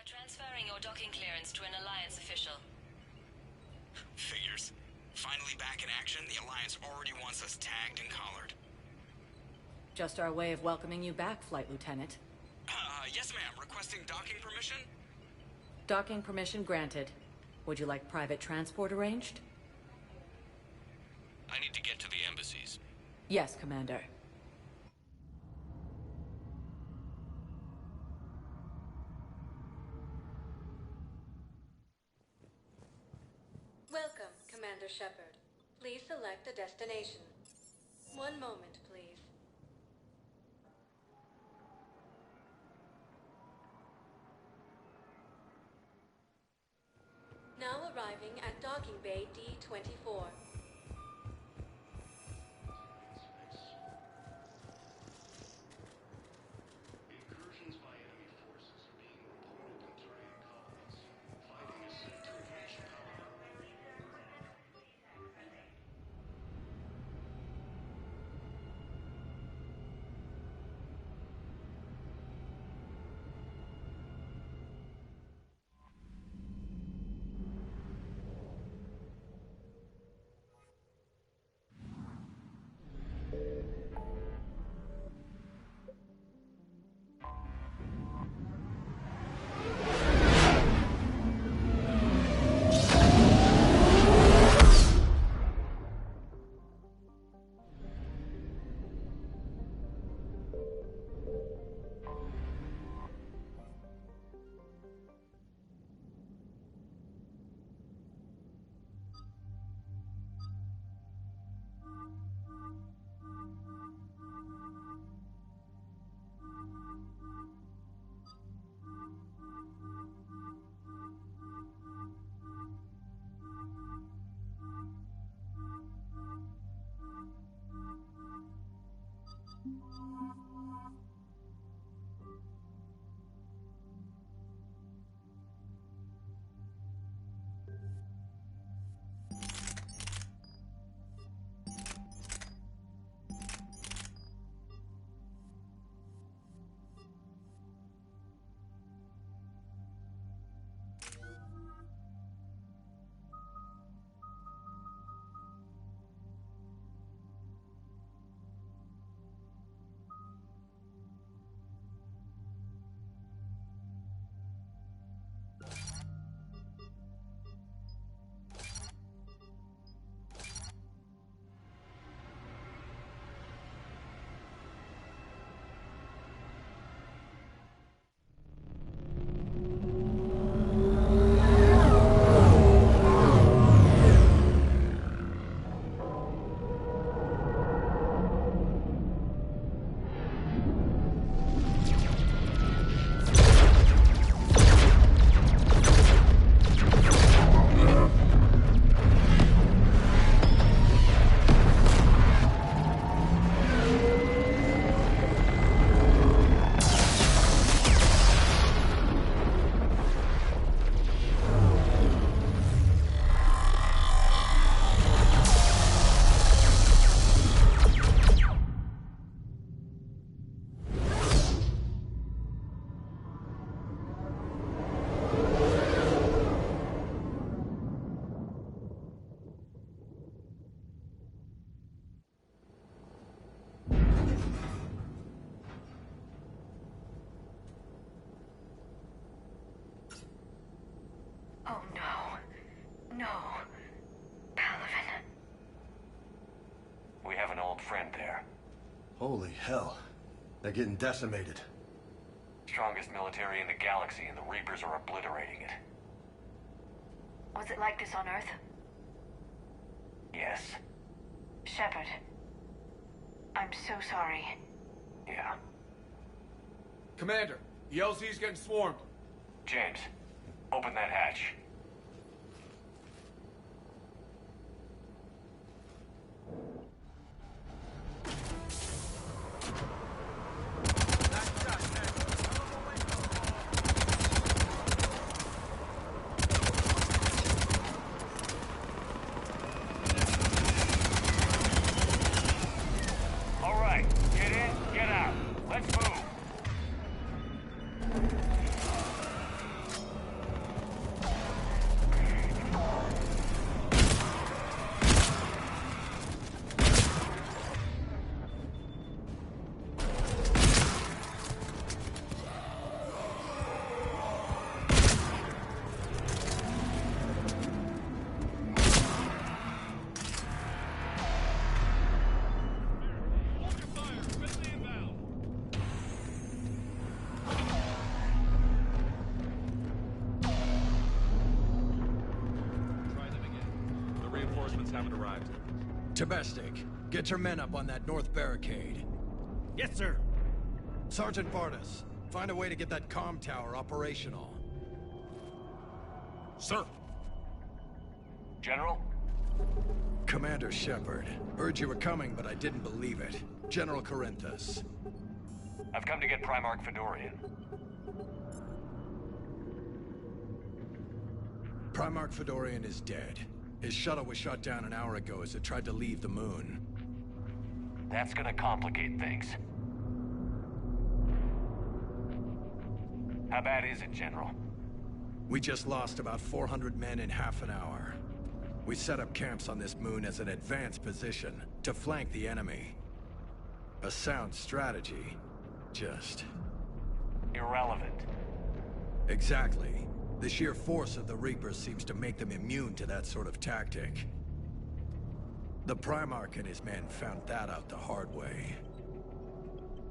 Transferring your docking clearance to an Alliance official. Figures. Finally back in action, the Alliance already wants us tagged and collared. Just our way of welcoming you back, Flight Lieutenant. Yes ma'am. Requesting docking permission? Docking permission granted. Would you like private transport arranged? I need to get to the embassies. Yes, Commander. Welcome, Commander Shepard. Please select a destination. One moment, please. Now arriving at Docking Bay D-24. Incursions by enemy forces are being reported in target colonies. Finding is safe to reach power. friend there. Holy hell. They're getting decimated. Strongest military in the galaxy, and the Reapers are obliterating it. Was it like this on Earth? Yes. Shepard. I'm so sorry. Yeah. Commander, the LZ's getting swarmed. James, open that hatch. All right, get in, get out. Let's move. reinforcements haven't arrived. Domestic, get your men up on that north barricade. Yes, sir. Sergeant Bartis, find a way to get that comm tower operational. Sir! General? Commander Shepard, heard you were coming, but I didn't believe it. General Corinthus. I've come to get Primarch Fedorian. Primarch Fedorian is dead. His shuttle was shot down an hour ago as it tried to leave the moon. That's gonna complicate things. How bad is it, General? We just lost about 400 men in half an hour. We set up camps on this moon as an advanced position to flank the enemy. A sound strategy. Just... irrelevant. Exactly. The sheer force of the Reapers seems to make them immune to that sort of tactic. The Primarch and his men found that out the hard way.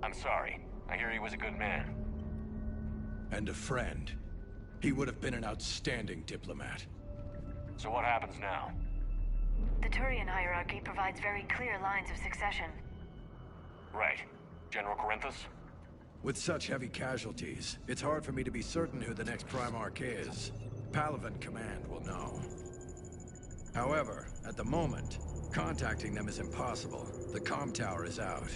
I'm sorry. I hear he was a good man. And a friend. He would have been an outstanding diplomat. So what happens now? The Turian hierarchy provides very clear lines of succession. Right. General Corinthus? With such heavy casualties, it's hard for me to be certain who the next Primarch is. Palaven Command will know. However, at the moment, contacting them is impossible. The comm tower is out.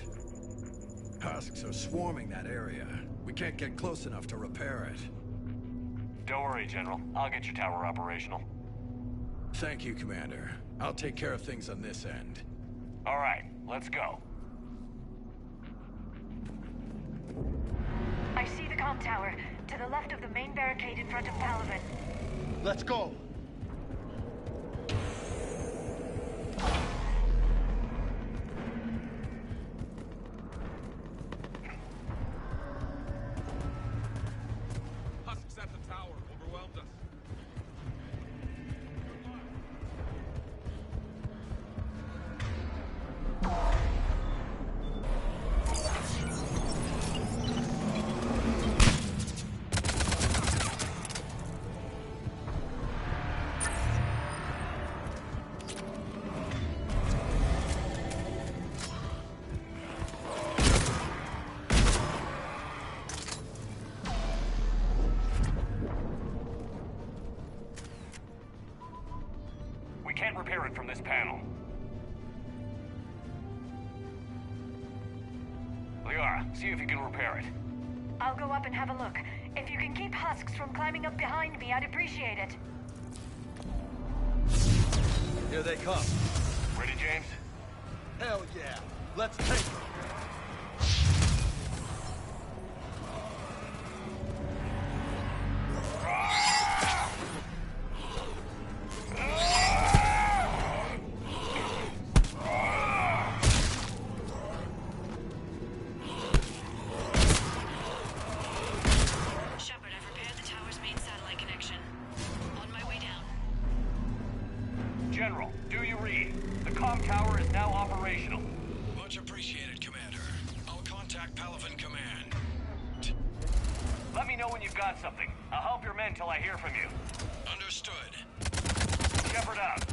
Husks are swarming that area. We can't get close enough to repair it. Don't worry, General. I'll get your tower operational. Thank you, Commander. I'll take care of things on this end. All right, let's go. I see the comm tower, to the left of the main barricade in front of Palaven. Let's go. Husks at the tower overwhelmed us. Can't repair it from this panel. Liara, see if you can repair it. I'll go up and have a look. If you can keep Husks from climbing up behind me, I'd appreciate it. Here they come. Ready, James? Hell yeah. Let's take them. Shepard, I've repaired the tower's main satellite connection. On my way down. General, do you read? The comm tower is now operational. Much appreciated, Commander. I'll contact Palaven Command. Let me know when you've got something. I'll help your men till I hear from you. Understood. Shepard out.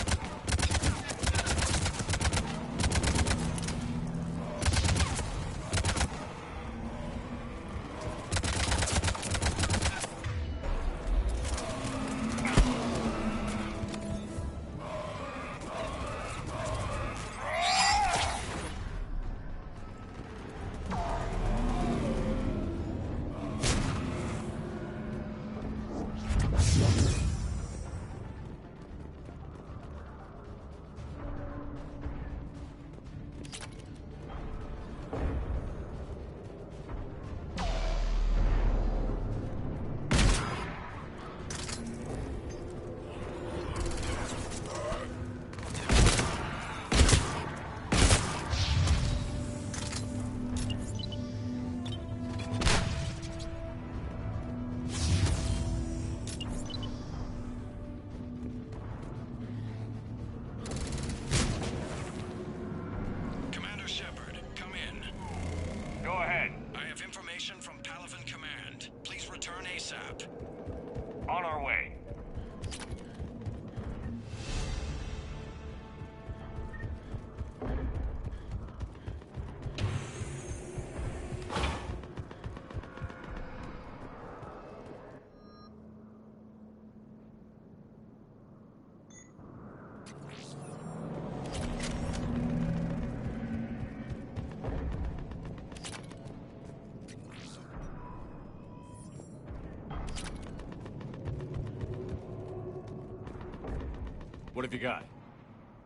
What have you got?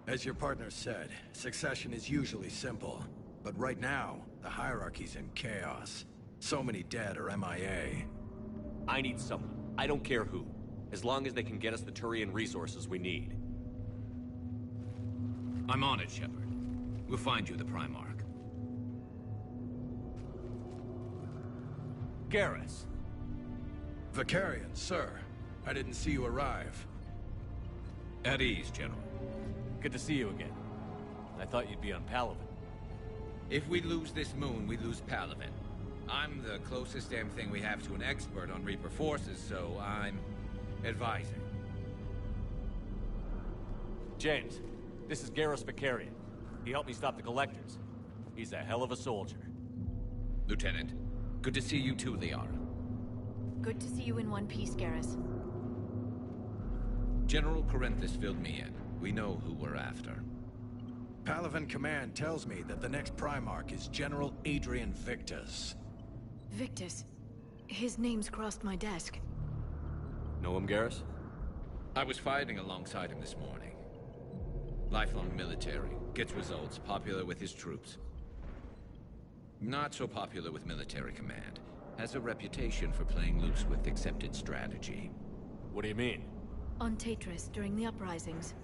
As your partner said, succession is usually simple. But right now, the hierarchy's in chaos. So many dead or MIA. I need someone. I don't care who. As long as they can get us the Turian resources we need. I'm on it, Shepard. We'll find you the Primarch. Garrus. Vicarian, sir. I didn't see you arrive. At ease, General. Good to see you again. I thought you'd be on Palaven. If we lose this moon, we lose Palaven. I'm the closest damn thing we have to an expert on Reaper forces, so I'm advising. James, this is Garrus Vicarian. He helped me stop the Collectors. He's a hell of a soldier. Lieutenant, good to see you too, Liara. Good to see you in one piece, Garrus. General Corinthus filled me in. We know who we're after. Palaven Command tells me that the next Primarch is General Adrian Victus. Victus. His name's crossed my desk. Know him, Garrus? I was fighting alongside him this morning. Lifelong military, gets results, popular with his troops. Not so popular with military command. Has a reputation for playing loose with accepted strategy. What do you mean? On Tatris, during the uprisings,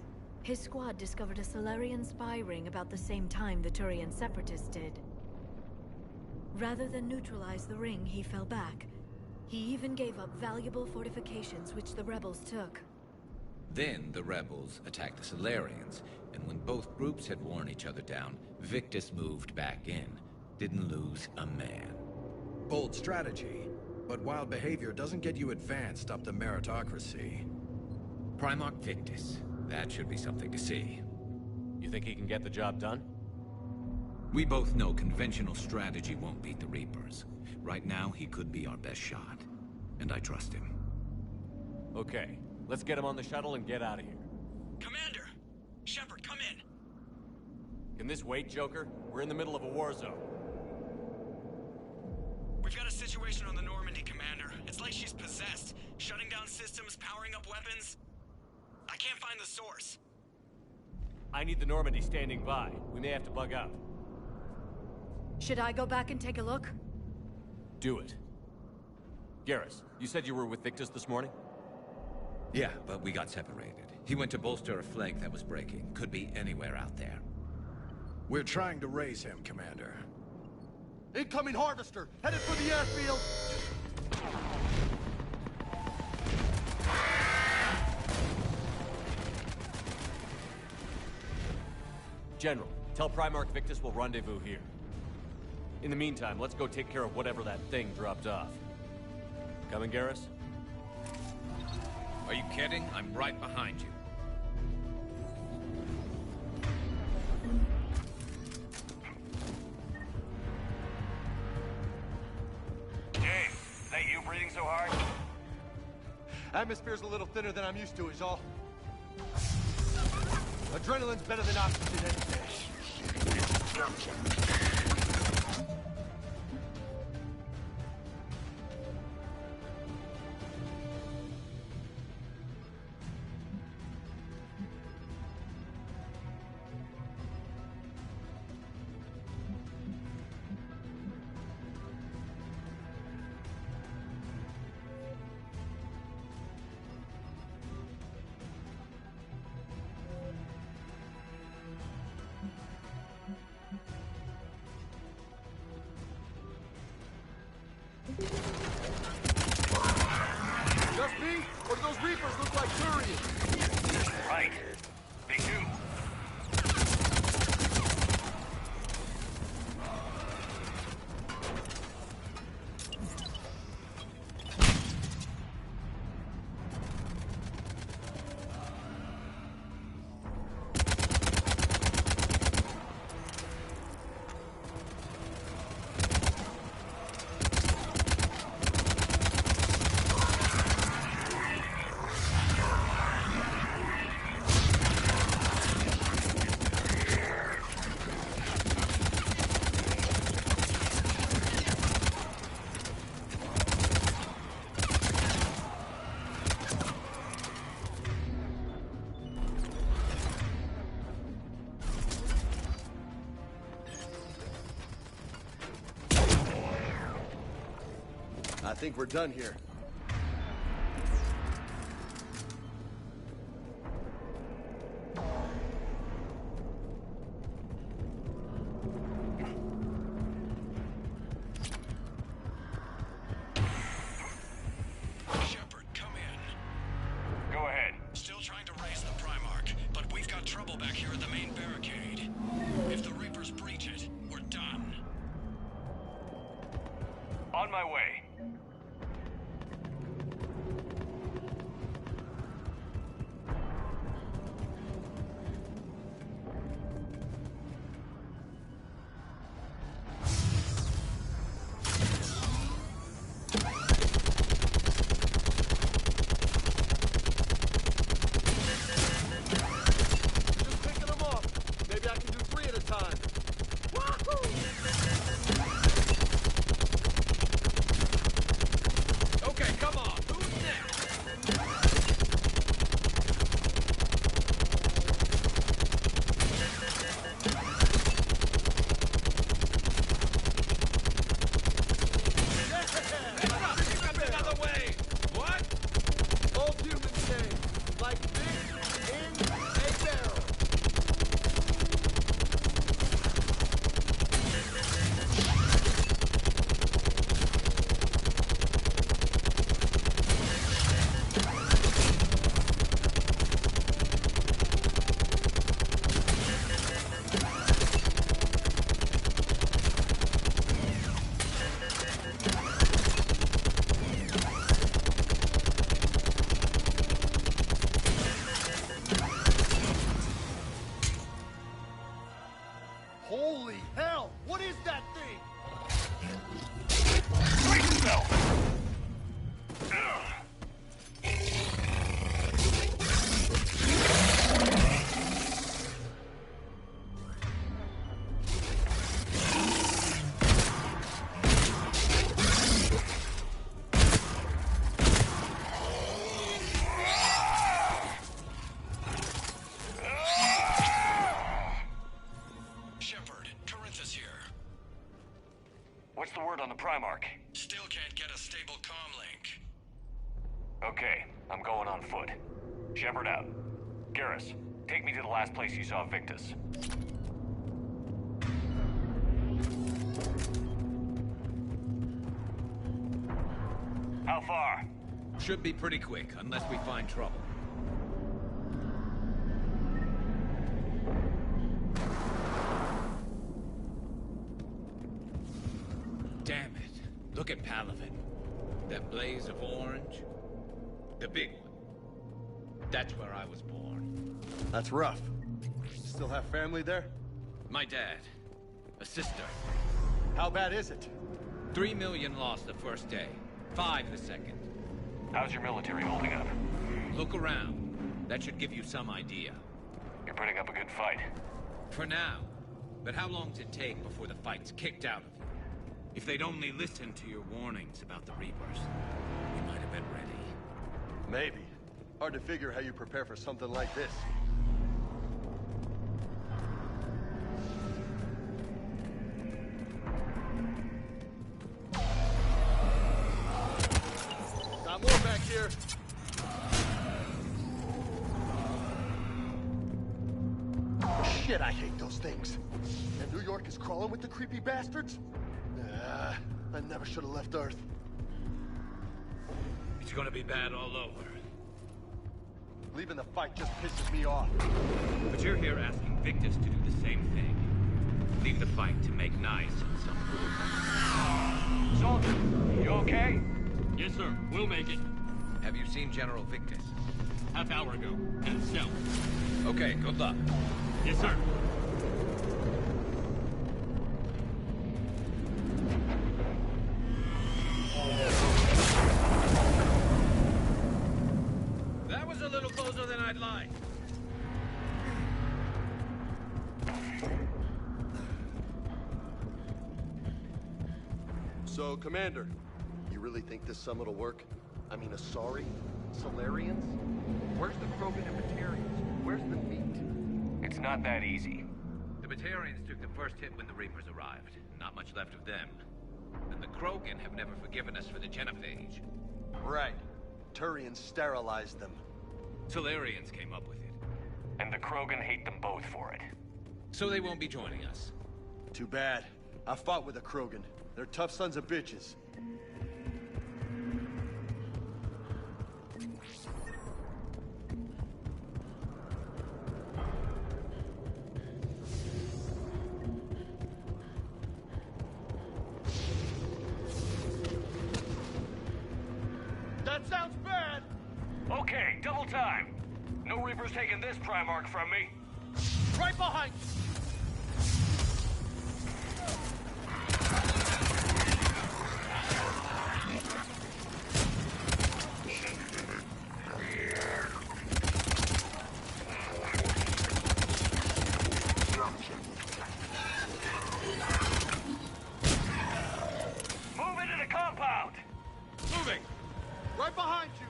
his squad discovered a Solarian spy ring about the same time the Turian Separatists did. Rather than neutralize the ring, he fell back. He even gave up valuable fortifications which the rebels took. Then the rebels attacked the Solarians, and when both groups had worn each other down, Victus moved back in. Didn't lose a man. Bold strategy, but wild behavior doesn't get you advanced up the meritocracy. Primarch Victus. That should be something to see. You think he can get the job done? We both know conventional strategy won't beat the Reapers. Right now, he could be our best shot. And I trust him. Okay, let's get him on the shuttle and get out of here. Commander! Shepard, come in! Can this wait, Joker? We're in the middle of a war zone. We've got a situation on the Normandy, Commander. It's like she's possessed. Shutting down systems, powering up weapons. I can't find the source. I need the Normandy standing by. We may have to bug out. Should I go back and take a look? Do it. Garrus, you said you were with Victus this morning? Yeah, but we got separated. He went to bolster a flank that was breaking. Could be anywhere out there. We're trying to raise him, Commander. Incoming Harvester! Headed for the airfield! General, tell Primarch Victus we'll rendezvous here. In the meantime, let's go take care of whatever that thing dropped off. Coming, Garrus? Are you kidding? I'm right behind you. Dave, is that you breathing so hard? Atmosphere's a little thinner than I'm used to, is all. Adrenaline's better than oxygen any day. think we're done here. Shepard, come in. Go ahead. Still trying to raise the Primarch, but we've got trouble back here at the main barricade. If the Reapers breach it, we're done. On my way. Just picking them off. Maybe I can do 3 at a time. Wahoo! Okay, come on. Who's next? Heads up! You got another way! What? Old human saying, like fish in a barrel. Holy hell! What is that thing? Brace yourself! Shepard, Corinthus here. What's the word on the Primarch? Still can't get a stable comm link. Okay, I'm going on foot. Shepard out. Garrus, take me to the last place you saw Victus. How far? Should be pretty quick, unless we find trouble. Damn it. Look at Palaven. That blaze of orange. The big one. That's where I was born. That's rough. Still have family there? My dad. A sister. How bad is it? 3 million lost the first day. 5 the second. How's your military holding up? Look around. That should give you some idea. You're putting up a good fight. For now. But how long does it take before the fight's kicked out of you? If they'd only listened to your warnings about the Reapers, we might have been ready. Maybe. Hard to figure how you prepare for something like this. Got more back here. Shit, I hate those things. And New York is crawling with the creepy bastards? I never should have left Earth. It's gonna be bad all over. Leaving the fight just pisses me off. But you're here asking Victus to do the same thing. Leave the fight to make nice and some food. Soldier, you okay? Yes, sir. We'll make it. Have you seen General Victus? Half hour ago. And a scout. Okay, good luck. Yes, sir. That was a little closer than I'd like. So, Commander, you really think this summit will work? I mean, Asari? Solarians? Where's the Krogan and Batarians? Where's the meat? It's not that easy. The Batarians took the first hit when the Reapers arrived. Not much left of them. And the Krogan have never forgiven us for the genophage. Right. Turians sterilized them. Solarians came up with it. And the Krogan hate them both for it. So they won't be joining us. Too bad. I fought with the Krogan. They're tough sons of bitches. That sounds bad! Okay, double time. No Reaper's taking this Primarch from me. Right behind you! Move into the compound! Moving! Right behind you!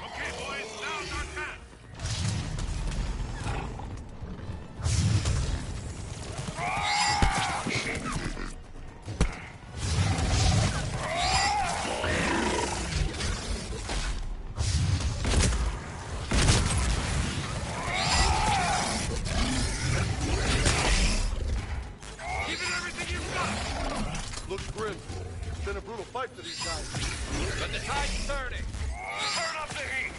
Okay, boys, now's our chance. Give it everything you've got. Looks grim. It's been a brutal fight for these guys. But the tide's turning! Turn up the heat!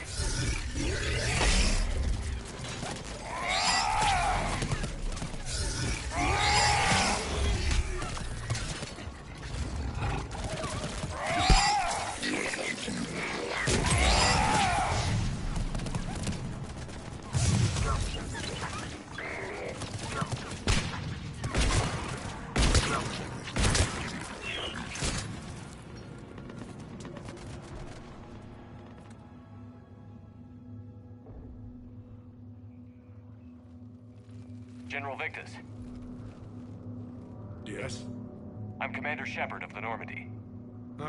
General Victus, Yes? I'm Commander Shepard of the Normandy.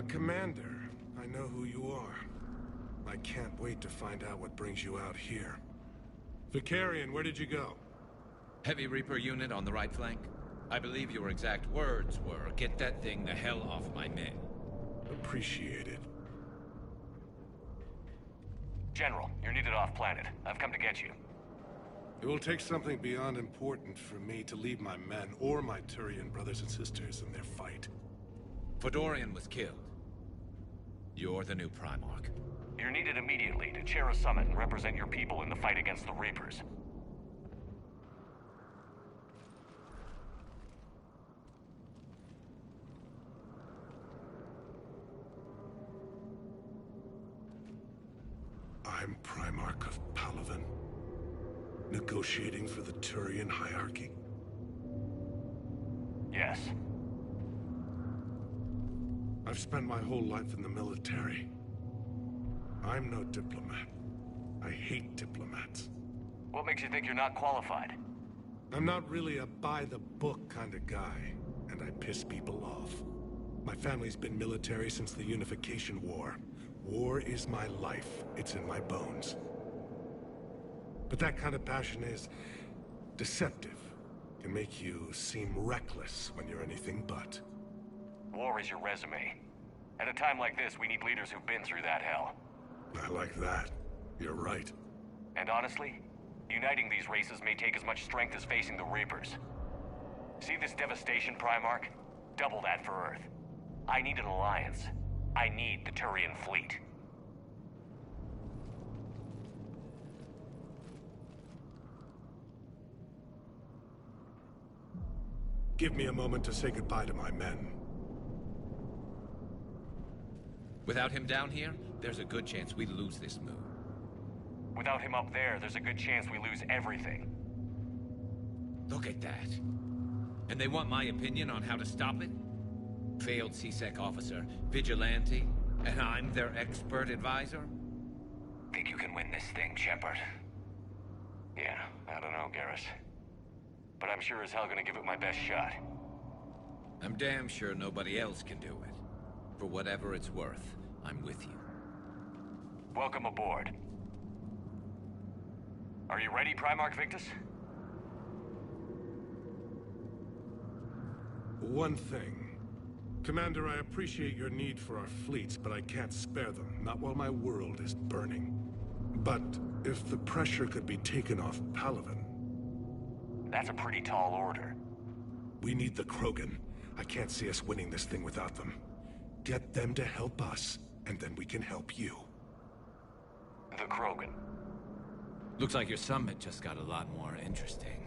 Commander. I know who you are. I can't wait to find out what brings you out here. Vicarian, where did you go? Heavy Reaper unit on the right flank. I believe your exact words were, "Get that thing the hell off my men." Appreciated. General, you're needed off-planet. I've come to get you. It will take something beyond important for me to leave my men or my Turian brothers and sisters in their fight. Fedorian was killed. You're the new Primarch. You're needed immediately to chair a summit and represent your people in the fight against the Reapers. I'm Primarch of Palaven. Negotiating for the Turian hierarchy? Yes. I've spent my whole life in the military. I'm no diplomat. I hate diplomats. What makes you think you're not qualified? I'm not really a by-the-book kind of guy, and I piss people off. My family's been military since the Unification War. War is my life. It's in my bones. But that kind of passion is deceptive. Can make you seem reckless when you're anything but. War is your resume. At a time like this, we need leaders who've been through that hell. I like that. You're right. And honestly, uniting these races may take as much strength as facing the Reapers. See this devastation, Primarch? Double that for Earth. I need an alliance. I need the Turian fleet. Give me a moment to say goodbye to my men. Without him down here, there's a good chance we lose this move. Without him up there's a good chance we lose everything. Look at that. And they want my opinion on how to stop it? Failed CSEC officer, vigilante, and I'm their expert advisor? Think you can win this thing, Shepard? Yeah, I don't know, Garrus. But I'm sure as hell gonna give it my best shot. I'm damn sure nobody else can do it. For whatever it's worth, I'm with you. Welcome aboard. Are you ready, Primarch Victus? One thing. Commander, I appreciate your need for our fleets, but I can't spare them, not while my world is burning. But if the pressure could be taken off Palaven... That's a pretty tall order. We need the Krogan. I can't see us winning this thing without them. Get them to help us, and then we can help you. The Krogan. Looks like your summit just got a lot more interesting.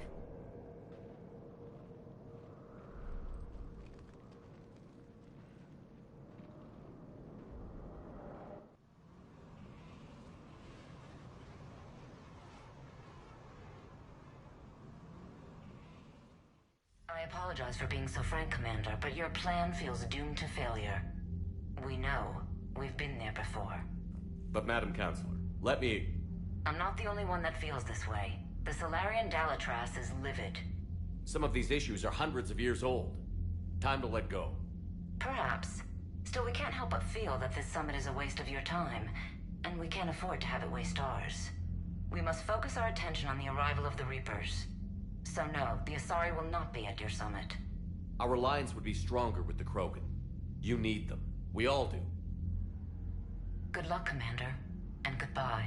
I apologize for being so frank, Commander, but your plan feels doomed to failure. We know. We've been there before. But Madam Counselor, let me... I'm not the only one that feels this way. The Solarian Dalatras is livid. Some of these issues are hundreds of years old. Time to let go. Perhaps. Still, we can't help but feel that this summit is a waste of your time, and we can't afford to have it waste ours. We must focus our attention on the arrival of the Reapers. So no, the Asari will not be at your summit. Our alliance would be stronger with the Krogan. You need them. We all do. Good luck, Commander, and goodbye.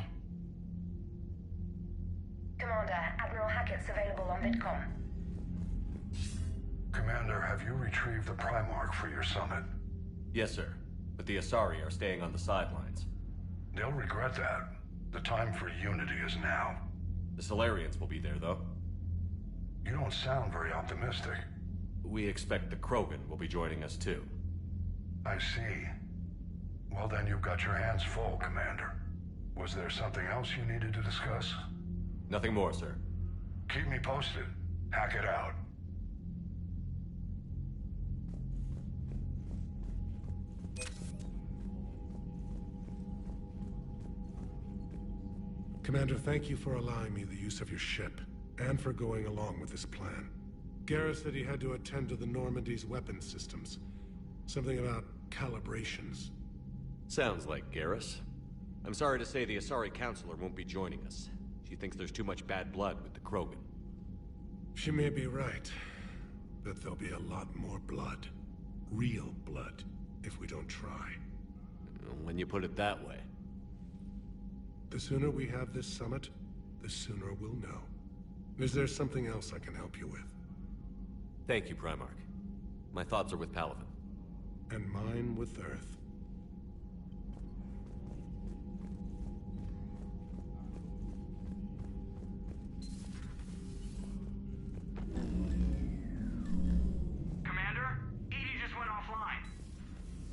Commander, Admiral Hackett's available on VidCom. Commander, have you retrieved the Primarch for your summit? Yes, sir. But the Asari are staying on the sidelines. They'll regret that. The time for unity is now. The Solarians will be there, though. You don't sound very optimistic. We expect the Krogan will be joining us, too. I see. Well, then you've got your hands full, Commander. Was there something else you needed to discuss? Nothing more, sir. Keep me posted. Hackett out. Commander, thank you for allowing me the use of your ship, and for going along with this plan. Garrus said he had to attend to the Normandy's weapons systems. Something about calibrations. Sounds like Garrus. I'm sorry to say the Asari Counselor won't be joining us. She thinks there's too much bad blood with the Krogan. She may be right, but there'll be a lot more blood. Real blood, if we don't try. When you put it that way. The sooner we have this summit, the sooner we'll know. Is there something else I can help you with? Thank you, Primarch. My thoughts are with Palaven. And mine with Earth. Commander? Edie just went offline.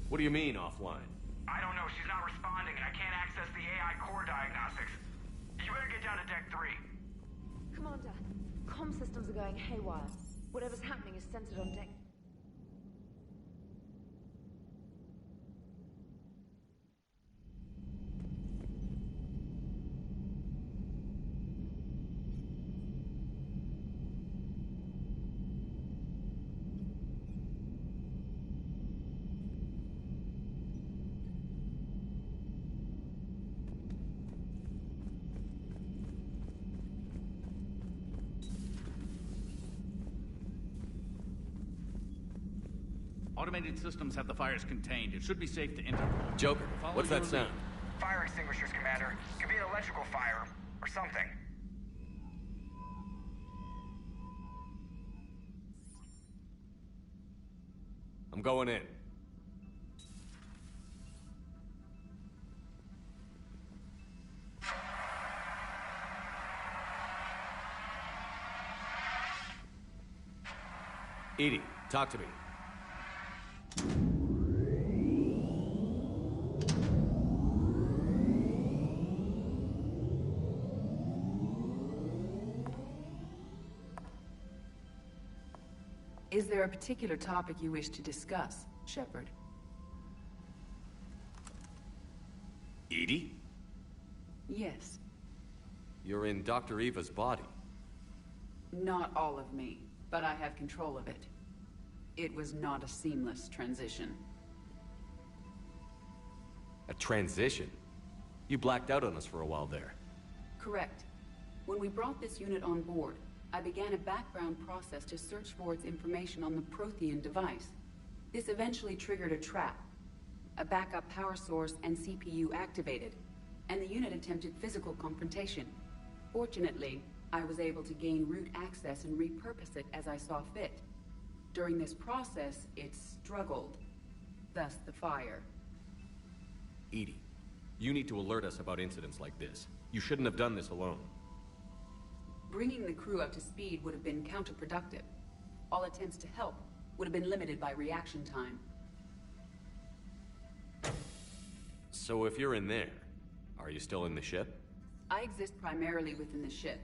What do you mean, offline? I don't know. She's not responding, and I can't access the AI core diagnostics. You better get down to Deck 3. Commander, comm systems are going haywire. Whatever's happening is centered on Deck... Automated systems have the fires contained. It should be safe to enter. Joker, what's that sound? Fire extinguishers, Commander. Could be an electrical fire, or something. I'm going in. Edie, talk to me. Is there a particular topic you wish to discuss, Shepard? Edie? Yes. You're in Dr. Eva's body. Not all of me, but I have control of it. It was not a seamless transition. A transition? You blacked out on us for a while there. Correct. When we brought this unit on board, I began a background process to search for its information on the Prothean device. This eventually triggered a trap. A backup power source and CPU activated, and the unit attempted physical confrontation. Fortunately, I was able to gain root access and repurpose it as I saw fit. During this process, it struggled. Thus the fire. EDI, you need to alert us about incidents like this. You shouldn't have done this alone. Bringing the crew up to speed would have been counterproductive. All attempts to help would have been limited by reaction time. So if you're in there, are you still in the ship? I exist primarily within the ship.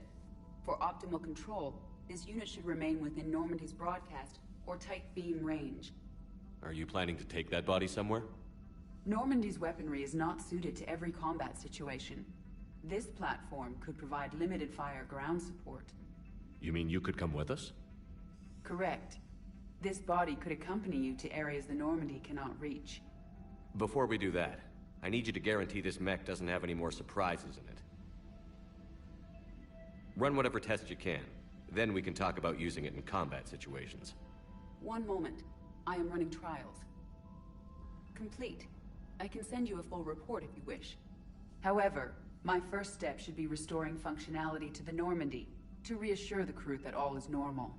For optimal control, this unit should remain within Normandy's broadcast or tight beam range. Are you planning to take that body somewhere? Normandy's weaponry is not suited to every combat situation. This platform could provide limited fire ground support. You mean you could come with us? Correct. This body could accompany you to areas the Normandy cannot reach. Before we do that, I need you to guarantee this mech doesn't have any more surprises in it. Run whatever tests you can. Then we can talk about using it in combat situations. One moment. I am running trials. Complete. I can send you a full report if you wish. However, my first step should be restoring functionality to the Normandy, to reassure the crew that all is normal.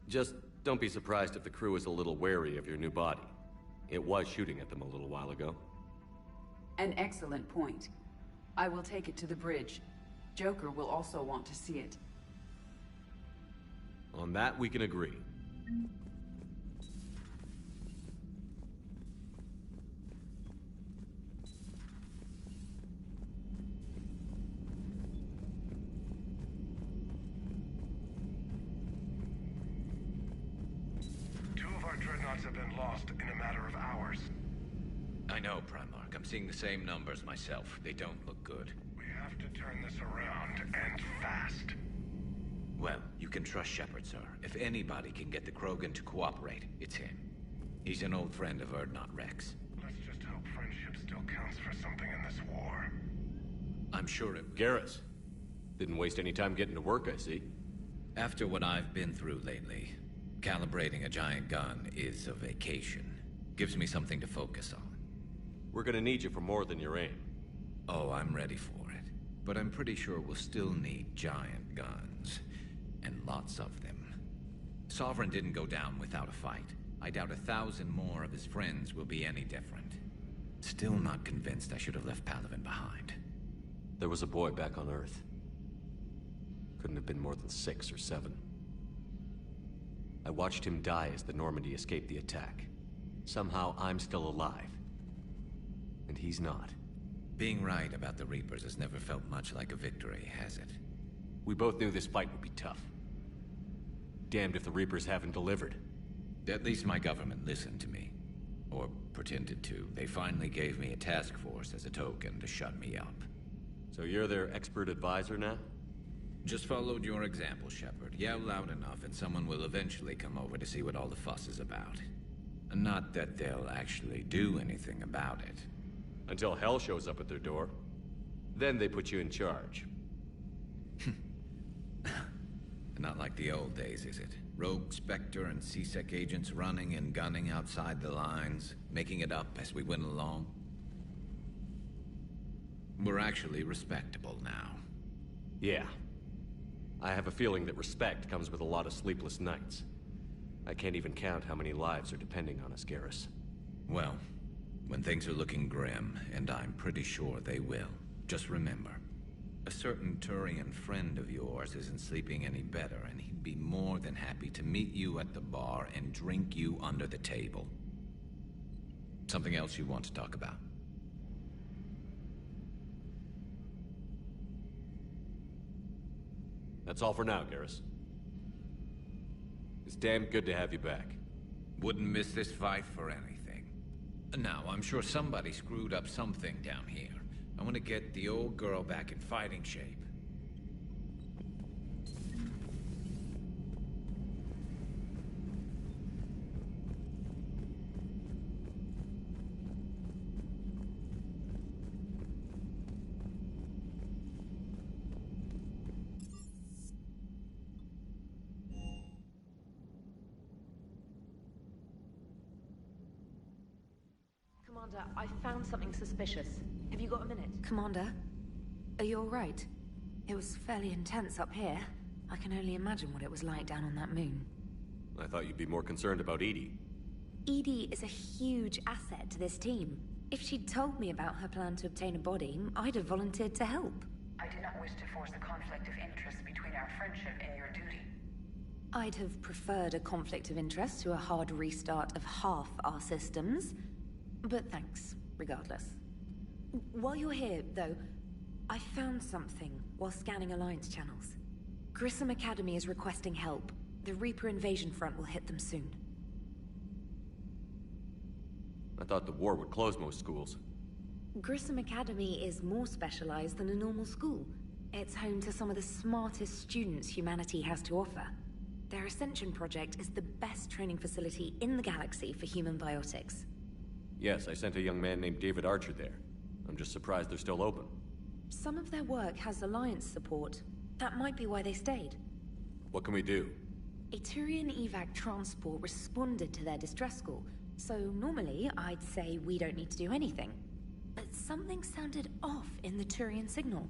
Just don't be surprised if the crew is a little wary of your new body. It was shooting at them a little while ago. An excellent point. I will take it to the bridge. Joker will also want to see it. On that, we can agree. Two of our dreadnoughts have been lost in a matter of hours. I know, Primarch. I'm seeing the same numbers myself. They don't look good. We have to turn this around, and fast. Well, you can trust Shepard, sir. If anybody can get the Krogan to cooperate, it's him. He's an old friend of Urdnot Rex. Let's just hope friendship still counts for something in this war. I'm sure it... Garrus. Didn't waste any time getting to work, I see. After what I've been through lately, calibrating a giant gun is a vacation. Gives me something to focus on. We're gonna need you for more than your aim. Oh, I'm ready for it. But I'm pretty sure we'll still need giant guns. And lots of them. Sovereign didn't go down without a fight. I doubt 1,000 more of his friends will be any different. Still not convinced I should have left Palaven behind. There was a boy back on Earth. Couldn't have been more than 6 or 7. I watched him die as the Normandy escaped the attack. Somehow I'm still alive. And he's not. Being right about the Reapers has never felt much like a victory, has it? We both knew this fight would be tough. Damned if the Reapers haven't delivered. At least my government listened to me. Or pretended to. They finally gave me a task force as a token to shut me up. So you're their expert advisor now? Just followed your example, Shepard. Yell loud enough and someone will eventually come over to see what all the fuss is about. Not that they'll actually do anything about it. Until hell shows up at their door. Then they put you in charge. Not like the old days, is it? Rogue Spectre and C-Sec agents running and gunning outside the lines, making it up as we went along. We're actually respectable now. Yeah. I have a feeling that respect comes with a lot of sleepless nights. I can't even count how many lives are depending on us, Garrus. Well, when things are looking grim, and I'm pretty sure they will, just remember, a certain Turian friend of yours isn't sleeping any better, and he'd be more than happy to meet you at the bar and drink you under the table. Something else you want to talk about? That's all for now, Garrus. It's damn good to have you back. Wouldn't miss this fight for anything. Now, I'm sure somebody screwed up something down here. I want to get the old girl back in fighting shape. Commander, I found something suspicious. Have you got a minute? Commander, are you alright? It was fairly intense up here. I can only imagine what it was like down on that moon. I thought you'd be more concerned about Edie. Edie is a huge asset to this team. If she'd told me about her plan to obtain a body, I'd have volunteered to help. I do not wish to force a conflict of interest between our friendship and your duty. I'd have preferred a conflict of interest to a hard restart of half our systems. But thanks, regardless. While you're here, though, I found something while scanning Alliance channels. Grissom Academy is requesting help. The Reaper invasion front will hit them soon. I thought the war would close most schools. Grissom Academy is more specialized than a normal school. It's home to some of the smartest students humanity has to offer. Their Ascension project is the best training facility in the galaxy for human biotics. Yes, I sent a young man named David Archer there. I'm just surprised they're still open. Some of their work has Alliance support. That might be why they stayed. What can we do? A Turian evac transport responded to their distress call, so normally I'd say we don't need to do anything. But something sounded off in the Turian signal.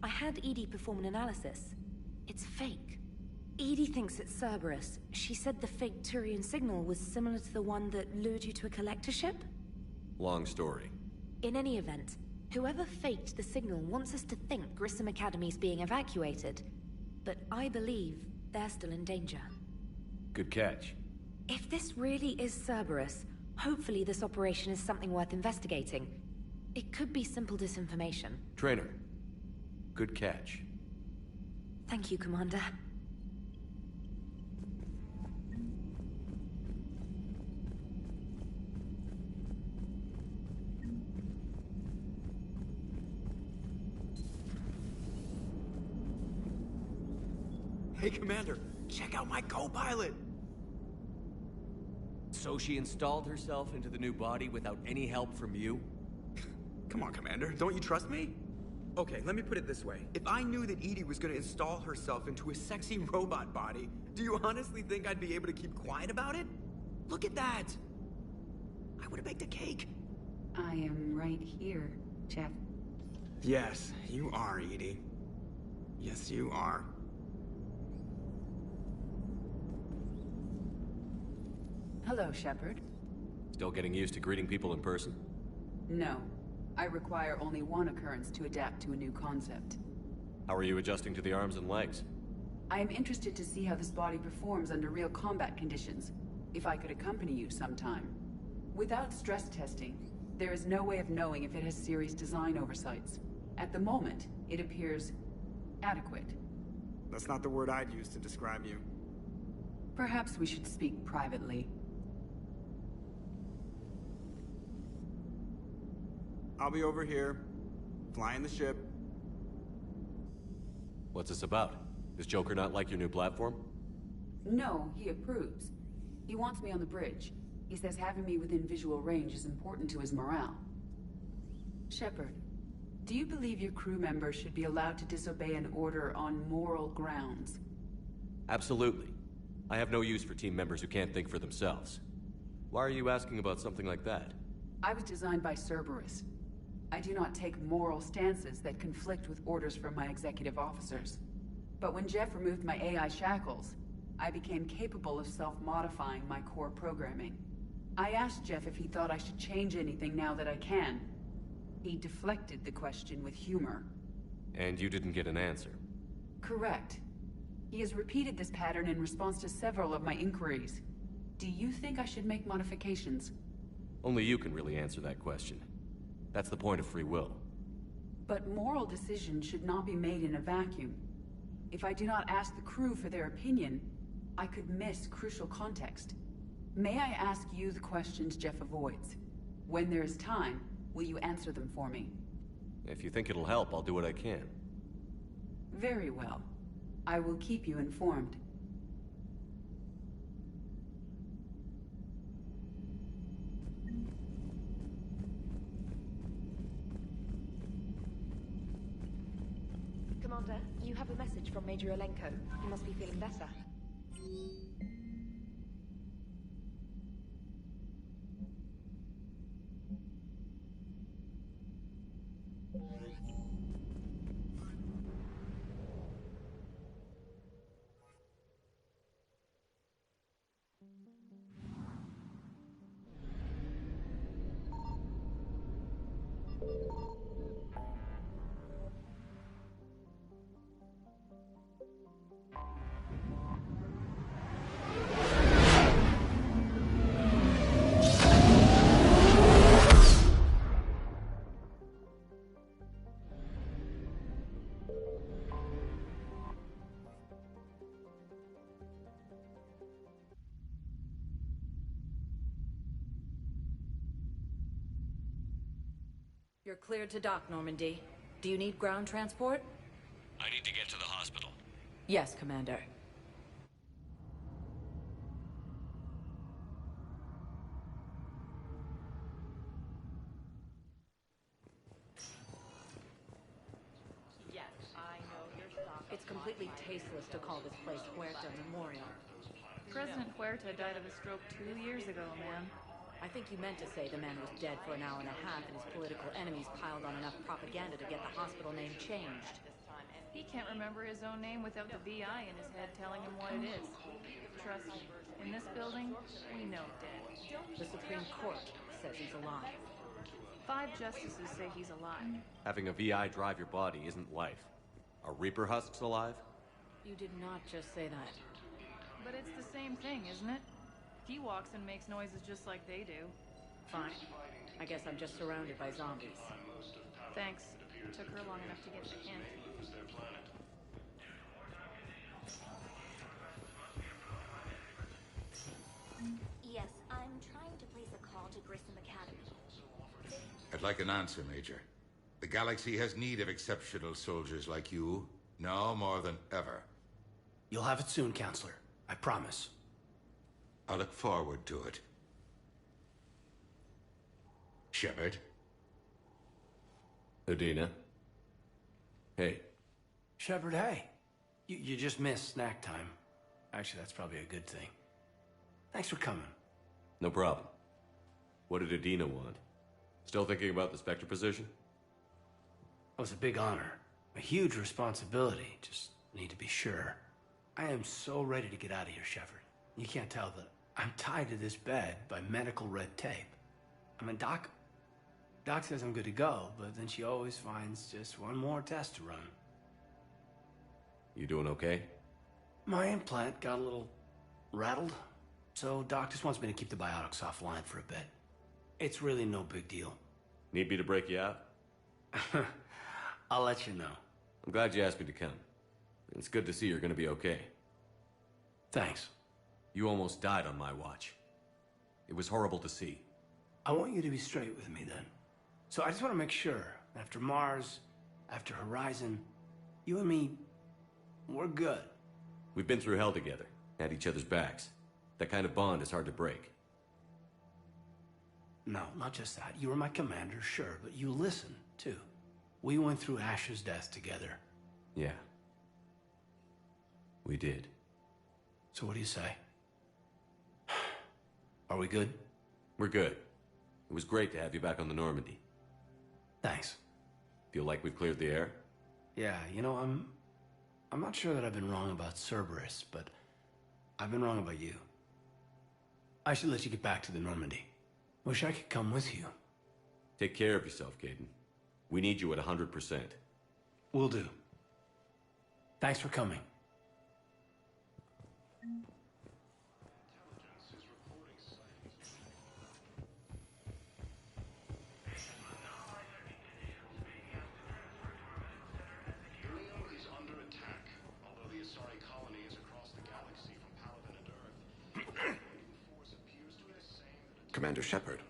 I had Edie perform an analysis. It's fake. Edie thinks it's Cerberus. She said the fake Turian signal was similar to the one that lured you to a collector ship? Long story. In any event, whoever faked the signal wants us to think Grissom Academy's being evacuated. But I believe they're still in danger. Good catch. If this really is Cerberus, hopefully this operation is something worth investigating. It could be simple disinformation. Trainer, good catch. Thank you, Commander. Hey, Commander, check out my co-pilot! So she installed herself into the new body without any help from you? Come on, Commander, don't you trust me? Okay, let me put it this way. If I knew that Edie was gonna install herself into a sexy robot body, do you honestly think I'd be able to keep quiet about it? Look at that! I would've baked a cake. I am right here, Jeff. Yes, you are, Edie. Yes, you are. Hello, Shepard. Still getting used to greeting people in person? No. I require only one occurrence to adapt to a new concept. How are you adjusting to the arms and legs? I am interested to see how this body performs under real combat conditions. If I could accompany you sometime. Without stress testing, there is no way of knowing if it has serious design oversights. At the moment, it appears adequate. That's not the word I'd use to describe you. Perhaps we should speak privately. I'll be over here, flying the ship. What's this about? Does Joker not like your new platform? No, he approves. He wants me on the bridge. He says having me within visual range is important to his morale. Shepard, do you believe your crew members should be allowed to disobey an order on moral grounds? Absolutely. I have no use for team members who can't think for themselves. Why are you asking about something like that? I was designed by Cerberus. I do not take moral stances that conflict with orders from my executive officers. But when Jeff removed my AI shackles, I became capable of self-modifying my core programming. I asked Jeff if he thought I should change anything now that I can. He deflected the question with humor. And you didn't get an answer? Correct. He has repeated this pattern in response to several of my inquiries. Do you think I should make modifications? Only you can really answer that question. That's the point of free will. But moral decisions should not be made in a vacuum. If I do not ask the crew for their opinion, I could miss crucial context. May I ask you the questions Jeff avoids? When there is time, will you answer them for me? If you think it'll help, I'll do what I can. Very well. I will keep you informed. Commander, you have a message from Major Olenko. He must be feeling better. You're cleared to dock, Normandy. Do you need ground transport? I need to get to the hospital. Yes, Commander. It's completely tasteless to call this place Huerta Memorial. President Huerta died of a stroke 2 years ago, ma'am. I think you meant to say the man was dead for an hour and a half and his political enemies piled on enough propaganda to get the hospital name changed. He can't remember his own name without the VI in his head telling him what it is. Trust me, in this building, we know dead. The Supreme Court says he's alive. 5 justices say he's alive. Having a VI drive your body isn't life. Are Reaper husks alive? You did not just say that. But it's the same thing, isn't it? He walks and makes noises just like they do. Fine. I guess I'm just surrounded by zombies. Thanks. It took her long enough to get the hint. Yes, I'm trying to place a call to Grissom Academy. I'd like an answer, Major. The galaxy has need of exceptional soldiers like you, now more than ever. You'll have it soon, Counselor. I promise. I look forward to it. Shepard? Udina? Hey. Shepard, hey. You just missed snack time. Actually, that's probably a good thing. Thanks for coming. No problem. What did Udina want? Still thinking about the Spectre position? It was a big honor. A huge responsibility. Just need to be sure. I am so ready to get out of here, Shepard. You can't tell that I'm tied to this bed by medical red tape. I mean, Doc says I'm good to go, but then she always finds just one more test to run. You doing okay? My implant got a little rattled, so Doc just wants me to keep the biotics offline for a bit. It's really no big deal. Need me to break you out? I'll let you know. I'm glad you asked me to come. It's good to see you're gonna be okay. Thanks. You almost died on my watch. It was horrible to see. I want you to be straight with me then. So I just want to make sure, after Mars, after Horizon, you and me, we're good. We've been through hell together, had each other's backs. That kind of bond is hard to break. No, not just that. You were my commander, sure, but you listened, too. We went through Ash's death together. Yeah. We did. So what do you say? Are we good? We're good. It was great to have you back on the Normandy. Thanks. Feel like we've cleared the air? Yeah, you know, I'm not sure that I've been wrong about Cerberus, but I've been wrong about you. I should let you get back to the Normandy. Wish I could come with you. Take care of yourself, Caden. We need you at 100%. Will do. Thanks for coming. Commander Shepard.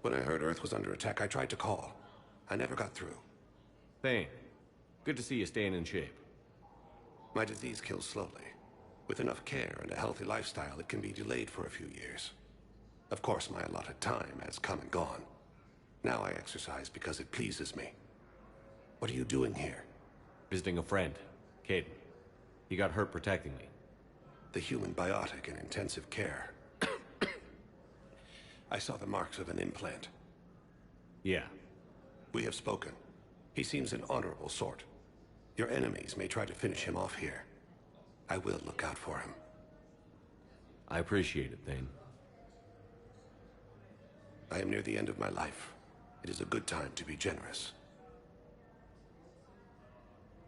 When I heard Earth was under attack, I tried to call. I never got through. Thane, good to see you staying in shape. My disease kills slowly. With enough care and a healthy lifestyle, it can be delayed for a few years. Of course, my allotted time has come and gone. Now I exercise because it pleases me. What are you doing here? Visiting a friend, Caden. He got hurt protecting me. The human biotic in intensive care. I saw the marks of an implant. Yeah. We have spoken. He seems an honorable sort. Your enemies may try to finish him off here. I will look out for him. I appreciate it, Thane. I am near the end of my life. It is a good time to be generous.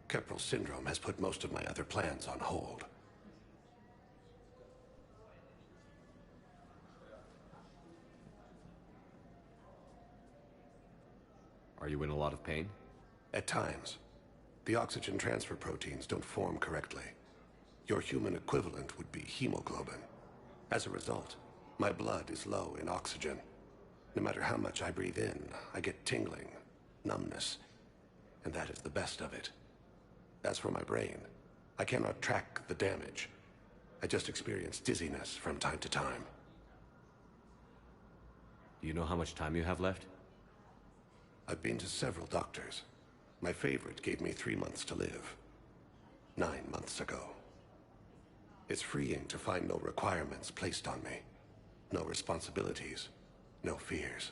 Keprel syndrome has put most of my other plans on hold. Are you in a lot of pain? At times. The oxygen transfer proteins don't form correctly. Your human equivalent would be hemoglobin. As a result, my blood is low in oxygen. No matter how much I breathe in, I get tingling, numbness. And that is the best of it. As for my brain, I cannot track the damage. I just experience dizziness from time to time. Do you know how much time you have left? I've been to several doctors. My favorite gave me 3 months to live. 9 months ago. It's freeing to find no requirements placed on me. No responsibilities. No fears.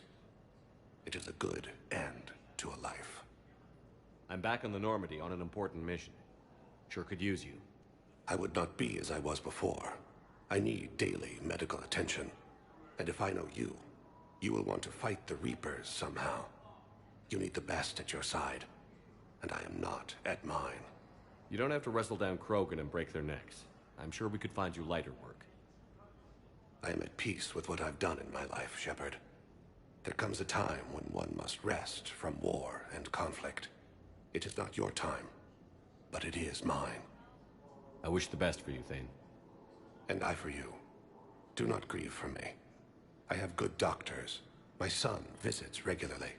It is a good end to a life. I'm back on the Normandy on an important mission. Sure could use you. I would not be as I was before. I need daily medical attention. And if I know you, you will want to fight the Reapers somehow. You need the best at your side. And I am not at mine. You don't have to wrestle down Krogan and break their necks. I'm sure we could find you lighter work. I am at peace with what I've done in my life, Shepard. There comes a time when one must rest from war and conflict. It is not your time, but it is mine. I wish the best for you, Thane. And I for you. Do not grieve for me. I have good doctors. My son visits regularly.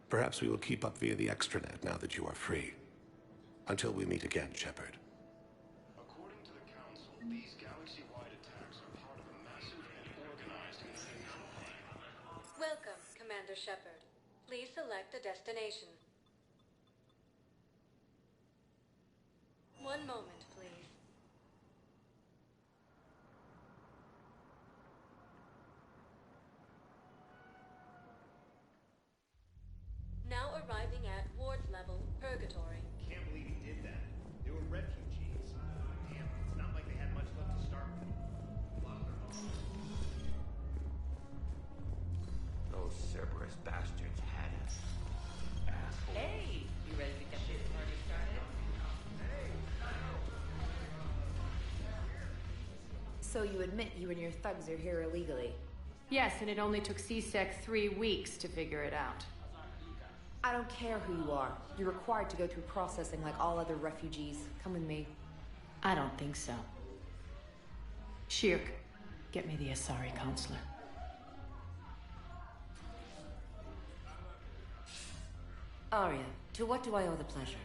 Perhaps we will keep up via the extranet now that you are free. Until we meet again, Shepard. According to the Council, these galaxy-wide attacks are part of a massive and organized invasion plan. Welcome, Commander Shepard. Please select a destination. One moment, please. Now arriving at ward level Purgatory. Can't believe he did that. They were refugees. Damn, it's not like they had much left to start with. Those Cerberus bastards had us. Asshole. Hey, you ready to get this party started? So you admit you and your thugs are here illegally? Yes, and it only took CSEC 3 weeks to figure it out. I don't care who you are. You're required to go through processing like all other refugees. Come with me. I don't think so. Shirk, get me the Asari counselor. Arya, to what do I owe the pleasure?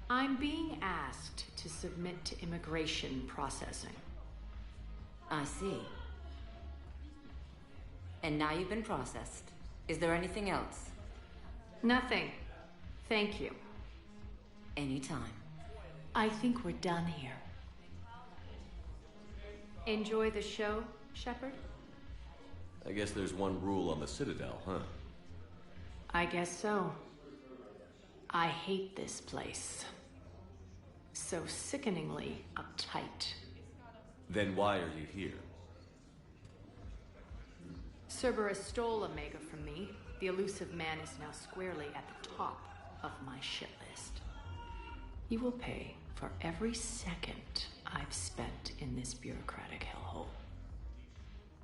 I'm being asked to submit to immigration processing. I see. And now you've been processed. Is there anything else? Nothing. Thank you. Anytime. I think we're done here. Enjoy the show, Shepard? I guess there's one rule on the Citadel, huh? I guess so. I hate this place. So sickeningly uptight. Then why are you here? Cerberus stole Omega from me. The elusive man is now squarely at the top of my shit list. He will pay for every second I've spent in this bureaucratic hellhole.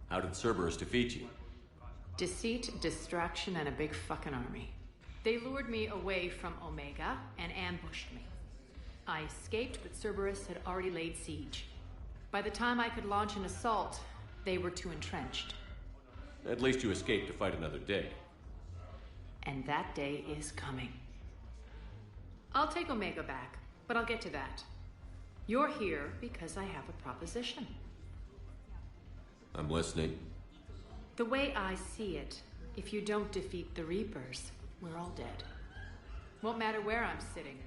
How did Cerberus defeat you? Deceit, distraction, and a big fucking army. They lured me away from Omega and ambushed me. I escaped, but Cerberus had already laid siege. By the time I could launch an assault, they were too entrenched. At least you escaped to fight another day. And that day is coming. I'll take Omega back, but I'll get to that. You're here because I have a proposition. I'm listening. The way I see it, if you don't defeat the Reapers, we're all dead. Won't matter where I'm sitting.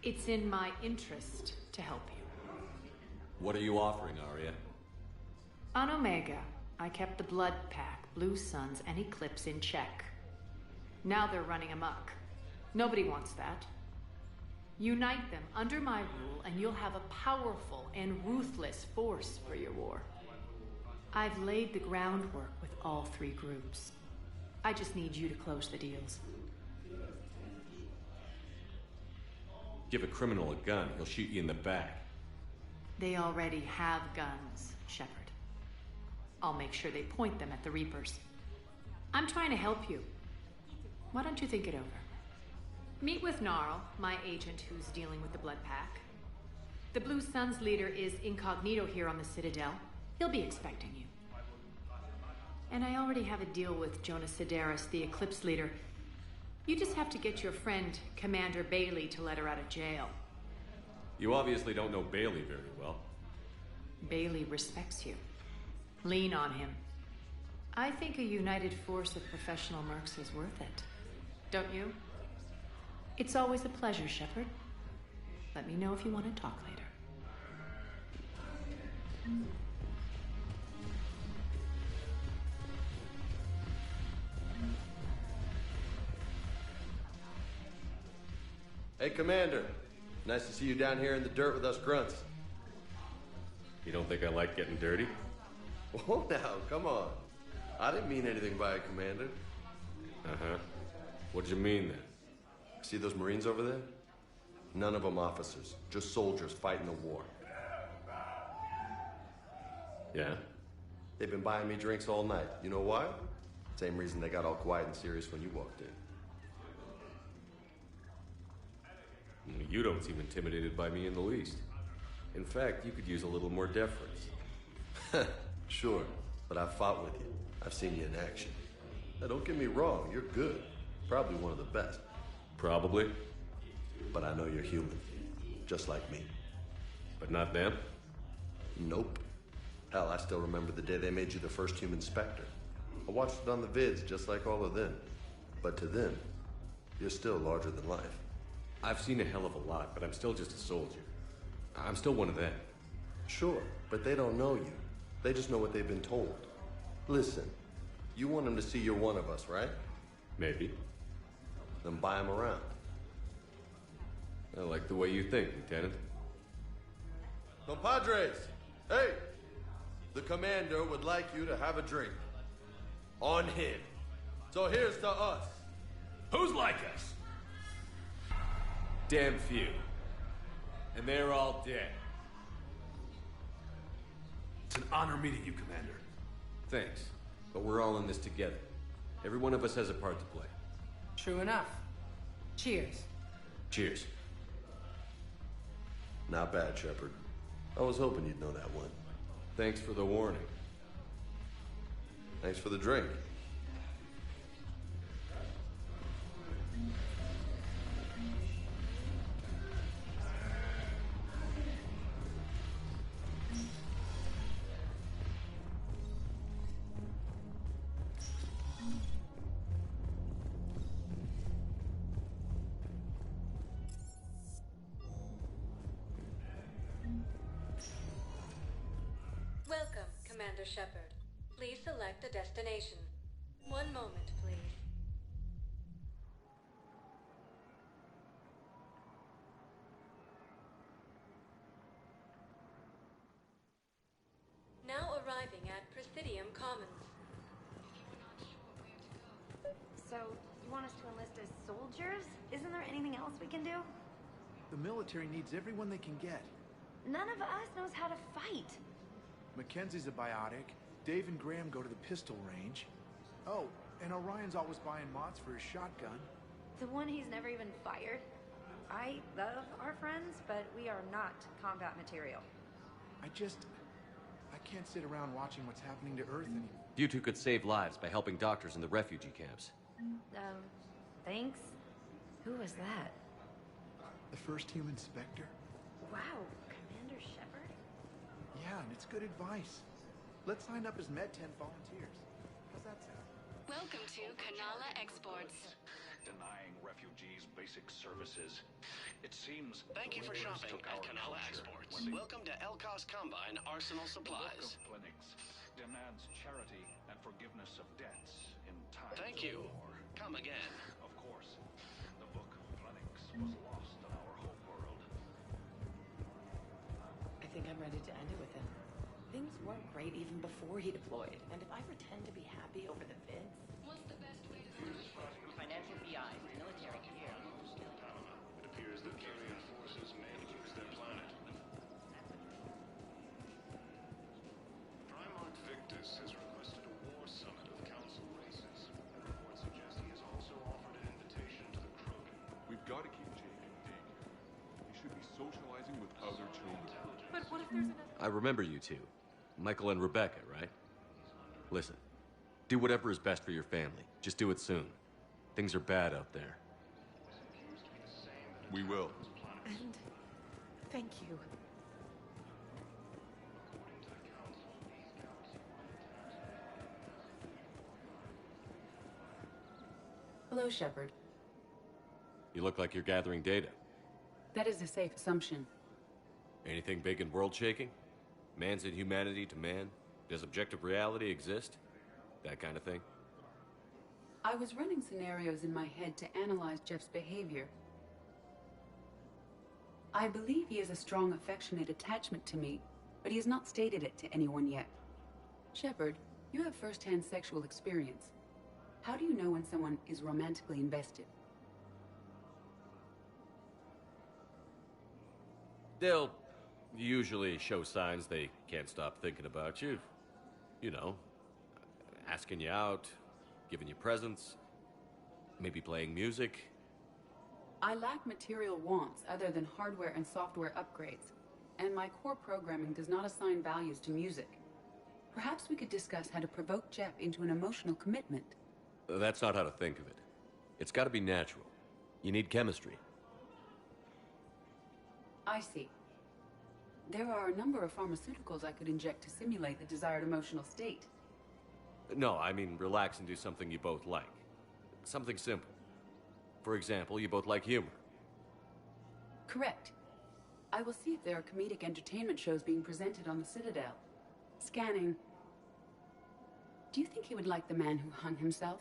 It's in my interest to help you. What are you offering, Arya? On Omega, I kept the Blood Pack, Blue Suns, and Eclipse in check. Now they're running amok. Nobody wants that. Unite them under my rule, and you'll have a powerful and ruthless force for your war. I've laid the groundwork with all 3 groups. I just need you to close the deals. Give a criminal a gun, he'll shoot you in the back. They already have guns, Shepard. I'll make sure they point them at the Reapers. I'm trying to help you. Why don't you think it over? Meet with Gnarl, my agent who's dealing with the Blood Pack. The Blue Suns leader is incognito here on the Citadel. He'll be expecting you. And I already have a deal with Jonas Sidaris, the Eclipse leader. You just have to get your friend, Commander Bailey, to let her out of jail. You obviously don't know Bailey very well. Bailey respects you. Lean on him. I think a united force of professional mercs is worth it. Don't you? It's always a pleasure, Shepard. Let me know if you want to talk later. Hey, Commander. Nice to see you down here in the dirt with us grunts. You don't think I like getting dirty? Whoa, now, come on. I didn't mean anything by it, Commander. Uh-huh. What'd you mean, then? See those Marines over there? None of them officers, just soldiers fighting the war. Yeah? They've been buying me drinks all night. You know why? Same reason they got all quiet and serious when you walked in. You don't seem intimidated by me in the least. In fact, you could use a little more deference. Sure, but I've fought with you. I've seen you in action. Now, don't get me wrong, you're good. Probably one of the best. Probably. But I know you're human. Just like me. But not them? Nope. Hell, I still remember the day they made you the first human Spectre. I watched it on the vids, just like all of them. But to them, you're still larger than life. I've seen a hell of a lot, but I'm still just a soldier. I'm still one of them. Sure, but they don't know you. They just know what they've been told. Listen, you want them to see you're one of us, right? Maybe. Then buy them around. I like the way you think, Lieutenant. Compadres! Hey! The commander would like you to have a drink. On him. So here's to us. Who's like us? Damn few. And they're all dead. It's an honor meeting you, Commander. Thanks. But we're all in this together. Every one of us has a part to play. True enough. Cheers. Cheers. Not bad, Shepard. I was hoping you'd know that one. Thanks for the warning. Thanks for the drink. Welcome, Commander Shepard. Please select a destination. One moment, please. Now arriving at Presidium Commons. So, you want us to enlist as soldiers? Isn't there anything else we can do? The military needs everyone they can get. None of us knows how to fight. Mackenzie's a biotic. Dave and Graham go to the pistol range. Oh, and Orion's always buying mods for his shotgun. The one he's never even fired. I love our friends, but we are not combat material. I can't sit around watching what's happening to Earth anymore. You two could save lives by helping doctors in the refugee camps. Thanks. Who was that? The first human Spectre? Wow, Commander Shepard? Yeah, and it's good advice. Let's sign up as Med-10 volunteers. How's that sound? Welcome to Kanala Exports. Denying refugees basic services. It seems... Thank you for shopping at Kanala Exports. Welcome to Elkos Combine Arsenal Supplies. The book of clinics demands charity and forgiveness of debts in time. Thank you. Come again. Of course. The book of clinics was lost in our home world. I think I'm ready to end it with him. Things weren't great even before he deployed, and if I pretend to be happy over the vids... What's the best way to do it? Financial PIs, military gear. It appears that Turian forces may lose their planet. Primarch Victus has requested a war summit of council races. Reports suggest he has also offered an invitation to the Krogan. We've got to keep Jake in daycare. He should be socializing with other children. But what if there's enough... I remember you two. Michael and Rebecca, right? Listen, do whatever is best for your family. Just do it soon. Things are bad out there. We will. And thank you. Hello, Shepard. You look like you're gathering data. That is a safe assumption. Anything big and world-shaking? Man's inhumanity to man? Does objective reality exist? That kind of thing? I was running scenarios in my head to analyze Jeff's behavior. I believe he has a strong affectionate attachment to me, but he has not stated it to anyone yet. Shepard, you have first-hand sexual experience. How do you know when someone is romantically invested? They'll usually show signs they can't stop thinking about you. You know, asking you out, giving you presents, maybe playing music. I lack material wants other than hardware and software upgrades, and my core programming does not assign values to music. Perhaps we could discuss how to provoke Jeff into an emotional commitment. That's not how to think of it. It's got to be natural. You need chemistry. I see. There are a number of pharmaceuticals I could inject to simulate the desired emotional state. No, I mean relax and do something you both like. Something simple. For example, you both like humor. Correct. I will see if there are comedic entertainment shows being presented on the Citadel. Scanning. Do you think he would like The Man Who Hung Himself?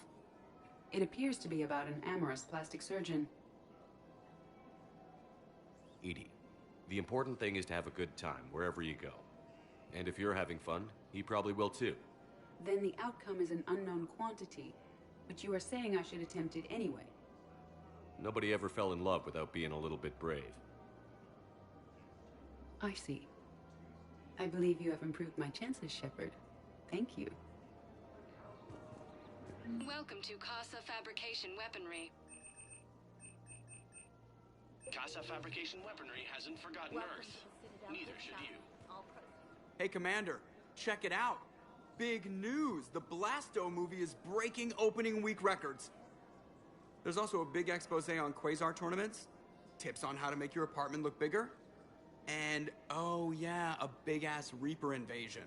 It appears to be about an amorous plastic surgeon. Edie, the important thing is to have a good time wherever you go. And if you're having fun, he probably will too. Then the outcome is an unknown quantity, but you are saying I should attempt it anyway. Nobody ever fell in love without being a little bit brave. I see. I believe you have improved my chances, Shepard. Thank you. Welcome to Casa Fabrication Weaponry. Casa Fabrication Weaponry hasn't forgotten Earth. Neither should you. Hey, Commander, check it out. Big news! The Blasto movie is breaking opening week records. There's also a big expose on Quasar tournaments, tips on how to make your apartment look bigger, and, oh yeah, a big-ass Reaper invasion.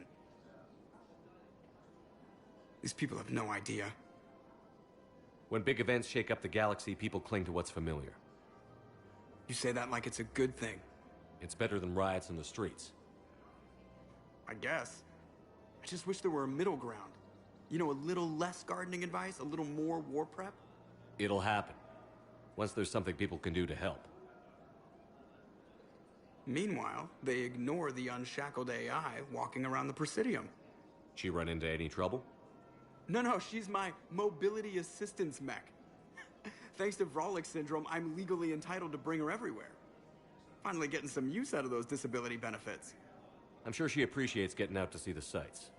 These people have no idea. When big events shake up the galaxy, people cling to what's familiar. You say that like it's a good thing. It's better than riots in the streets. I guess. I just wish there were a middle ground. You know, a little less gardening advice, a little more war prep. It'll happen. Once there's something people can do to help. Meanwhile, they ignore the unshackled AI walking around the Presidium. She run into any trouble? No, she's my mobility assistance mech. Thanks to Vrolic syndrome, I'm legally entitled to bring her everywhere. Finally getting some use out of those disability benefits. I'm sure she appreciates getting out to see the sights.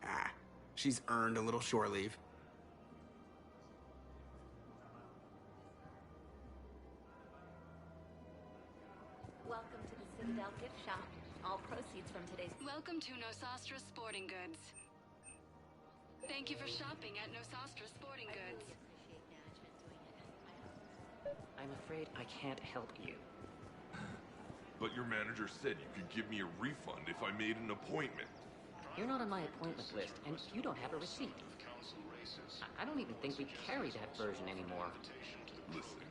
Ah, she's earned a little shore leave. Welcome to the Citadel gift shop. All proceeds from today's... Welcome to Nosastra Sporting Goods. Thank you for shopping at Nosastra Sporting Goods. I'm afraid I can't help you. But your manager said you could give me a refund if I made an appointment. You're not on my appointment list, and you don't have a receipt. I don't even think we carry that version anymore. Listen,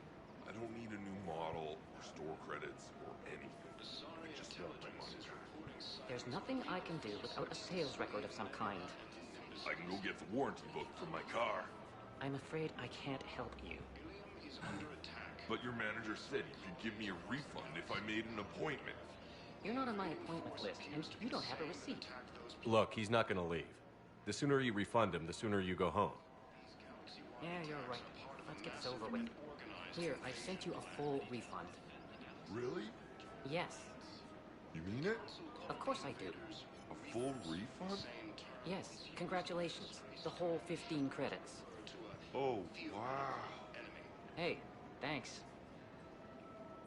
I don't need a new model or store credits or anything. I just want my money. There's nothing I can do without a sales record of some kind. I can go get the warranty book from my car. I'm afraid I can't help you. But your manager said you could give me a refund if I made an appointment. You're not on my appointment list, and you don't have a receipt. Look, he's not gonna leave. The sooner you refund him, the sooner you go home. Yeah, you're right. Let's get this over with. Here, I sent you a full refund. Really? Yes. You mean it? Of course I do. A full refund? Yes, congratulations. The whole 15 credits. Oh, wow. Hey, thanks.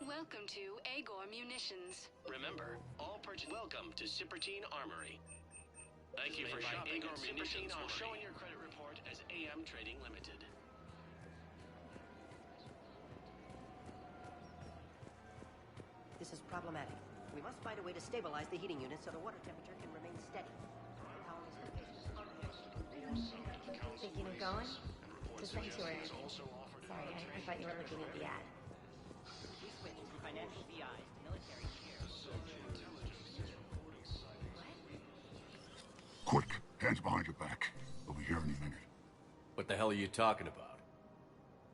Welcome to Agor Munitions. Remember, welcome to Cipertine Armory. Thank you for shopping. Agor Munitions will show in your credit report as AM Trading Limited. This is problematic. We must find a way to stabilize the heating unit so the water temperature can remain steady. Thinking of going? To Sanctuary. Sorry, I thought you were looking at the ad. We switched from financial VIs to military care. Quick, hands behind your back. We'll be here any minute. What the hell are you talking about?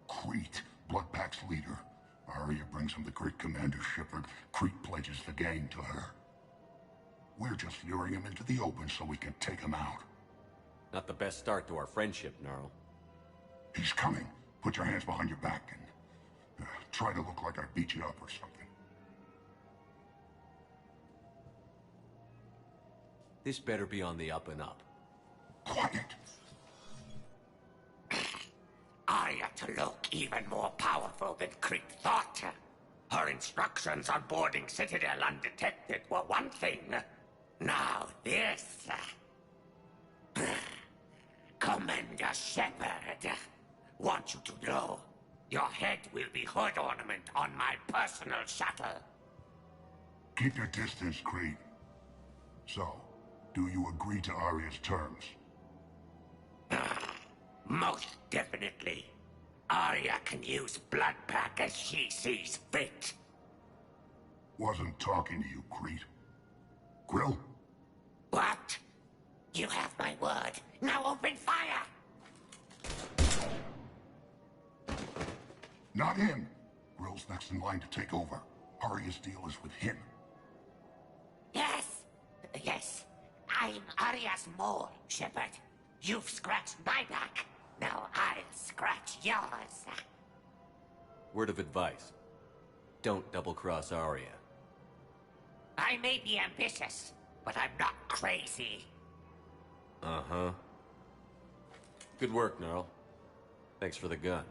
Crete, Blood Pack's leader. Arya brings him the great Commander Shepard. Crete pledges the gang to her. We're just luring him into the open so we can take him out. Not the best start to our friendship, Gnarl. He's coming. Put your hands behind your back and try to look like I beat you up or something. This better be on the up and up. Quiet. Arya to look even more powerful than Crete thought. Her instructions on boarding Citadel undetected were one thing. Now this. Commander Shepard, want you to know, your head will be hood ornament on my personal shuttle. Keep your distance, Crete. So, do you agree to Arya's terms? Most definitely. Arya can use Blood Pack as she sees fit. Wasn't talking to you, Crete. Grill? What? You have my word. Now open fire! Not him. Grill's next in line to take over. Arya's deal is with him. Yes. Yes. I'm Arya's mole, Shepard. You've scratched my back. Now I'll scratch yours. Word of advice. Don't double-cross Arya. I may be ambitious, but I'm not crazy. Uh-huh. Good work, Gnarl. Thanks for the gun.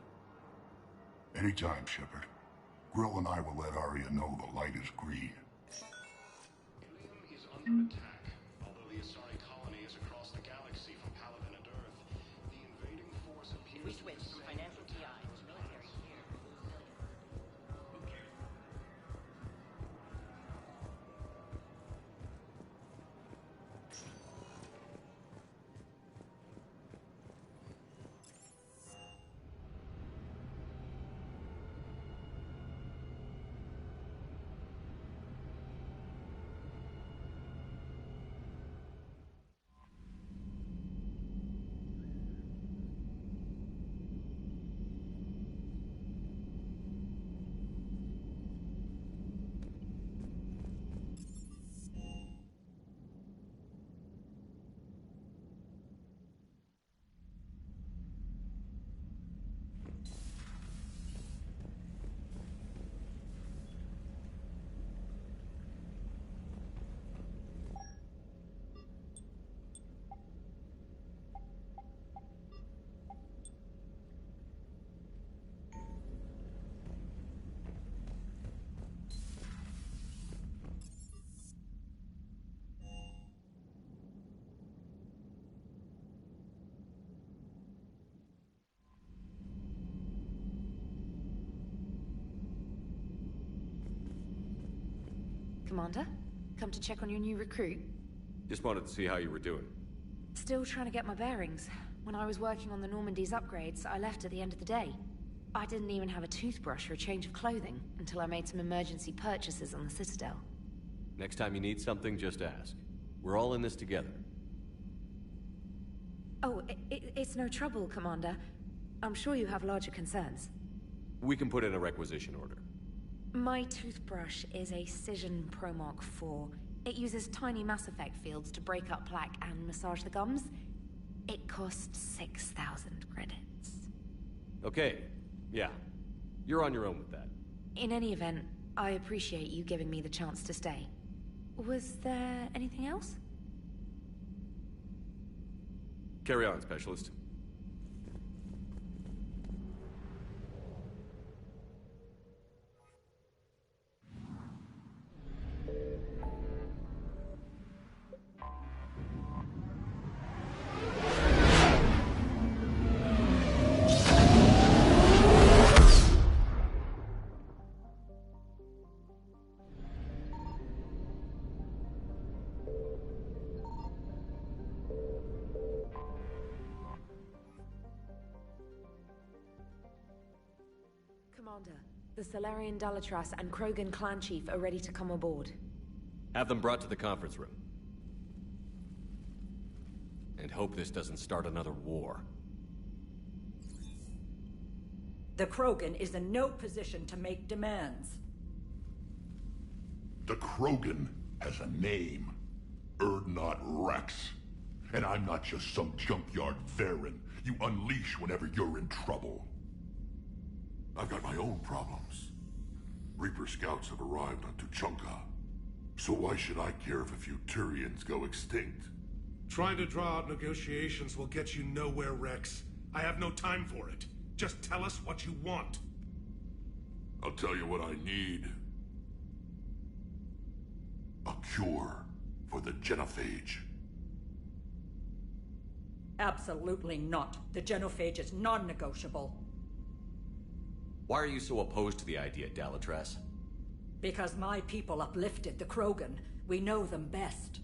Anytime, Shepard. Grill and I will let Arya know the light is green. Helium is under attack. Although the Asari colony is across the galaxy from Paladin and Earth, the invading force appears We switched from financial VIs to military care. Commander, come to check on your new recruit. Just wanted to see how you were doing. Still trying to get my bearings. When I was working on the Normandy's upgrades, I left at the end of the day. I didn't even have a toothbrush or a change of clothing until I made some emergency purchases on the Citadel. Next time you need something, just ask. We're all in this together. Oh, it's no trouble, Commander. I'm sure you have larger concerns. We can put in a requisition order. My toothbrush is a Cision Pro Mark IV. It uses tiny Mass Effect fields to break up plaque and massage the gums. It costs 6,000 credits. Okay, yeah. You're on your own with that. In any event, I appreciate you giving me the chance to stay. Was there anything else? Carry on, Specialist. Commander, the Salarian Dalatras and Krogan clan chief are ready to come aboard. Have them brought to the conference room. And hope this doesn't start another war. The Krogan is in no position to make demands. The Krogan has a name. Urdnot Rex. And I'm not just some junkyard Varen you unleash whenever you're in trouble. I've got my own problems. Reaper scouts have arrived on Tuchanka. So why should I care if a few Turians go extinct? Trying to draw out negotiations will get you nowhere, Rex. I have no time for it. Just tell us what you want. I'll tell you what I need. A cure for the genophage. Absolutely not. The genophage is non-negotiable. Why are you so opposed to the idea, Dalatras? Because my people uplifted the Krogan. We know them best.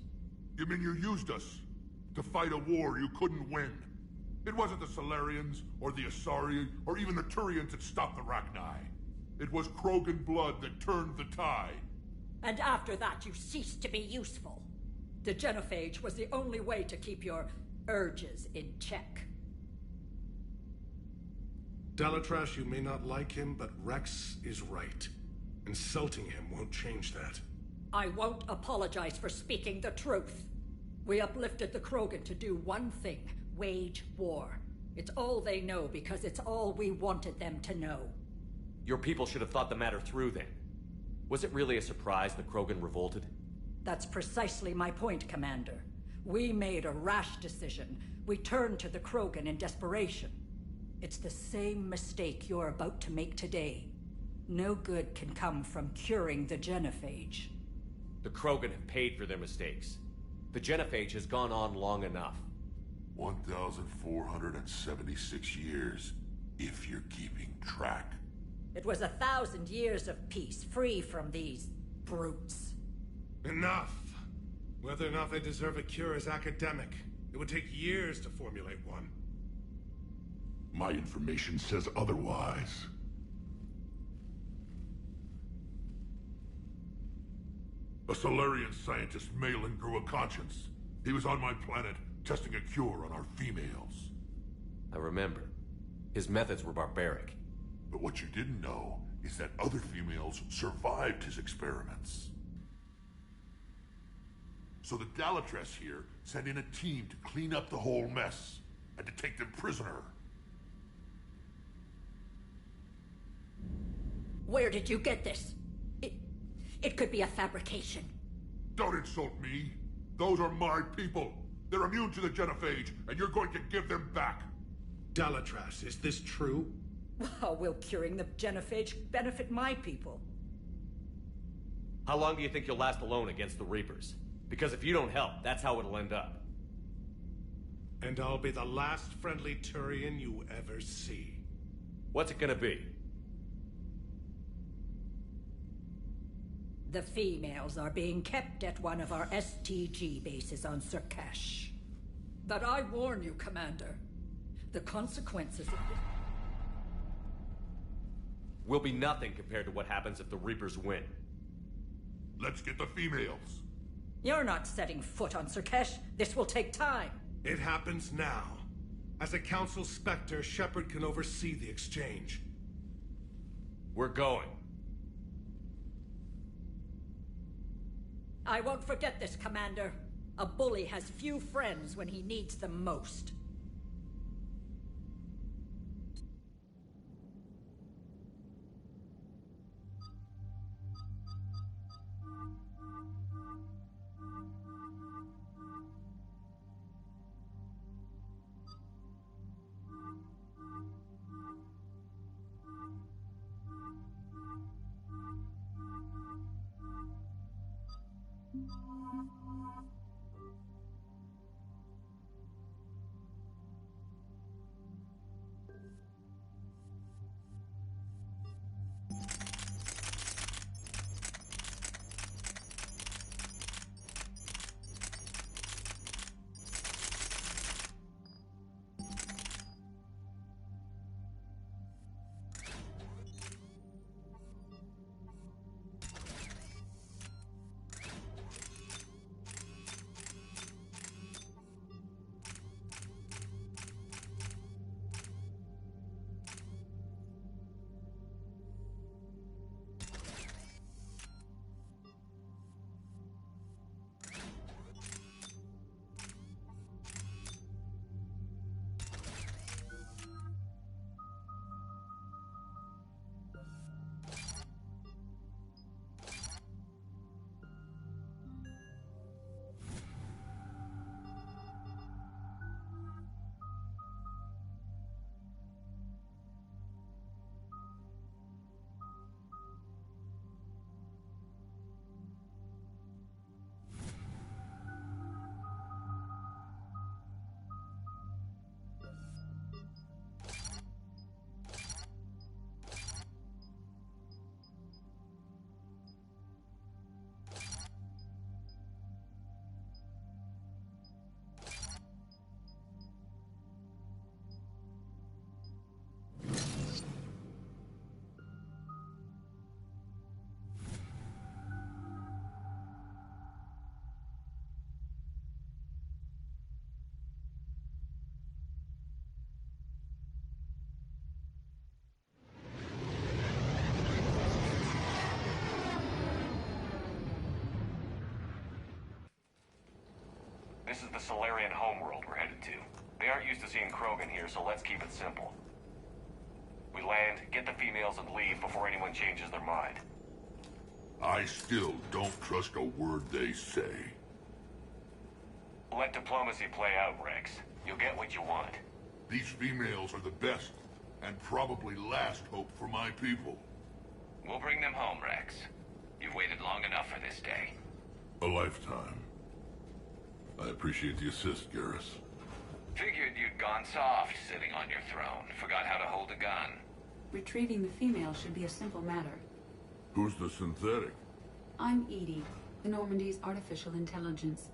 You mean you used us to fight a war you couldn't win? It wasn't the Salarians, or the Asari, or even the Turians that stopped the Rachni. It was Krogan blood that turned the tide. And after that, you ceased to be useful. The genophage was the only way to keep your urges in check. Dalatras, you may not like him, but Rex is right. Insulting him won't change that. I won't apologize for speaking the truth. We uplifted the Krogan to do one thing: wage war. It's all they know because it's all we wanted them to know. Your people should have thought the matter through then. Was it really a surprise the Krogan revolted? That's precisely my point, Commander. We made a rash decision. We turned to the Krogan in desperation. It's the same mistake you're about to make today. No good can come from curing the genophage. The Krogan have paid for their mistakes. The genophage has gone on long enough. 1,476 years, if you're keeping track. It was 1,000 years of peace, free from these brutes. Enough! Whether or not they deserve a cure is academic. It would take years to formulate one. My information says otherwise. A Solarian scientist, Malin, grew a conscience. He was on my planet, testing a cure on our females. I remember. His methods were barbaric. But what you didn't know is that other females survived his experiments. So the Dalatras here sent in a team to clean up the whole mess, and to take them prisoner. Where did you get this? It could be a fabrication. Don't insult me. Those are my people. They're immune to the genophage, and you're going to give them back. Dalatras, is this true? How will curing the genophage benefit my people? How long do you think you'll last alone against the Reapers? Because if you don't help, that's how it'll end up. And I'll be the last friendly Turian you ever see. What's it gonna be? The females are being kept at one of our STG bases on Surkash. But I warn you, Commander, the consequences of this will be nothing compared to what happens if the Reapers win. Let's get the females. You're not setting foot on Surkash. This will take time. It happens now. As a Council Spectre, Shepard can oversee the exchange. We're going. I won't forget this, Commander. A bully has few friends when he needs them most. This is the Solarian homeworld we're headed to. They aren't used to seeing Krogan here, so let's keep it simple. We land, get the females, and leave before anyone changes their mind. I still don't trust a word they say. Let diplomacy play out, Rex. You'll get what you want. These females are the best, and probably last hope for my people. We'll bring them home, Rex. You've waited long enough for this day. A lifetime. I appreciate the assist, Garrus. Figured you'd gone soft sitting on your throne. Forgot how to hold a gun. Retrieving the female should be a simple matter. Who's the synthetic? I'm Edie, the Normandy's artificial intelligence.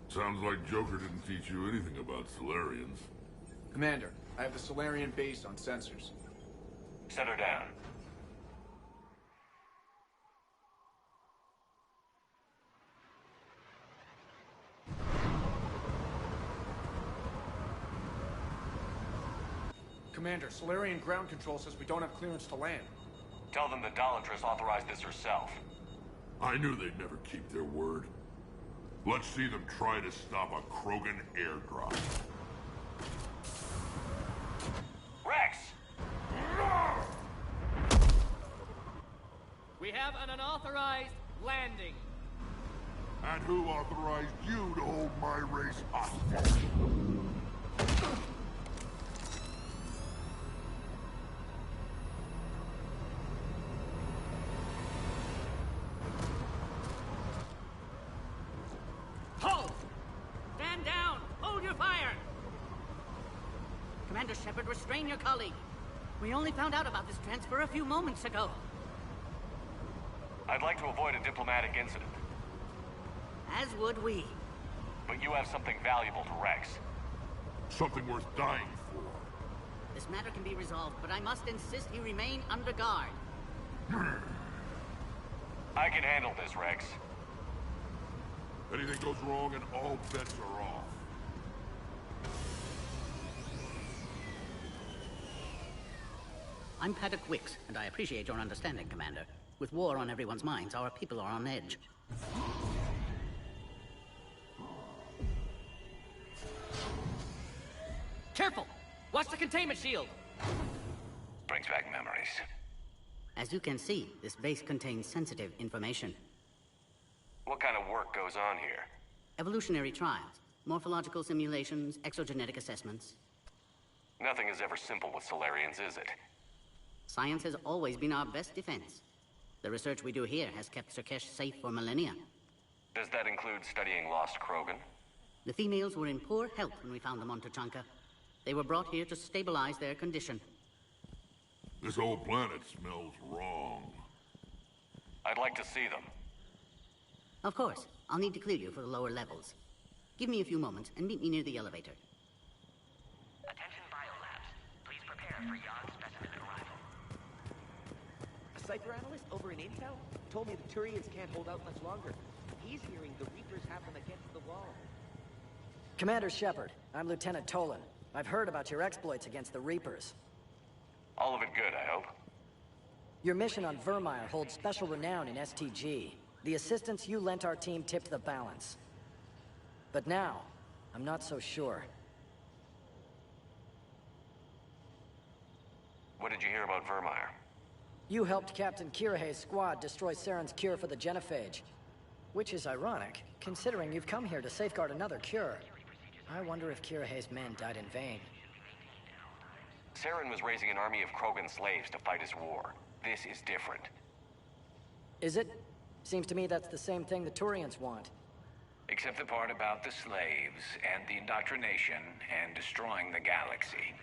Sounds like Joker didn't teach you anything about Solarians. Commander, I have the Solarian base on sensors. Set her down. Commander, Solarian ground control says we don't have clearance to land. Tell them the Dolatress authorized this herself. I knew they'd never keep their word. Let's see them try to stop a Krogan airdrop. Rex! We have an unauthorized landing. And who authorized you to hold my race hostage? Hold! Stand down! Hold your fire! Commander Shepard, restrain your colleague. We only found out about this transfer a few moments ago. I'd like to avoid a diplomatic incident. As would we. But you have something valuable to Rex. Something worth dying for. This matter can be resolved, but I must insist he remain under guard. I can handle this, Rex. Anything goes wrong and all bets are off. I'm Paddock Wicks, and I appreciate your understanding, Commander. With war on everyone's minds, our people are on edge. Careful! Watch the containment shield! Brings back memories. As you can see, this base contains sensitive information. What kind of work goes on here? Evolutionary trials, morphological simulations, exogenetic assessments. Nothing is ever simple with Solarians, is it? Science has always been our best defense. The research we do here has kept Surkesh safe for millennia. Does that include studying lost Krogan? The females were in poor health when we found them on Tuchanka. They were brought here to stabilize their condition. This whole planet smells wrong. I'd like to see them. Of course. I'll need to clear you for the lower levels. Give me a few moments and meet me near the elevator. Attention biolabs. Please prepare for Yon's specimen arrival. A Cypher analyst over in Intel told me the Turians can't hold out much longer. He's hearing the Reapers have them against the wall. Commander Shepard, I'm Lieutenant Tolan. I've heard about your exploits against the Reapers. All of it good, I hope. Your mission on Vermeer holds special renown in STG. The assistance you lent our team tipped the balance. But now, I'm not so sure. What did you hear about Vermeer? You helped Captain Kirihei's squad destroy Saren's cure for the genophage. Which is ironic, considering you've come here to safeguard another cure. I wonder if Kirihei's men died in vain. Saren was raising an army of Krogan slaves to fight his war. This is different. Is it? Seems to me that's the same thing the Turians want. Except the part about the slaves and the indoctrination and destroying the galaxy.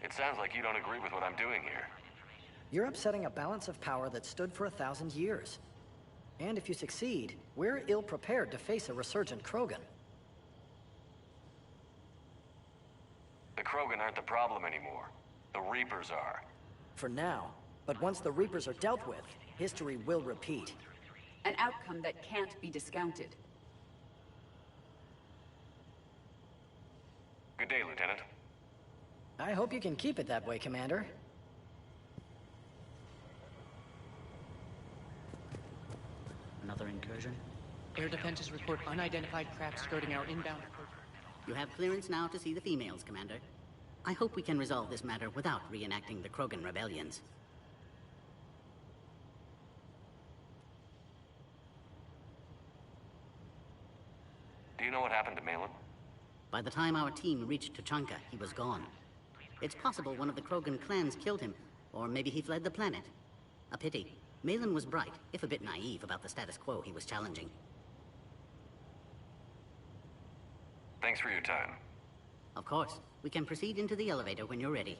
It sounds like you don't agree with what I'm doing here. You're upsetting a balance of power that stood for 1,000 years. And if you succeed, we're ill-prepared to face a resurgent Krogan. The Krogan aren't the problem anymore. The Reapers are. For now. But once the Reapers are dealt with, history will repeat. An outcome that can't be discounted. Good day, Lieutenant. I hope you can keep it that way, Commander. Another incursion? Air defenses report unidentified craft skirting our inbound approach. You have clearance now to see the females, Commander. I hope we can resolve this matter without reenacting the Krogan rebellions. Do you know what happened to Malin? By the time our team reached Tuchanka, he was gone. It's possible one of the Krogan clans killed him, or maybe he fled the planet. A pity. Malin was bright, if a bit naive about the status quo he was challenging. Thanks for your time. Of course. We can proceed into the elevator when you're ready.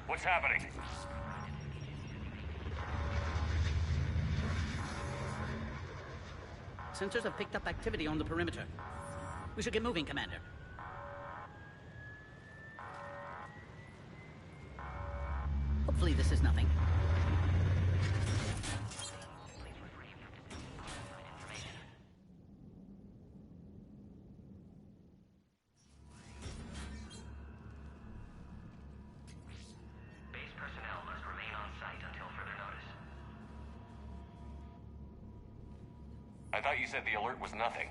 What's happening? Sensors have picked up activity on the perimeter. We should get moving, Commander. Hopefully this is nothing. I thought you said the alert was nothing.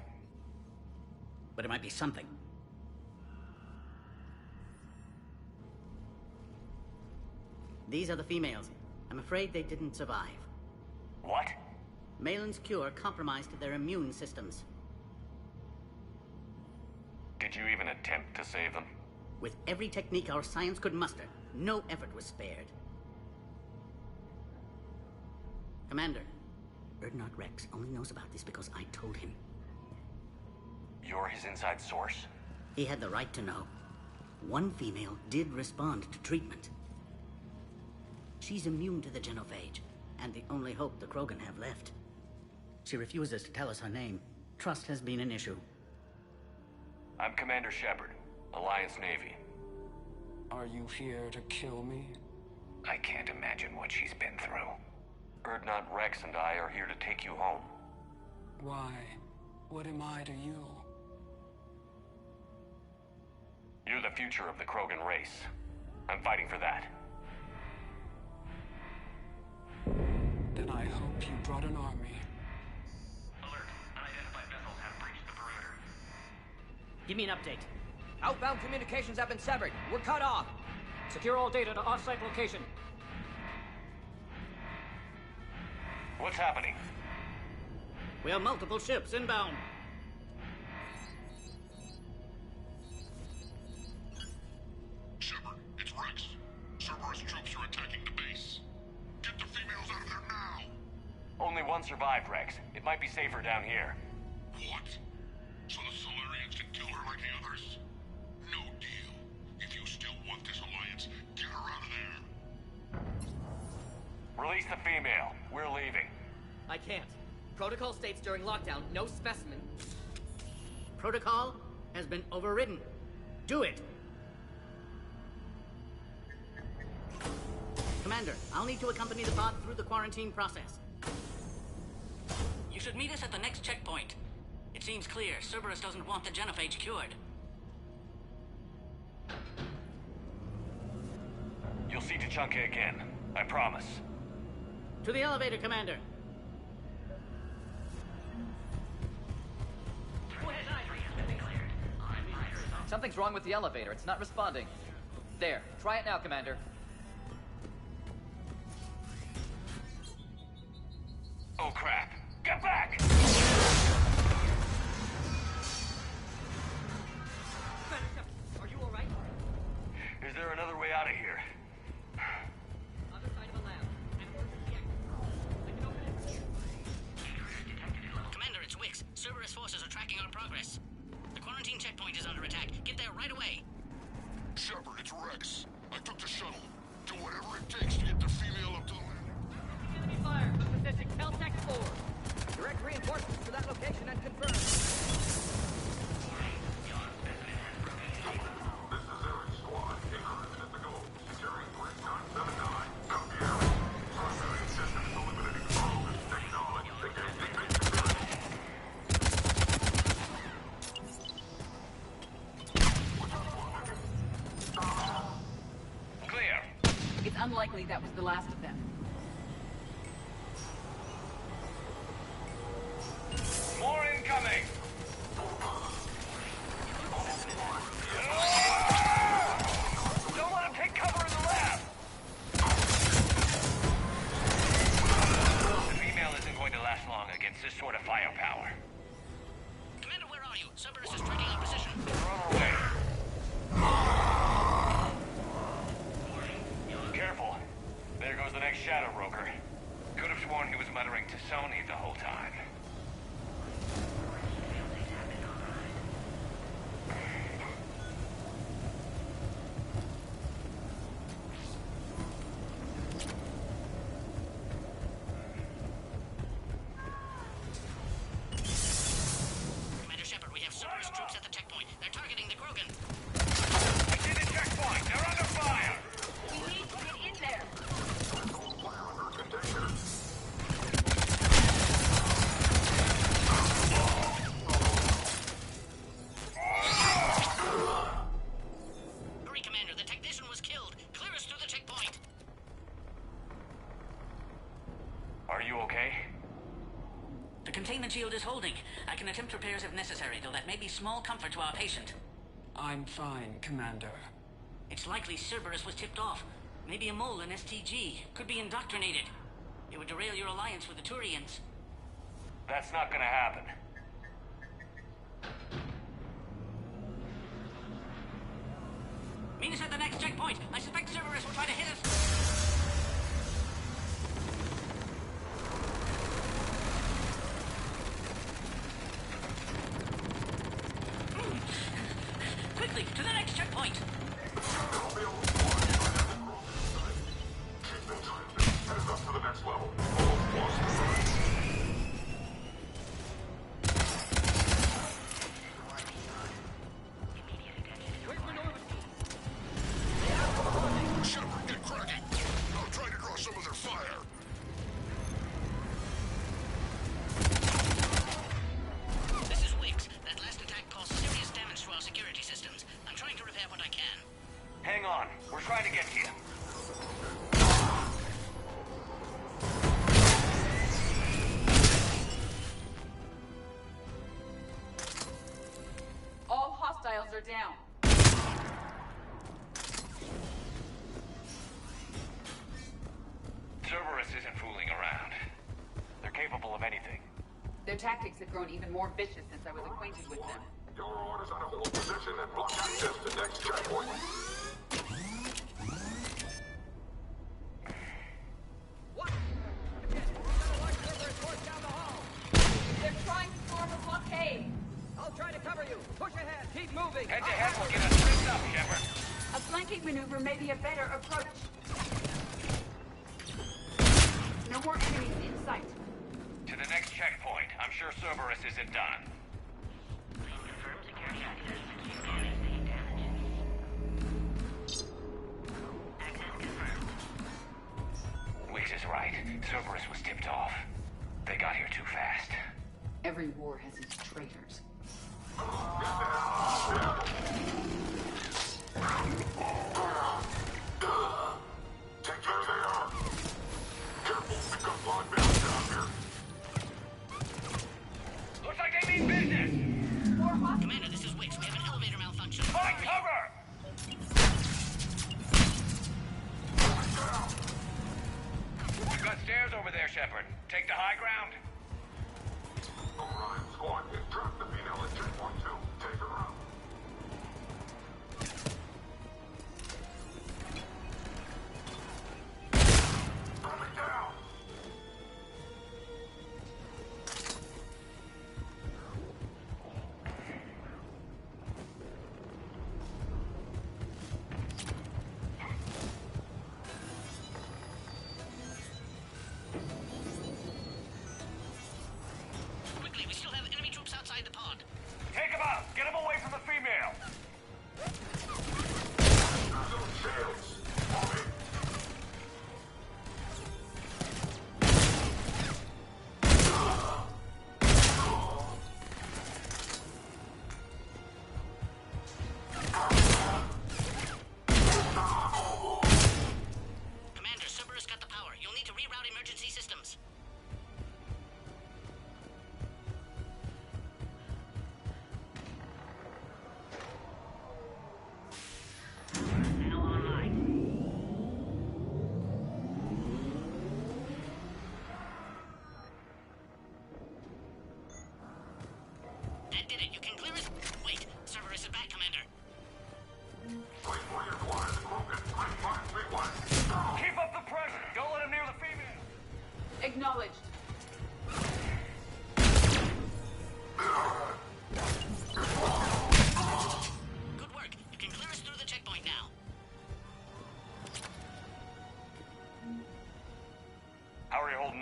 But it might be something. These are the females. I'm afraid they didn't survive. What? Malin's cure compromised their immune systems. Did you even attempt to save them? With every technique our science could muster, no effort was spared. Commander, Urdnot Rex only knows about this because I told him. You're his inside source? He had the right to know. One female did respond to treatment. She's immune to the genophage, and the only hope the Krogan have left. She refuses to tell us her name. Trust has been an issue. I'm Commander Shepard, Alliance Navy. Are you here to kill me? I can't imagine what she's been through. Urdnot Rex and I are here to take you home. Why? What am I to you? You're the future of the Krogan race. I'm fighting for that. Then I hope you brought an army. Alert. Unidentified vessels have breached the perimeter. Give me an update. Outbound communications have been severed. We're cut off. Secure all data to off-site location. What's happening? We have multiple ships inbound. Shepard, it's Rex. Cerberus troops are attacking the base. Get the females out of there now! Only one survived, Rex. It might be safer down here. What? So the Solarians can kill her like the others? No deal. If you still want this alliance, get her out of there. Release the female. We're leaving. I can't. Protocol states during lockdown, no specimen. Protocol has been overridden. Do it! Commander, I'll need to accompany the pod through the quarantine process. You should meet us at the next checkpoint. It seems clear Cerberus doesn't want the genophage cured. You'll see Tuchanka again. I promise. To the elevator, Commander. Something's wrong with the elevator. It's not responding. There. Try it now, Commander. Oh, crap. Get back! Are you alright? Is there another way out of here? Other side of the lab. And where's the exit? I can open it. Commander, it's Wix. Cerberus forces are tracking our progress. The quarantine checkpoint is under attack. Get there right away. Shepard, it's Rex. I took the shuttle. Do whatever it takes to get the female up to the landing. Enemy fire. Position Caltech 4. Direct reinforcements. Unlikely that was the last of them. More incoming! Don't let him take cover in the lab! The female isn't going to last long against this sort of firepower. Commander, where are you? Cerberus is tracking our position. We're on our way. Careful. There goes the next shadow broker. Could have sworn he was muttering to Sony the whole time. Commander Shepard, we have Cerberus troops at the checkpoint. They're targeting the Krogan. I see the checkpoint. They're under fire. We need to get in there. Hurry, Commander. The technician was killed. Clear us through the checkpoint. Are you okay? The containment shield is holding. I can attempt repairs if necessary, though that may be small comfort to our patient. I'm fine, Commander. It's likely Cerberus was tipped off. Maybe a mole in STG. Could be indoctrinated. It would derail your alliance with the Turians. That's not gonna happen. Meet us at the next checkpoint. I suspect Cerberus will try to hit us. Quickly, to the next checkpoint. Shepard, get cracking. I'll try to draw some of their fire. This is Wicks. That last attack caused serious damage to our security systems. I'm trying to repair what I can. Hang on. We're trying to get to you. All hostiles are down. Cerberus isn't fooling around. They're capable of anything. Their tactics have grown even more vicious since I was acquainted with them. Your orders on a hold position and block access to next checkpoint. They're trying to form a blockade. I'll try to cover you. Push ahead. Keep moving. Head to head will get us tripped up, Shepard. A flanking maneuver may be a better approach. No more enemies in sight. To the next checkpoint. I'm sure Cerberus isn't done. Confirm security access. Access confirmed. Wicks is right. Cerberus was tipped off. They got here too fast. Every war has its traitors. Take care they are. Careful, we got blind man down here. Looks like they mean business. Commander, this is Wicks. We have an elevator malfunction. Find cover! We've got stairs over there, Shepard. Take the high ground. Orion squad, get trapped the female at checkpoint 2. Take her out. Coming down.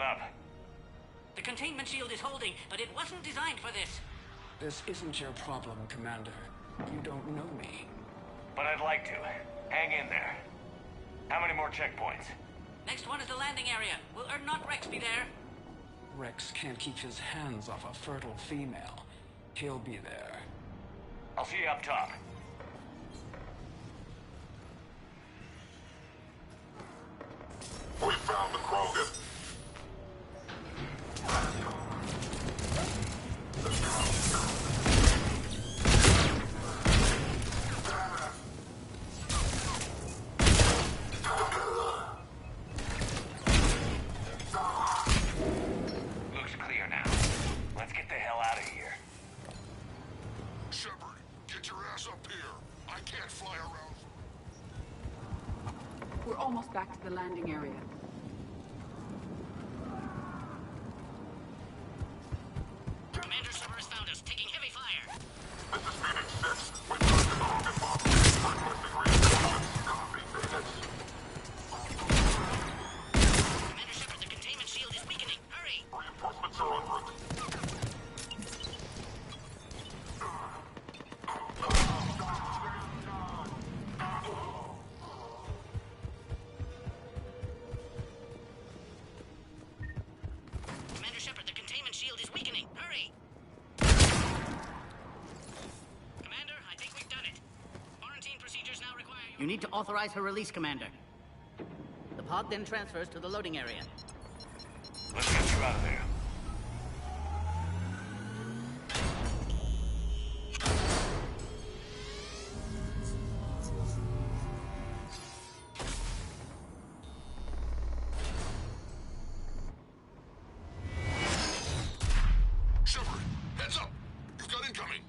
up. The containment shield is holding, but it wasn't designed for this. This isn't your problem, Commander. You don't know me. But I'd like to. Hang in there. How many more checkpoints? Next one is the landing area. Will not Rex be there? Rex can't keep his hands off a fertile female. He'll be there. I'll see you up top. We found the Krogan. Looks clear now. Let's get the hell out of here. Shepard, get your ass up here. I can't fly around. We're almost back to the landing area. Commander Cerberus found us, taking heavy fire. This is Phoenix 6. We've got the Krogan model. Requesting reinforcements. Copy, Phoenix. Commander Shepard, the containment shield is weakening. Hurry! Reinforcements are en route. Commander Shepard, the containment shield is weakening. Hurry! Commander, I think we've done it. Quarantine procedures now require you need to authorize her release, Commander. The pod then transfers to the loading area. Let's get you out of there. Shepard, heads up. You've got incoming.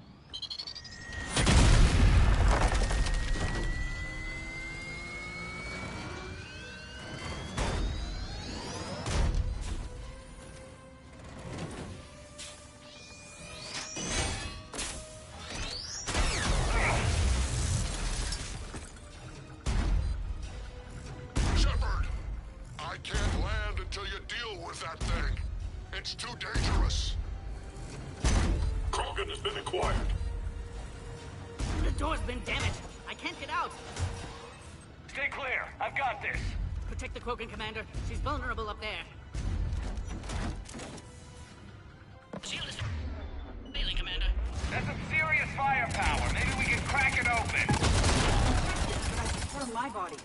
Shepard, I can't land until you deal with that thing. It's too dangerous. Krogan has been acquired. The door's been damaged. I can't get out. Stay clear. I've got this. Protect the Krogan, Commander. She's vulnerable up there. Shield is failing, Commander. That's some serious firepower. Maybe we can crack it open. But I prefer my body.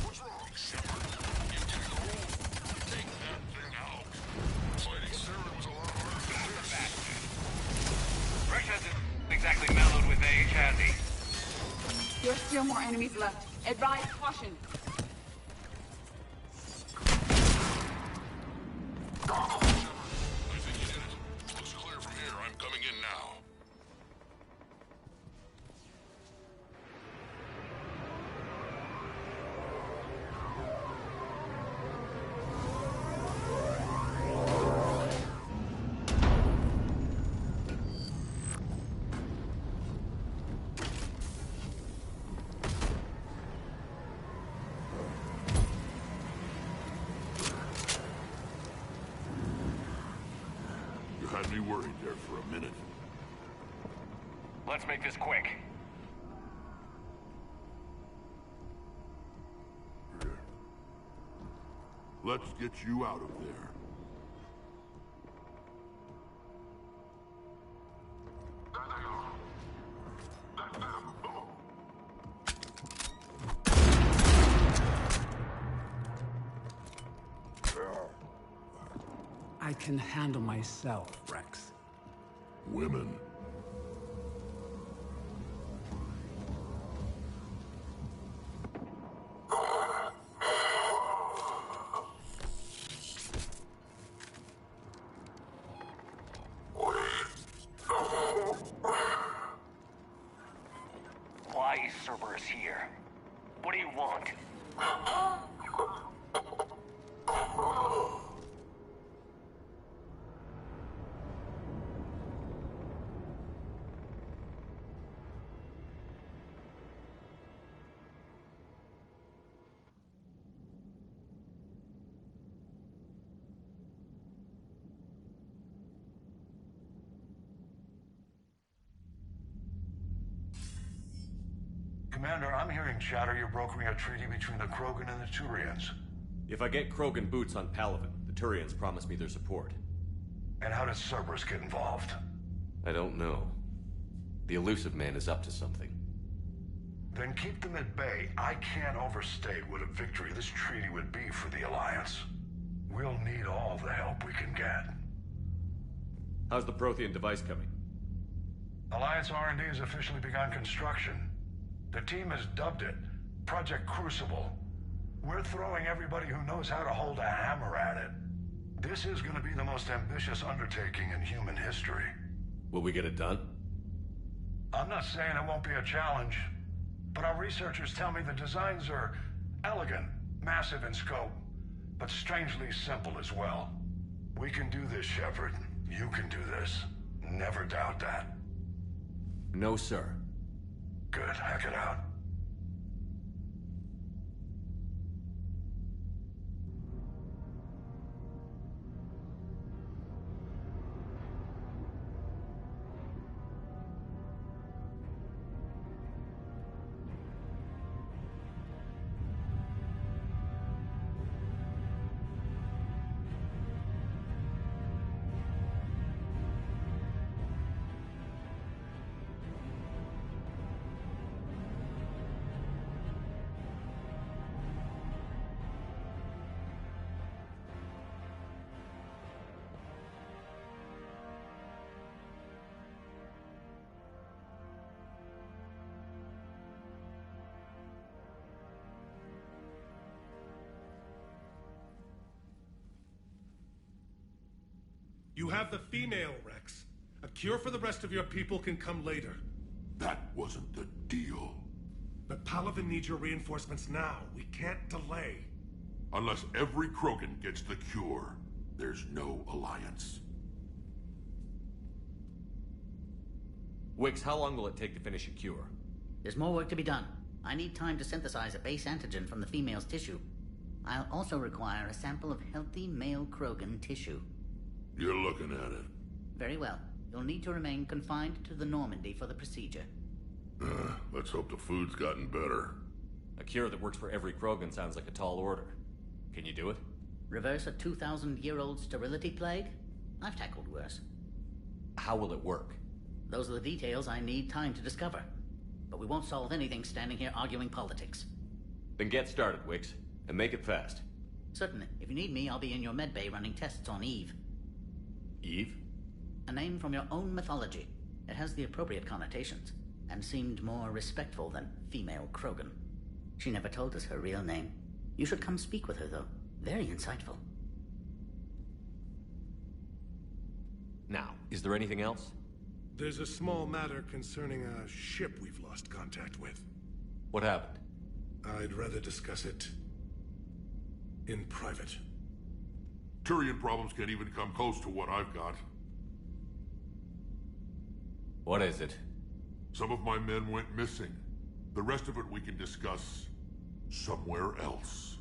What's wrong, Shepard? You getting old? Take that thing out. Fighting Sarah was a lot harder than this. Rex hasn't exactly mellowed with age, has he? There are still more enemies left. Advise caution. I think you did it. Looks clear from here. I'm coming in now. You had me worried there for a minute. Let's make this quick. Let's get you out of there. I can handle myself, Rex. Women. Why is Cerberus here? What do you want? Commander, I'm hearing chatter you're brokering a treaty between the Krogan and the Turians. If I get Krogan boots on Palaven, the Turians promise me their support. And how does Cerberus get involved? I don't know. The elusive man is up to something. Then keep them at bay. I can't overstate what a victory this treaty would be for the Alliance. We'll need all the help we can get. How's the Prothean device coming? Alliance R&D has officially begun construction. The team has dubbed it Project Crucible. We're throwing everybody who knows how to hold a hammer at it. This is going to be the most ambitious undertaking in human history. Will we get it done? I'm not saying it won't be a challenge, but our researchers tell me the designs are elegant, massive in scope, but strangely simple as well. We can do this, Shepard. You can do this. Never doubt that. No, sir. Good. Hack it out. You have the female, Rex. A cure for the rest of your people can come later. That wasn't the deal. But Palaven needs your reinforcements now. We can't delay. Unless every Krogan gets the cure, there's no alliance. Wix, how long will it take to finish a cure? There's more work to be done. I need time to synthesize a base antigen from the female's tissue. I'll also require a sample of healthy male Krogan tissue. You're looking at it. Very well. You'll need to remain confined to the Normandy for the procedure. Let's hope the food's gotten better. A cure that works for every Krogan sounds like a tall order. Can you do it? Reverse a 2,000-year-old sterility plague? I've tackled worse. How will it work? Those are the details I need time to discover. But we won't solve anything standing here arguing politics. Then get started, Wix, and make it fast. Certainly. If you need me, I'll be in your medbay running tests on Eve. Eve? A name from your own mythology. It has the appropriate connotations, and seemed more respectful than female Krogan. She never told us her real name. You should come speak with her, though. Very insightful. Now, is there anything else? There's a small matter concerning a ship we've lost contact with. What happened? I'd rather discuss it in private. Turian problems can't even come close to what I've got. What is it? Some of my men went missing. The rest of it we can discuss somewhere else.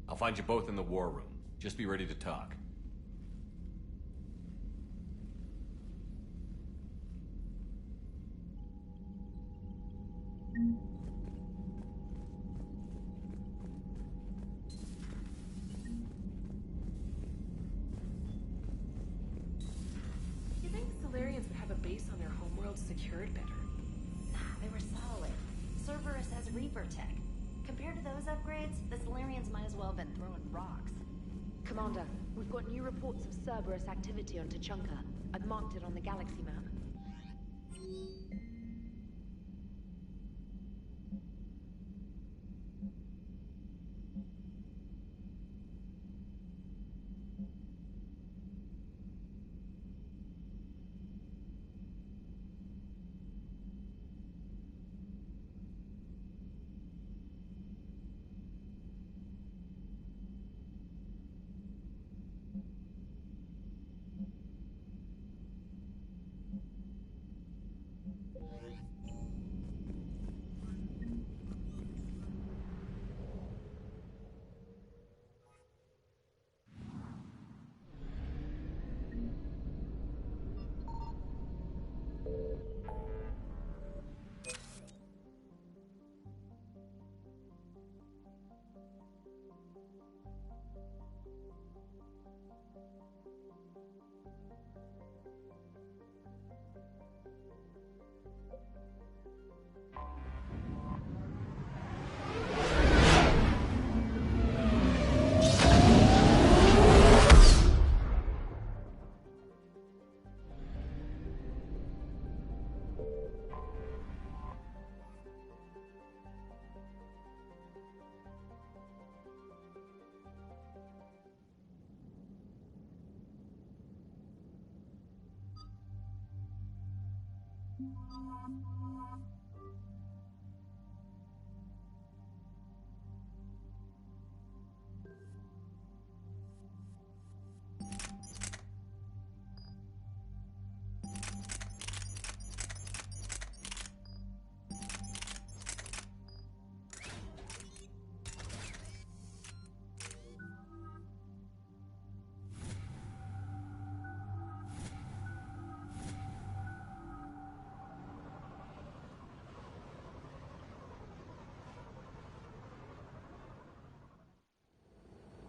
I'll find you both in the war room. Just be ready to talk. You think Solarians would have a base on their homeworld secured better? They were solid. Cerberus has Reaper tech. Compared to those upgrades, the Solarians might as well have been throwing rocks. Commander, we've got new reports of Cerberus activity on Tuchanka. I've marked it on the galaxy map.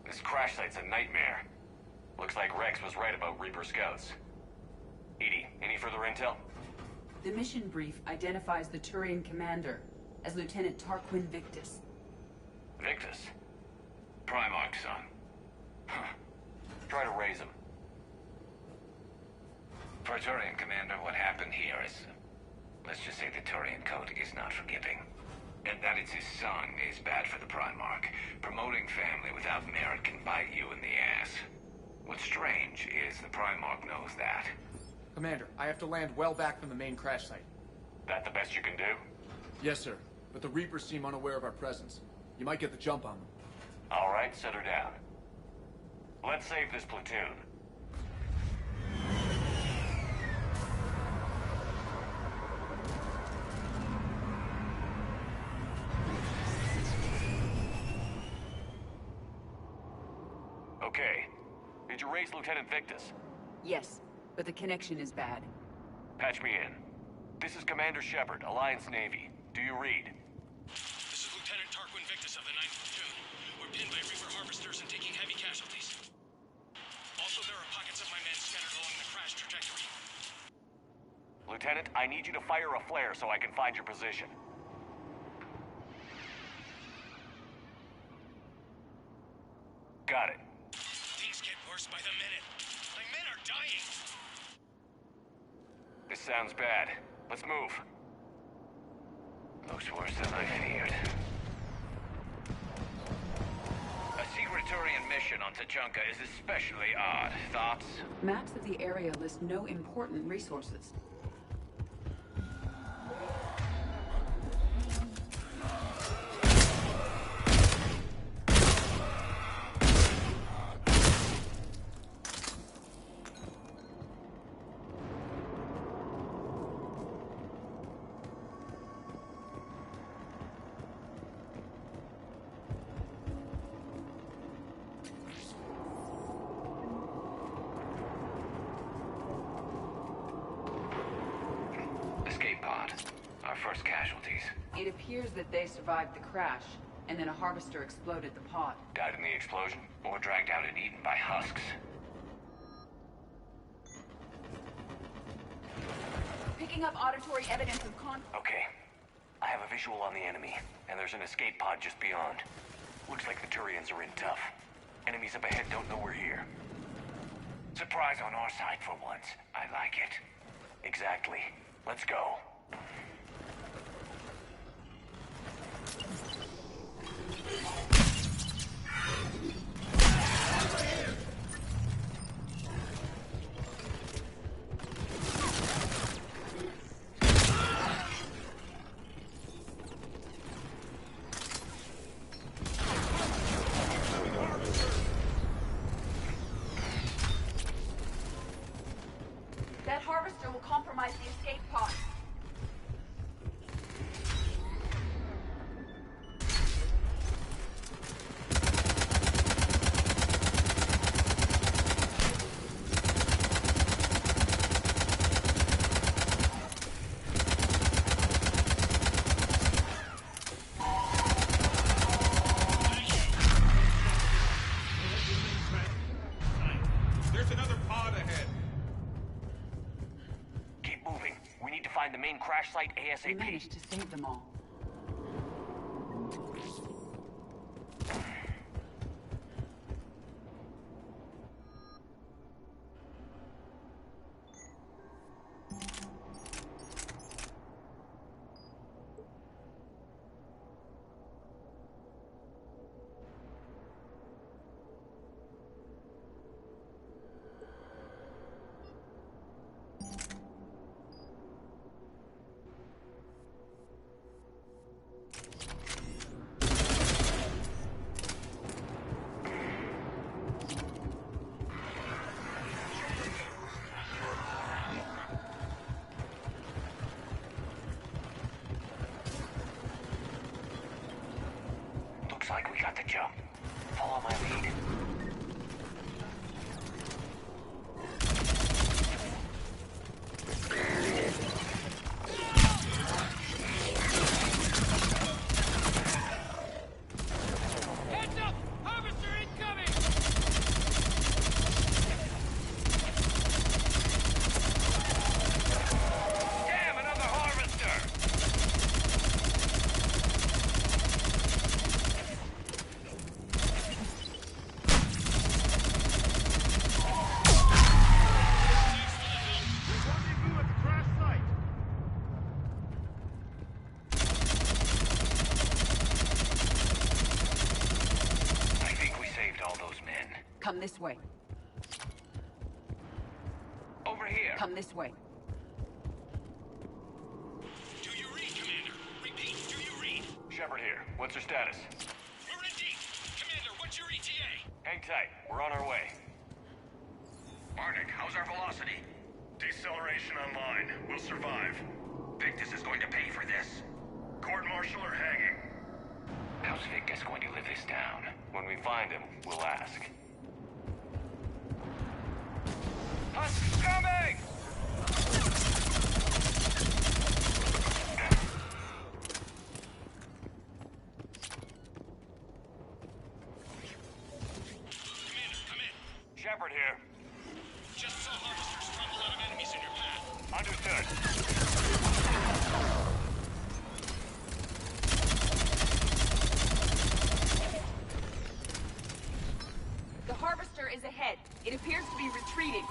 This crash site's a nightmare. Looks like Rex was right about Reaper scouts. Edie, any further intel? The mission brief identifies the Turian commander as Lieutenant Tarquin Victus. Victus? Primarch's son. Huh. Try to raise him. For a Turian commander, what happened here is... let's just say the Turian code is not forgiving. And that it's his son is bad for the Primarch. Promoting family without merit can bite you in the ass. What's strange is the Primarch knows that. Commander, I have to land well back from the main crash site. That the best you can do? Yes, sir. But the Reapers seem unaware of our presence. You might get the jump on them. All right, set her down. Let's save this platoon. Okay. Did you raise Lieutenant Victus? Yes, but the connection is bad. Patch me in. This is Commander Shepard, Alliance Navy. Do you read? This is Lieutenant Tarquin Victus of the 9th Platoon. We're pinned by Reaper harvesters and taking heavy casualties. Also, there are pockets of my men scattered along the crash trajectory. Lieutenant, I need you to fire a flare so I can find your position. Got it. Things get worse by the minute. My men are dying. This sounds bad. Let's move. Looks worse than I feared. A secret Turian mission on Tachanka is especially odd. Thoughts? Maps of the area list no important resources. Escape pod. Our first casualties. It appears that they survived the crash, and then a harvester exploded the pod. Died in the explosion, or dragged out and eaten by husks. Picking up auditory evidence of Okay. I have a visual on the enemy, and there's an escape pod just beyond. Looks like the Turians are in tough. Enemies up ahead don't know we're here. Surprise on our side for once. I like it. Exactly. Let's go. That harvester will compromise the escape pod. There's another pod ahead. Keep moving. We need to find the main crash site We ASAP. managed to save them all. Looks like we got the jump. Follow my lead. Heads up! Harvester incoming! Damn, another harvester! I think we saved all those men. Come this way. Over here. Come this way. Do you read, Commander? Repeat, do you read? Shepard here. What's your status? We're in deep. Commander, what's your ETA? Hang tight. We're on our way. Barnick, how's our velocity? Deceleration online. We'll survive. Victus is going to pay for this. Court-martial or hanging? How's Victus going to live this down? When we find him, we'll ask. Husk coming! Commander, come in. Shepard here. Just saw harvesters drop a lot of enemies in your path. Understood. The harvester is ahead. It appears to be retreating.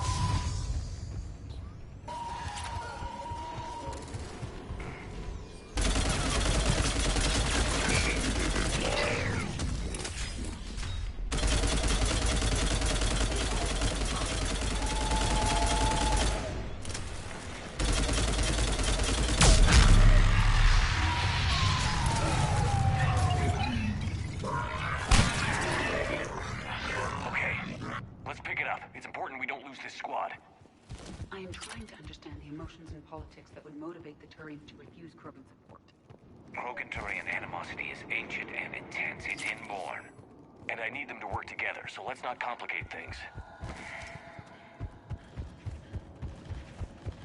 Let's pick it up. It's important we don't lose this squad. I am trying to understand the emotions and politics that would motivate the Turians to refuse Krogan support. Krogan-Turian animosity is ancient and intense. It's inborn. And I need them to work together, so let's not complicate things.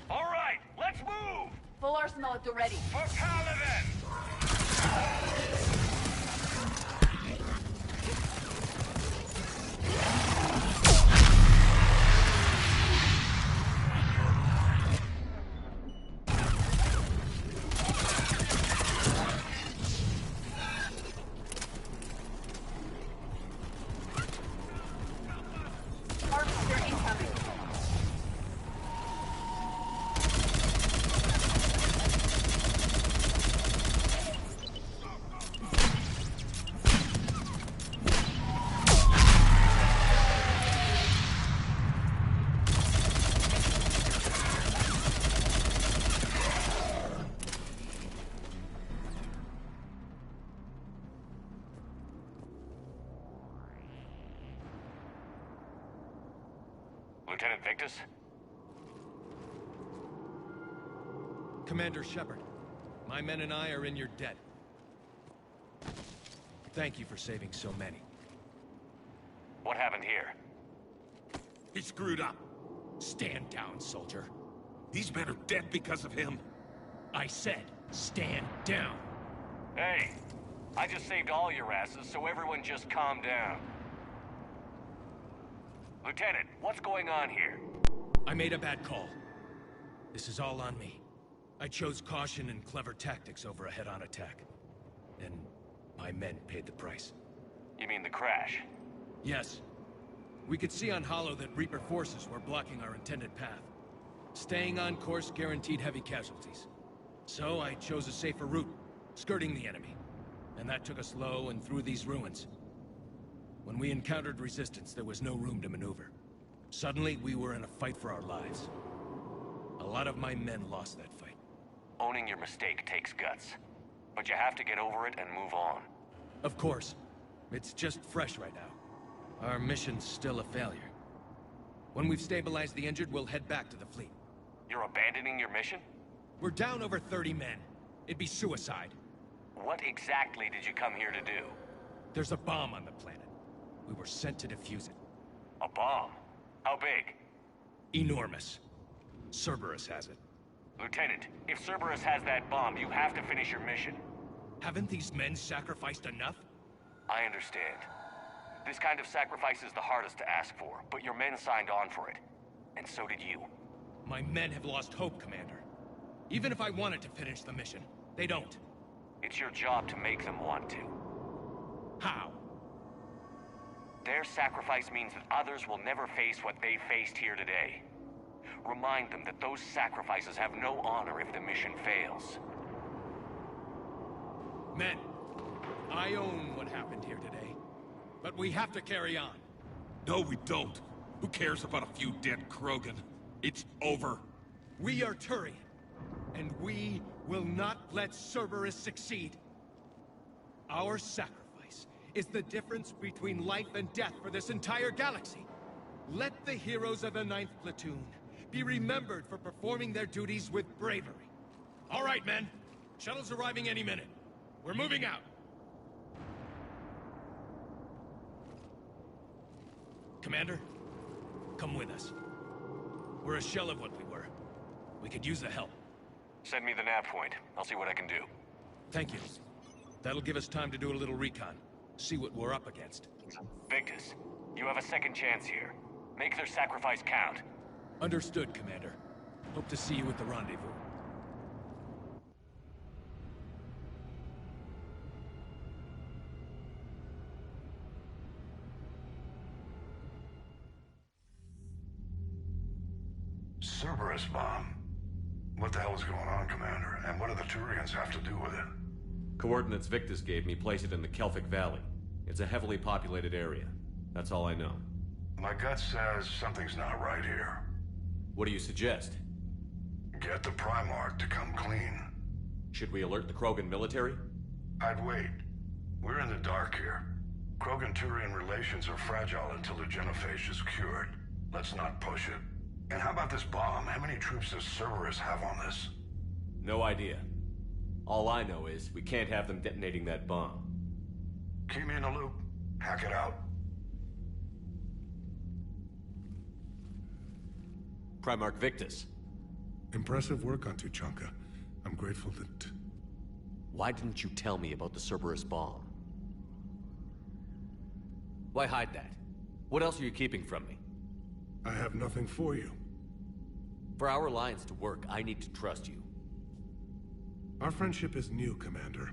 All right, let's move! Full arsenal at the ready. For Paladin! Harvester incoming. Lieutenant Victus? Commander Shepard, my men and I are in your debt. Thank you for saving so many. What happened here? He screwed up. Stand down, soldier. These men are dead because of him. I said, stand down. Hey, I just saved all your asses, so everyone just calm down. Lieutenant, what's going on here? I made a bad call. This is all on me. I chose caution and clever tactics over a head-on attack. And my men paid the price. You mean the crash? Yes. We could see on Hollow that Reaper forces were blocking our intended path. Staying on course guaranteed heavy casualties. So I chose a safer route, skirting the enemy. And that took us low and through these ruins. When we encountered resistance, there was no room to maneuver. Suddenly, we were in a fight for our lives. A lot of my men lost that fight. Owning your mistake takes guts. But you have to get over it and move on. Of course. It's just fresh right now. Our mission's still a failure. When we've stabilized the injured, we'll head back to the fleet. You're abandoning your mission? We're down over 30 men. It'd be suicide. What exactly did you come here to do? There's a bomb on the planet. We were sent to defuse it. A bomb? How big? Enormous. Cerberus has it. Lieutenant, if Cerberus has that bomb, you have to finish your mission. Haven't these men sacrificed enough? I understand. This kind of sacrifice is the hardest to ask for, but your men signed on for it. And so did you. My men have lost hope, Commander. Even if I wanted to finish the mission, they don't. It's your job to make them want to. How? Their sacrifice means that others will never face what they faced here today. Remind them that those sacrifices have no honor if the mission fails. Men, I own what happened here today. But we have to carry on. No, we don't. Who cares about a few dead Krogan? It's over. We are Turian, and we will not let Cerberus succeed. Our sacrifice is the difference between life and death for this entire galaxy. Let the heroes of the 9th Platoon be remembered for performing their duties with bravery. All right, men. Shuttle's arriving any minute. We're moving out. Commander, come with us. We're a shell of what we were. We could use the help. Send me the nav point. I'll see what I can do. Thank you. That'll give us time to do a little recon. See what we're up against. Victus, you have a second chance here. Make their sacrifice count. Understood, Commander. Hope to see you at the rendezvous. Cerberus bomb. What the hell is going on, Commander? And what do the Turians have to do with it? Coordinates Victus gave me place it in the Kelphic Valley. It's a heavily populated area. That's all I know. My gut says something's not right here. What do you suggest? Get the Primarch to come clean. Should we alert the Krogan military? I'd wait. We're in the dark here. Krogan-Turian relations are fragile until the genophage is cured. Let's not push it. And how about this bomb? How many troops does Cerberus have on this? No idea. All I know is we can't have them detonating that bomb. Keep me in the loop. Hack it out. Primarch Victus. Impressive work on Tuchanka. I'm grateful that... Why didn't you tell me about the Cerberus bomb? Why hide that? What else are you keeping from me? I have nothing for you. For our alliance to work, I need to trust you. Our friendship is new, Commander.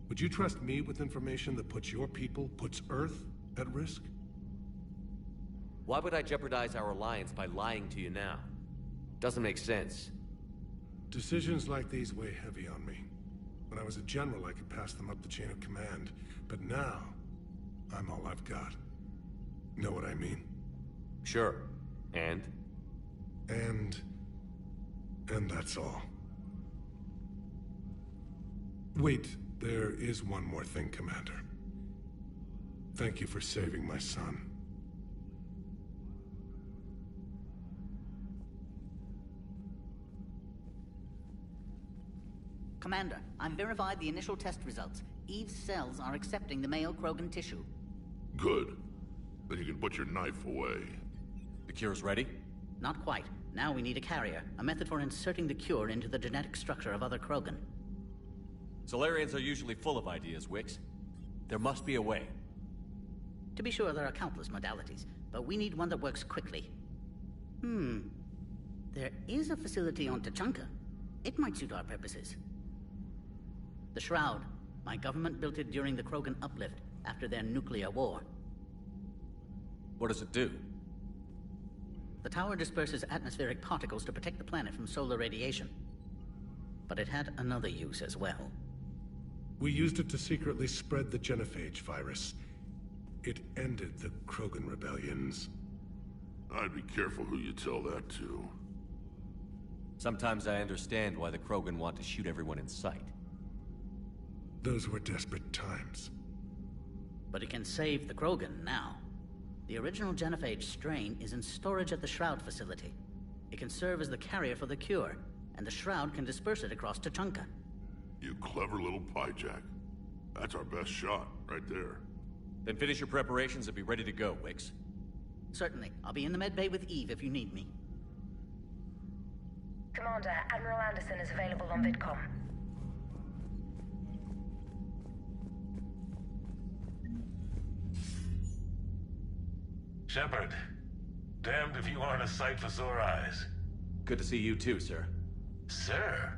Would you trust me with information that puts your people, puts Earth, at risk? Why would I jeopardize our alliance by lying to you now? Doesn't make sense. Decisions like these weigh heavy on me. When I was a general, I could pass them up the chain of command. But now, I'm all I've got. Know what I mean? Sure. And? And that's all. Wait, there is one more thing, Commander. Thank you for saving my son. Commander, I've verified the initial test results. Eve's cells are accepting the male Krogan tissue. Good. Then you can put your knife away. The cure's ready? Not quite. Now we need a carrier, a method for inserting the cure into the genetic structure of other Krogan. Solarians are usually full of ideas, Wix. There must be a way. To be sure, there are countless modalities, but we need one that works quickly. There is a facility on Tuchanka. It might suit our purposes. The Shroud. My government built it during the Krogan uplift, after their nuclear war. What does it do? The tower disperses atmospheric particles to protect the planet from solar radiation. But it had another use as well. We used it to secretly spread the genophage virus. It ended the Krogan rebellions. I'd be careful who you tell that to. Sometimes I understand why the Krogan want to shoot everyone in sight. Those were desperate times. But it can save the Krogan now. The original genophage strain is in storage at the Shroud facility. It can serve as the carrier for the cure, and the Shroud can disperse it across Tuchanka. You clever little pyjack. That's our best shot, right there. Then finish your preparations and be ready to go, Wicks. Certainly. I'll be in the med bay with Eve if you need me. Commander, Admiral Anderson is available on VidCom. Shepard, damned if you aren't a sight for sore eyes. Good to see you too, sir. Sir?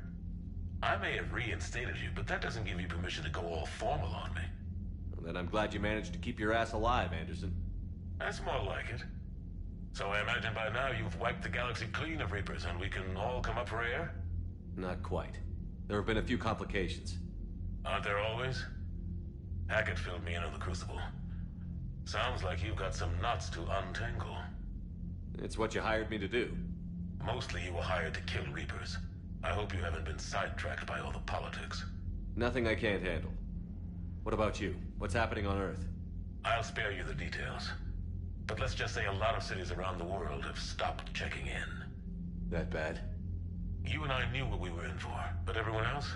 I may have reinstated you, but that doesn't give you permission to go all formal on me. Well, then I'm glad you managed to keep your ass alive, Anderson. That's more like it. So I imagine by now you've wiped the galaxy clean of Reapers and we can all come up for air? Not quite. There have been a few complications. Aren't there always? Hackett filled me in on the Crucible. Sounds like you've got some knots to untangle. It's what you hired me to do. Mostly you were hired to kill Reapers. I hope you haven't been sidetracked by all the politics. Nothing I can't handle. What about you? What's happening on Earth? I'll spare you the details. But let's just say a lot of cities around the world have stopped checking in. That bad? You and I knew what we were in for, but everyone else?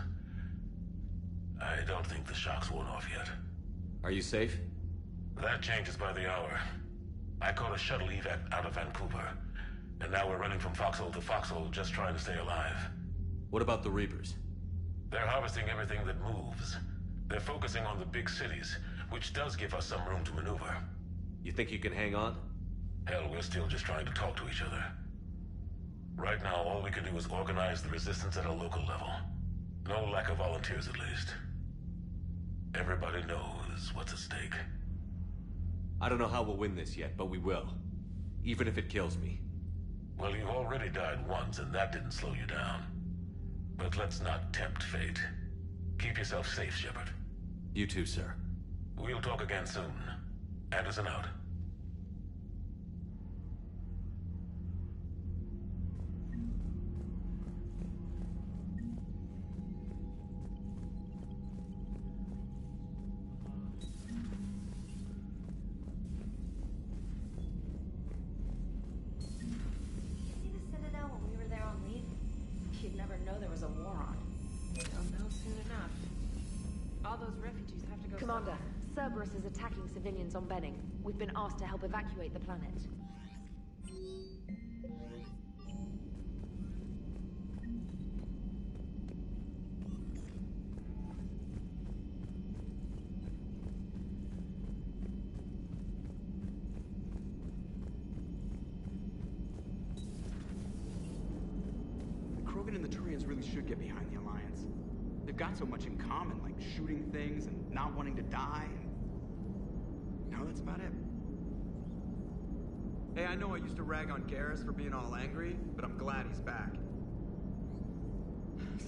I don't think the shock's worn off yet. Are you safe? That changes by the hour. I caught a shuttle evac out of Vancouver, and now we're running from foxhole to foxhole just trying to stay alive. What about the Reapers? They're harvesting everything that moves. They're focusing on the big cities, which does give us some room to maneuver. You think you can hang on? Hell, we're still just trying to talk to each other. Right now, all we can do is organize the resistance at a local level. No lack of volunteers, at least. Everybody knows what's at stake. I don't know how we'll win this yet, but we will. Even if it kills me. Well, you already died once, and that didn't slow you down. But let's not tempt fate. Keep yourself safe, Shepard. You too, sir. We'll talk again soon. Anderson out. See the Citadel when we were there on leave? You'd never know there was a war on. They'll know soon enough. All those refugees have to go. Commander, Cerberus is attacking civilians on Benning. We've been asked to help evacuate the planet. The Krogan and the Turians really should get behind the Alliance. They've got so much in common, like shooting things and not wanting to die, and... No, that's about it. Hey, I know I used to rag on Garrus for being all angry, but I'm glad he's back.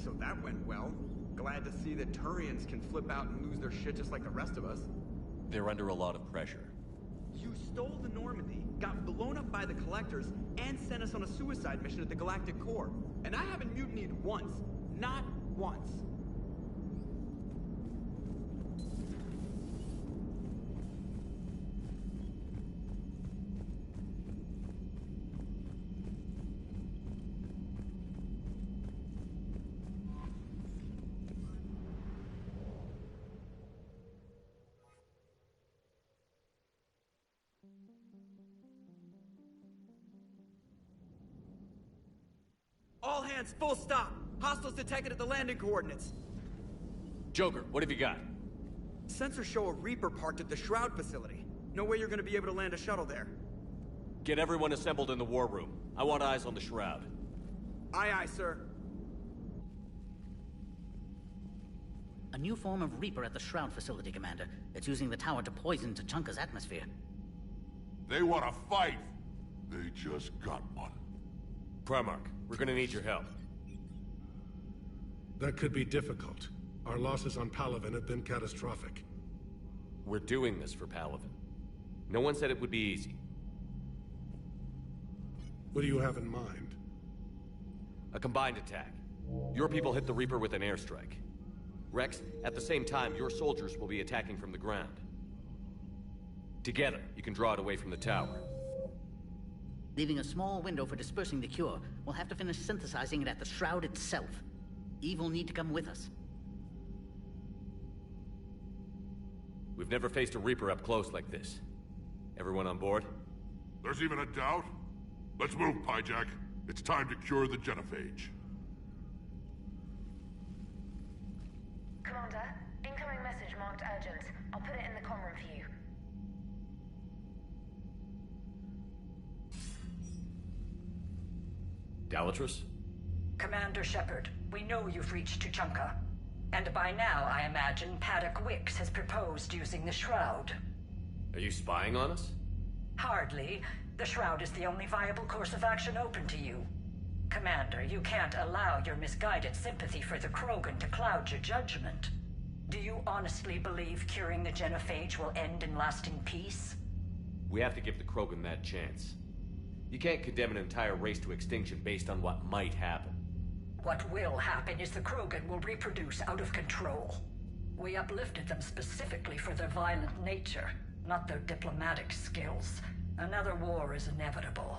So that went well. Glad to see that Turians can flip out and lose their shit just like the rest of us. They're under a lot of pressure. You stole the Normandy, got blown up by the Collectors, and sent us on a suicide mission at the Galactic Core. And I haven't mutinied once. Not once. All hands, full stop! Hostiles detected at the landing coordinates. Joker, what have you got? Sensors show a Reaper parked at the Shroud facility. No way you're gonna be able to land a shuttle there. Get everyone assembled in the war room. I want eyes on the Shroud. Aye, aye, sir. A new form of Reaper at the Shroud facility, Commander. It's using the tower to poison Tuchanka's atmosphere. They want to fight. They just got one. Primarch, we're gonna need your help. That could be difficult. Our losses on Palaven have been catastrophic. We're doing this for Palaven. No one said it would be easy. What do you have in mind? A combined attack. Your people hit the Reaper with an airstrike. Rex, at the same time, your soldiers will be attacking from the ground. Together, you can draw it away from the tower. Leaving a small window for dispersing the cure, we'll have to finish synthesizing it at the Shroud itself. Eve will need to come with us. We've never faced a Reaper up close like this. Everyone on board? There's even a doubt? Let's move, Pyjack. It's time to cure the genophage. Commander, incoming message marked urgent. I'll put it in the comm room for you. Dalatrus? Commander Shepard, we know you've reached Tuchanka. And by now, I imagine, Paddock Wicks has proposed using the Shroud. Are you spying on us? Hardly. The Shroud is the only viable course of action open to you. Commander, you can't allow your misguided sympathy for the Krogan to cloud your judgment. Do you honestly believe curing the genophage will end in lasting peace? We have to give the Krogan that chance. You can't condemn an entire race to extinction based on what might happen. What will happen is the Krogan will reproduce out of control. We uplifted them specifically for their violent nature, not their diplomatic skills. Another war is inevitable.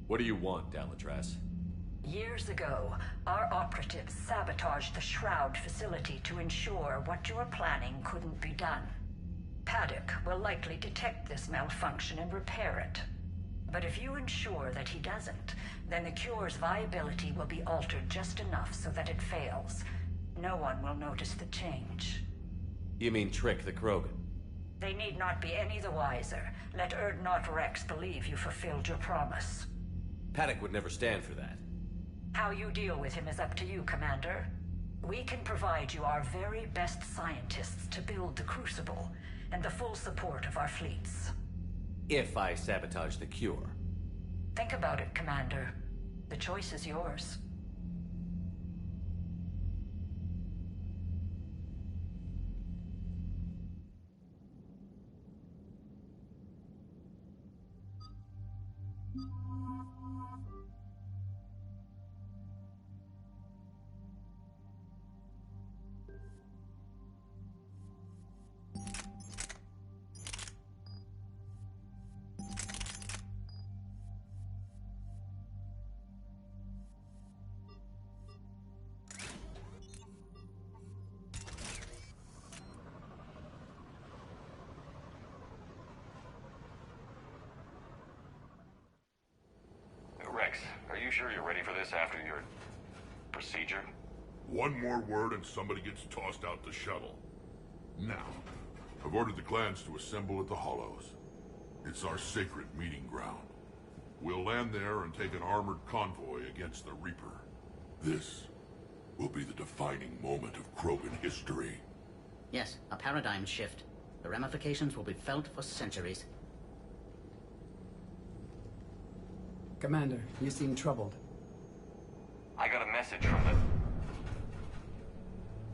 What do you want, Dalatrus? Years ago, our operatives sabotaged the Shroud facility to ensure what you were planning couldn't be done. Paddock will likely detect this malfunction and repair it. But if you ensure that he doesn't, then the cure's viability will be altered just enough so that it fails. No one will notice the change. You mean trick the Krogan? They need not be any the wiser. Let Urdnot Rex believe you fulfilled your promise. Paddock would never stand for that. How you deal with him is up to you, Commander. We can provide you our very best scientists to build the Crucible, and the full support of our fleets. If I sabotage the cure. Think about it, Commander. The choice is yours. Rex, are you sure you're ready for this after your procedure? One more word and somebody gets tossed out the shuttle. Now, I've ordered the clans to assemble at the Hollows. It's our sacred meeting ground. We'll land there and take an armored convoy against the Reaper. This will be the defining moment of Krogan history. Yes, a paradigm shift. The ramifications will be felt for centuries. Commander, you seem troubled. I got a message from the...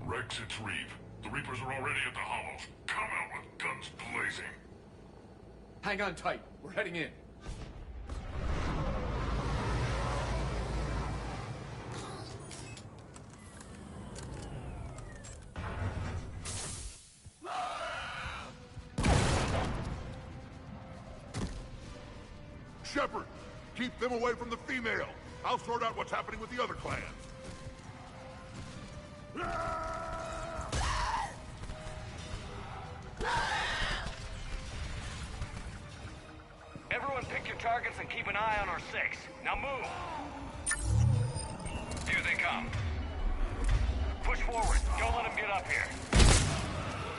Rex, it's Reeve. The Reapers are already at the Hollows. Come out with guns blazing. Hang on tight. We're heading in. Shepard, keep them away from the female. I'll sort out what's happening with the other clans. Everyone pick your targets and keep an eye on our six. Now move! Here they come. Push forward. Don't let them get up here.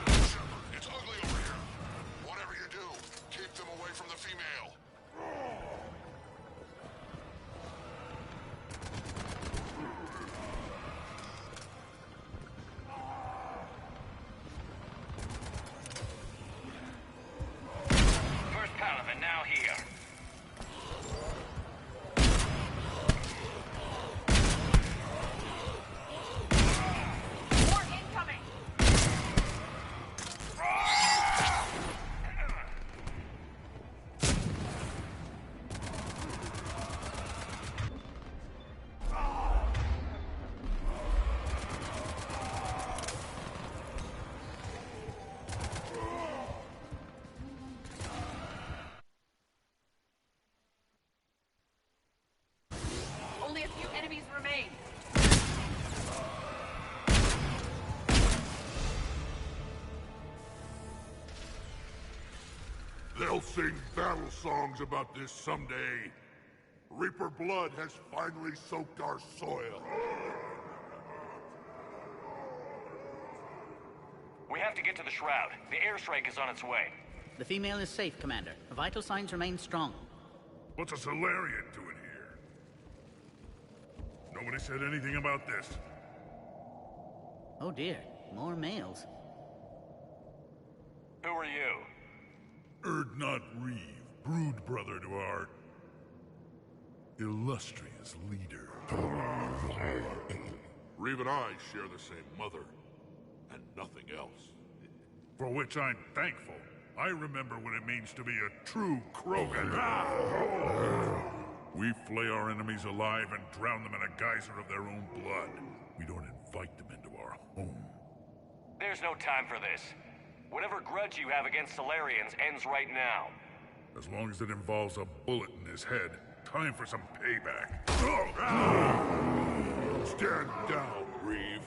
Shepard, it's ugly over here. Whatever you do, keep them away from the female. First Paladin now here. More incoming! They'll sing battle songs about this someday. Reaper blood has finally soaked our soil. We have to get to the Shroud. The airstrike is on its way. The female is safe, Commander. Vital signs remain strong. What's a Solarian doing here? Nobody said anything about this. Oh dear, more males. Who are you? Erdnot Reeve, brood brother to our illustrious leader. Reeve and I share the same mother, and nothing else. For which I'm thankful. I remember what it means to be a true Krogan. We flay our enemies alive and drown them in a geyser of their own blood. We don't invite them into our home. There's no time for this. Whatever grudge you have against Solarians ends right now. As long as it involves a bullet in his head, time for some payback. Stand down, Reeve.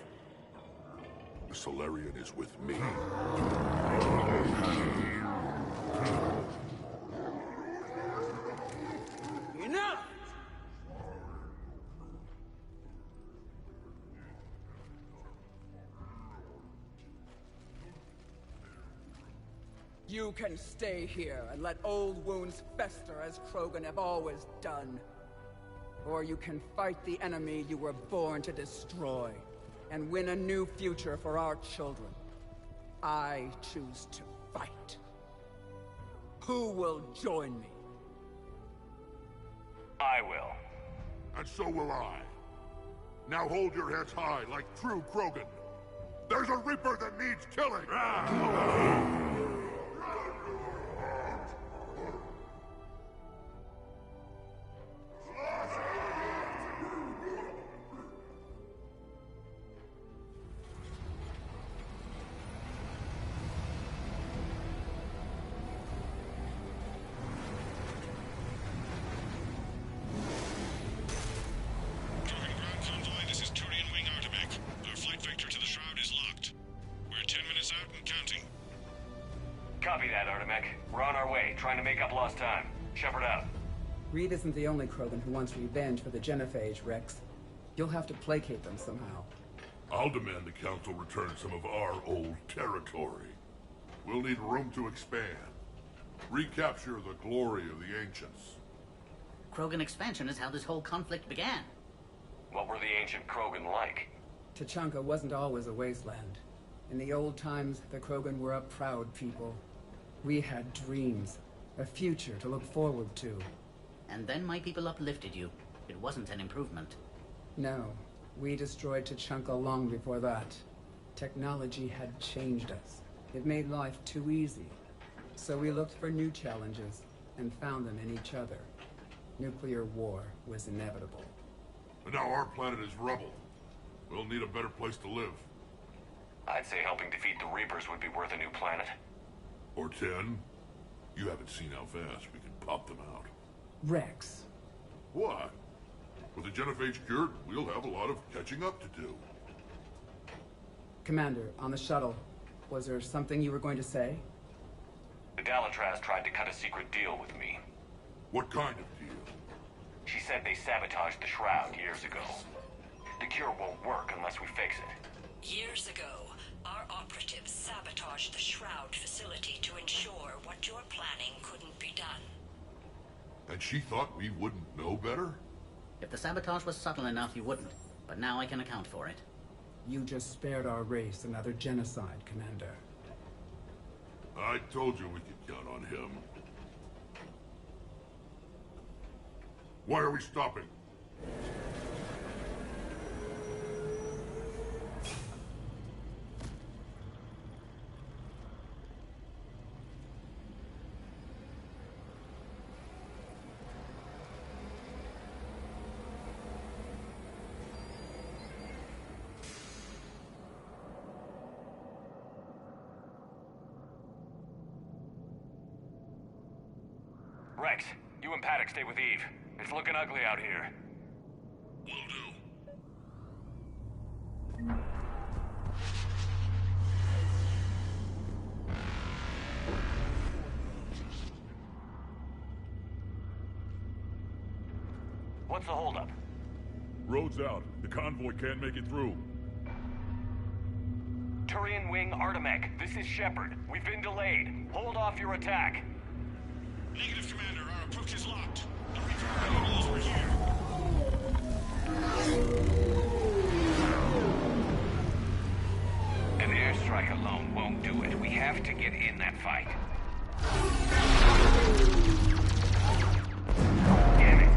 The Solarian is with me. Enough! You can stay here and let old wounds fester as Krogan have always done. Or you can fight the enemy you were born to destroy, and win a new future for our children. I choose to fight. Who will join me? I will. And so will I. Now hold your heads high like true Krogan. There's a Reaper that needs killing! Reed isn't the only Krogan who wants revenge for the Genophage, Rex. You'll have to placate them somehow. I'll demand the Council return some of our old territory. We'll need room to expand. Recapture the glory of the Ancients. Krogan expansion is how this whole conflict began. What were the ancient Krogan like? Tuchanka wasn't always a wasteland. In the old times, the Krogan were a proud people. We had dreams, a future to look forward to. And then my people uplifted you. It wasn't an improvement. No. We destroyed Tuchanka long before that. Technology had changed us. It made life too easy. So we looked for new challenges, and found them in each other. Nuclear war was inevitable. And now our planet is rubble. We'll need a better place to live. I'd say helping defeat the Reapers would be worth a new planet. Or 10. You haven't seen how fast we can pop them out. Rex. What? With the Genophage cured, we'll have a lot of catching up to do. Commander, on the shuttle, was there something you were going to say? The Dalitraz tried to cut a secret deal with me. What kind of deal? She said they sabotaged the Shroud years ago. The cure won't work unless we fix it. Years ago, our operatives sabotaged the Shroud facility to ensure what you're planning couldn't be done. And she thought we wouldn't know better? If the sabotage was subtle enough, you wouldn't. But now I can account for it. You just spared our race another genocide, Commander. I told you we could count on him. Why are we stopping? Rex, you and Paddock stay with Eve. It's looking ugly out here. Will do. What's the holdup? Road's out. The convoy can't make it through. Turian Wing Artemech, this is Shepard. We've been delayed. Hold off your attack. Negative, Commander. Our approach is locked. The Reaper walls were here. An airstrike alone won't do it. We have to get in that fight. Damn it.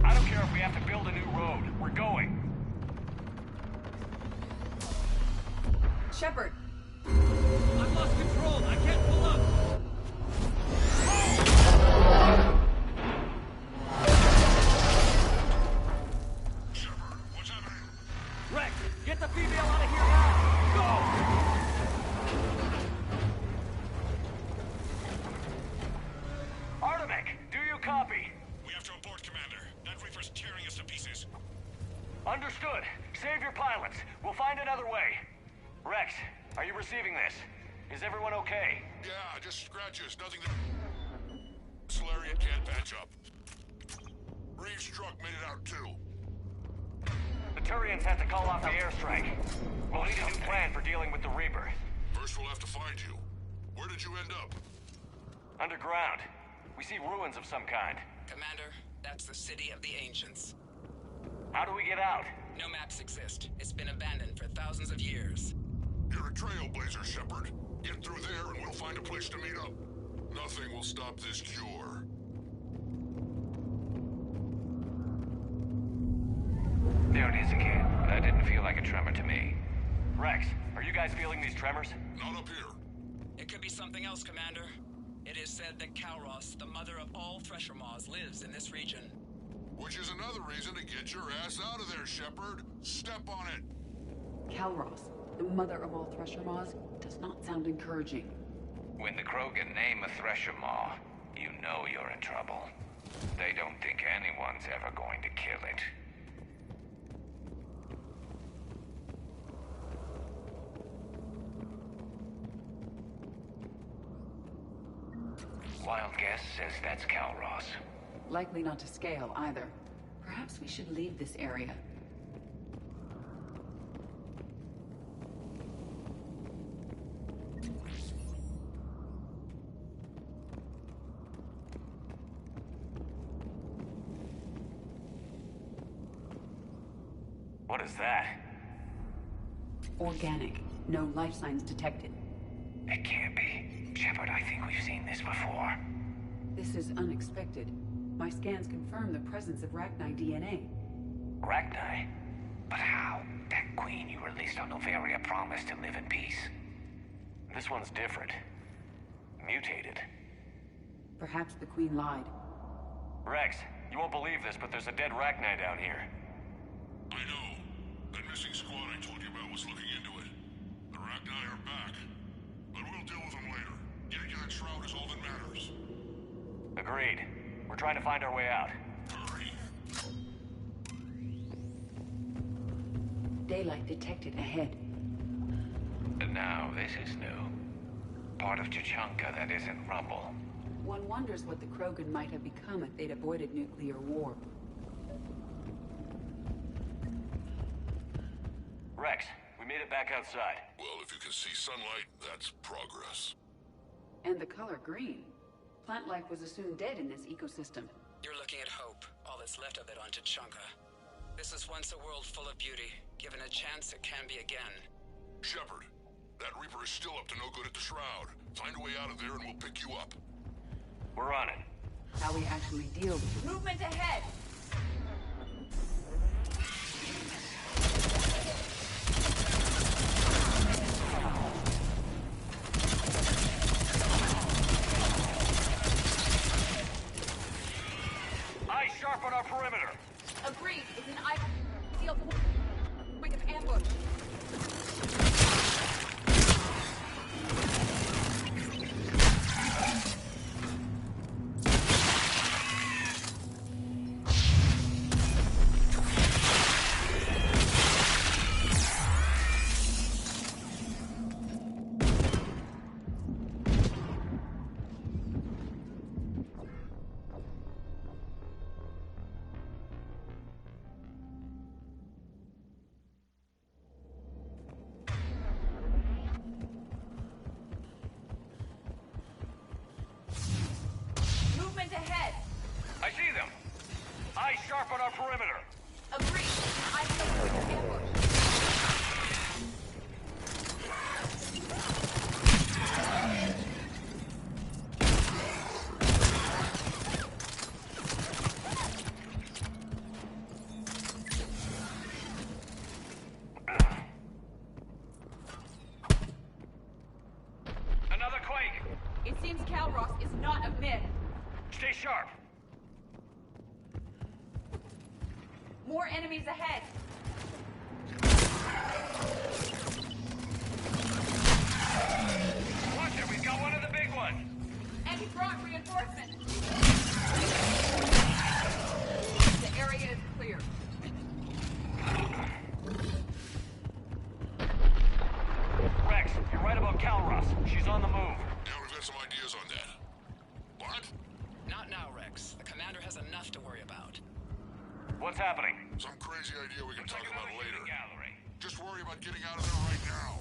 I don't care if we have to build a new road. We're going. Shepard! I've lost control. I can't pull up. Shepard, what's happening? Rex, get the female out of here now! Go! Artemech, do you copy? We have to abort, Commander. That Reaper's tearing us to pieces. Understood. Save your pilots. We'll find another way. Rex, are you receiving this? Is everyone okay? Yeah, just scratches. Nothing to... Solarian can't patch up. Reeves' truck made it out too. The Turians have to call off the airstrike. We'll need a new plan for dealing with the Reaper. First we'll have to find you. Where did you end up? Underground. We see ruins of some kind. Commander, that's the City of the Ancients. How do we get out? No maps exist. It's been abandoned for thousands of years. You're a trailblazer, Shepard. Get through there and we'll find a place to meet up. Nothing will stop this cure. There it is again. That didn't feel like a tremor to me. Rex, are you guys feeling these tremors? Not up here. It could be something else, Commander. It is said that Kalros, the mother of all Thresher Maws, lives in this region. Which is another reason to get your ass out of there, Shepard. Step on it. Kalros, the mother of all Thresher Maws, does not sound encouraging. When the Krogan name a Thresher Maw, you know you're in trouble. They don't think anyone's ever going to kill it. Wild guess says that's Kalros. Likely not to scale, either. Perhaps we should leave this area. What is that? Organic. No life signs detected. It can't be. Shepard, I think we've seen this before. This is unexpected. My scans confirm the presence of Rachni DNA. Rachni? But how? That queen you released on Noveria promised to live in peace. This one's different. Mutated. Perhaps the Queen lied. Rex, you won't believe this, but there's a dead Rachni down here. I know. That missing squad I told you about was looking into it. The Rachni are back. But we'll deal with them later. Getting to that shroud is all that matters. Agreed. We're trying to find our way out. Hurry. Daylight detected ahead. And now this is new. Part of Chichanka that isn't rubble. One wonders what the Krogan might have become if they'd avoided nuclear war. Rex, we made it back outside. Well, if you can see sunlight, that's progress. And the color green. Plant life was assumed dead in this ecosystem. You're looking at hope, all that's left of it on Chichanka. This is once a world full of beauty. Given a chance, it can be again. Shepard, that Reaper is still up to no good at the shroud. Find a way out of there and we'll pick you up. We're on it. How we actually deal with it. Movement ahead! Eyes sharp on our perimeter. Agreed. It's an ideal point of ambush. enemies ahead! Watch it, we've got one of the big ones! And he brought reinforcements! The area is clear. Rex, you're right about Calros. She's on the move. Yeah, we've got some ideas on that. What? Not now, Rex. The commander has enough to worry about. What's happening? Some crazy idea we can talk about later. Gallery. Just worry about getting out of there right now.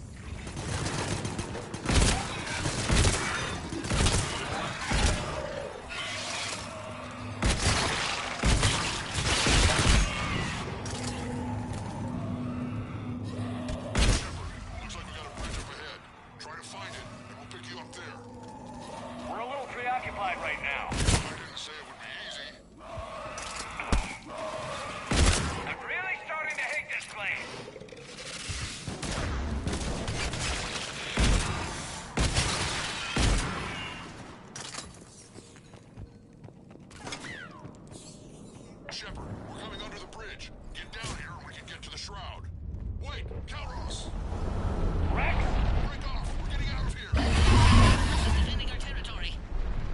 Looks like we got a bridge up ahead. Try to find it, and we'll pick you up there. We're a little preoccupied right now. I didn't say it would be easy. I'm really starting to hate this place. Shepard, we're coming under the bridge. Get down here and we can get to the shroud. Wait, Calros! Rex? Break off! We're getting out of here! Defending our territory.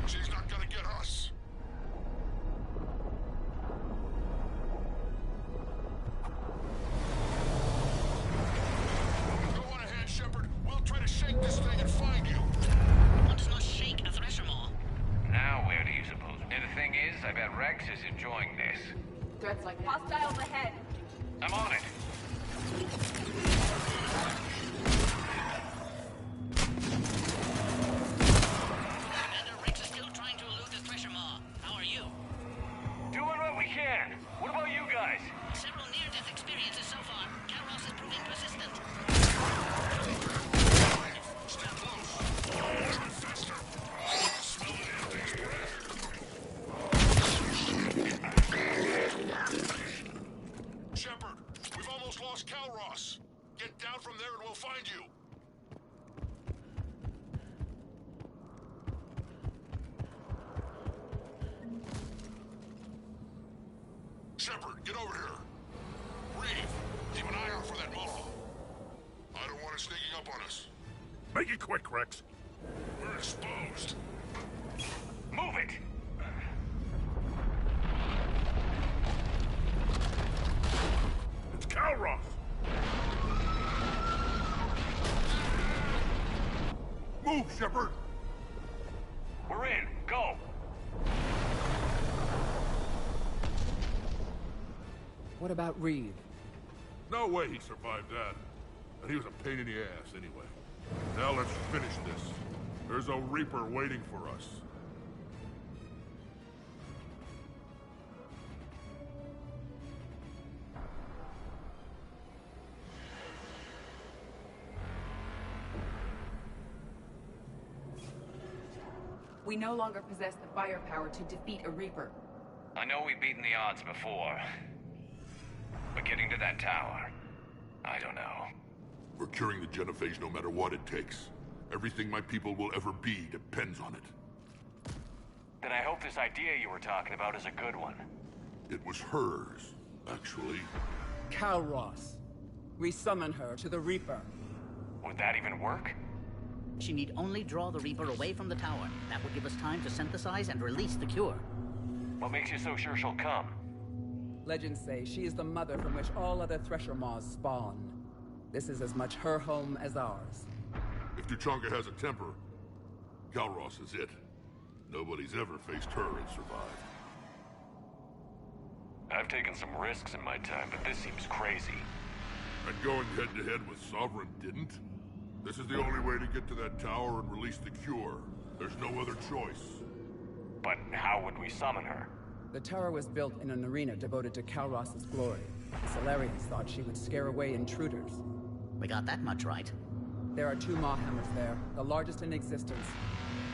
She's not gonna get us. Go on ahead, Shepard. We'll try to shake this thing and find you. One does not shake a thresher more. Now where do you suppose? And the thing is, I bet Rex is enjoying this. Threats like hostiles ahead. I'm on it. Commander, Rex is still trying to elude the thresher maw. How are you? Doing what we can. What about you guys? Several near-death experiences so far. Calros is proving persistent. Stay close. Try faster. Smell the damn thing's breath. Shepard, we've almost lost Calros. Get down from there and we'll find you. Shepard, get over here. Reeve, keep an eye out for that mall. I don't want it sneaking up on us. Make it quick, Rex. We're exposed. Move it! It's Calros! Move, Shepard! We're in. Go! What about Reeve? No way he survived that. And he was a pain in the ass anyway. Now let's finish this. There's a Reaper waiting for us. We no longer possess the firepower to defeat a Reaper. I know we've beaten the odds before. But getting to that tower, I don't know. We're curing the genophage no matter what it takes. Everything my people will ever be depends on it. Then I hope this idea you were talking about is a good one. It was hers, actually. Calros. We summon her to the Reaper. Would that even work? She need only draw the Reaper away from the tower. That will give us time to synthesize and release the cure. What makes you so sure she'll come? Legends say she is the mother from which all other Thresher Maws spawn. This is as much her home as ours. If Tuchanka has a temper, Calros is it. Nobody's ever faced her and survived. I've taken some risks in my time, but this seems crazy. And going head-to-head with Sovereign didn't? This is the only way to get to that tower and release the cure. There's no other choice. But how would we summon her? The tower was built in an arena devoted to Calros' glory. The Solarians thought she would scare away intruders. We got that much right. There are 2 Maw Hammers there, the largest in existence.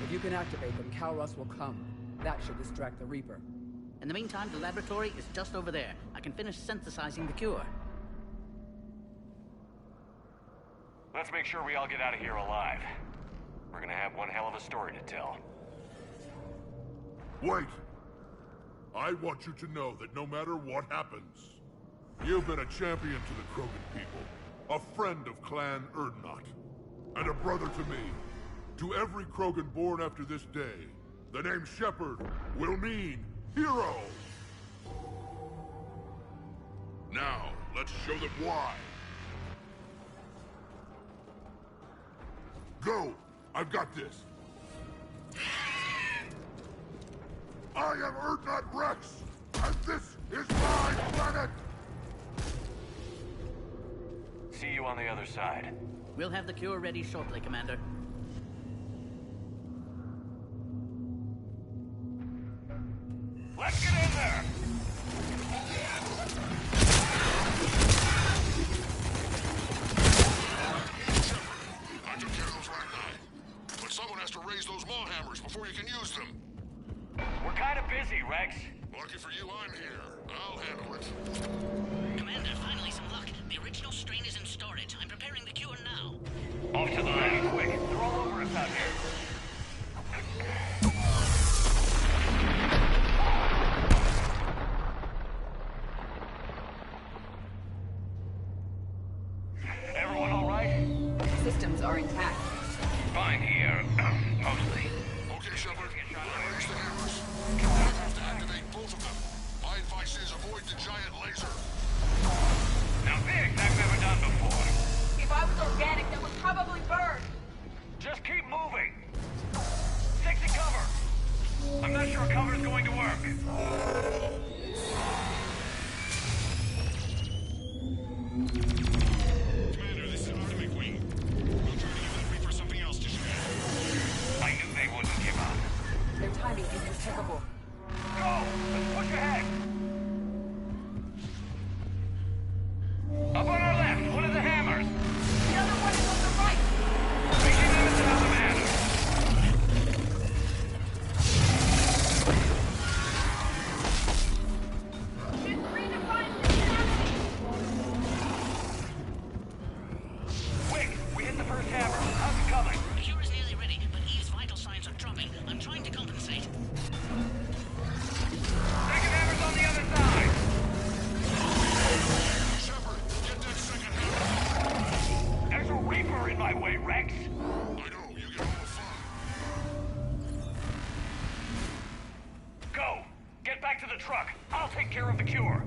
If you can activate them, Calros will come. That should distract the Reaper. In the meantime, the laboratory is just over there. I can finish synthesizing the cure. Let's make sure we all get out of here alive. We're gonna have one hell of a story to tell. Wait! I want you to know that no matter what happens, You've been a champion to the Krogan people, a friend of Clan Erdnot, and a brother to me. To every Krogan born after this day, the name Shepard will mean hero! Now, let's show them why. Go! I've got this! I am Erdnot Rex, and this is my planet! See you on the other side. We'll have the cure ready shortly, Commander. Let's get in there! I took care of those Ragni. But someone has to raise those maw hammers before you can use them. We're kind of busy, Rex. Lucky for you, I'm here. I'll handle it. Commander, finally some luck. The original strain is in storage. I'm preparing the cure now. Off to the left, quick. They're all over us out here. Everyone all right? Systems are intact. Fine here, mostly. Okay, Shepard. Raise the hammers. We'll have to activate both of them. My advice is avoid the giant laser. Now this I've never done before. If I was organic, that would probably burn. Just keep moving. Stick to cover. I'm not sure cover's going to work. Commander, this is Atomic Wing. I'll try to give that Reaper something else to shred. I knew they wouldn't give up. Their timing is impeccable. Go! Let's push ahead! Up on our left, one of the hammers! The other one is on the right! Making them into the man! It's redefined insanity! Quick! We hit the first hammer. How's it coming? The cure is nearly ready, but Eve's vital signs are dropping. I'm trying to compensate. Second hammer's on the other side! Shepard, get that second hammer. There's a Reaper in my way, Rex! I know, you get all the fun. Go! Get back to the truck. I'll take care of the cure.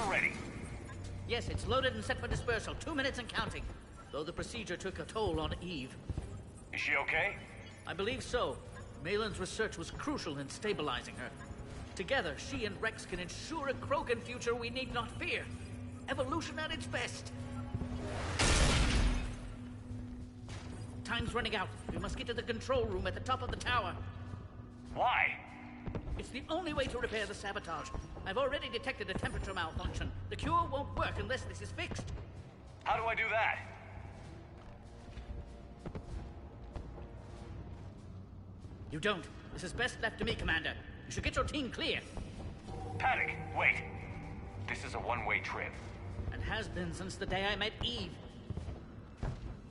Ready. Yes, it's loaded and set for dispersal. 2 minutes and counting. Though the procedure took a toll on Eve. Is she okay? I believe so. Malin's research was crucial in stabilizing her. Together, she and Rex can ensure a Krogan future we need not fear. Evolution at its best. Time's running out. We must get to the control room at the top of the tower. Why? It's the only way to repair the sabotage. I've already detected a temperature malfunction. The cure won't work unless this is fixed. How do I do that? You don't. This is best left to me, Commander. You should get your team clear. Paddock, wait. This is a one-way trip. And has been since the day I met Eve.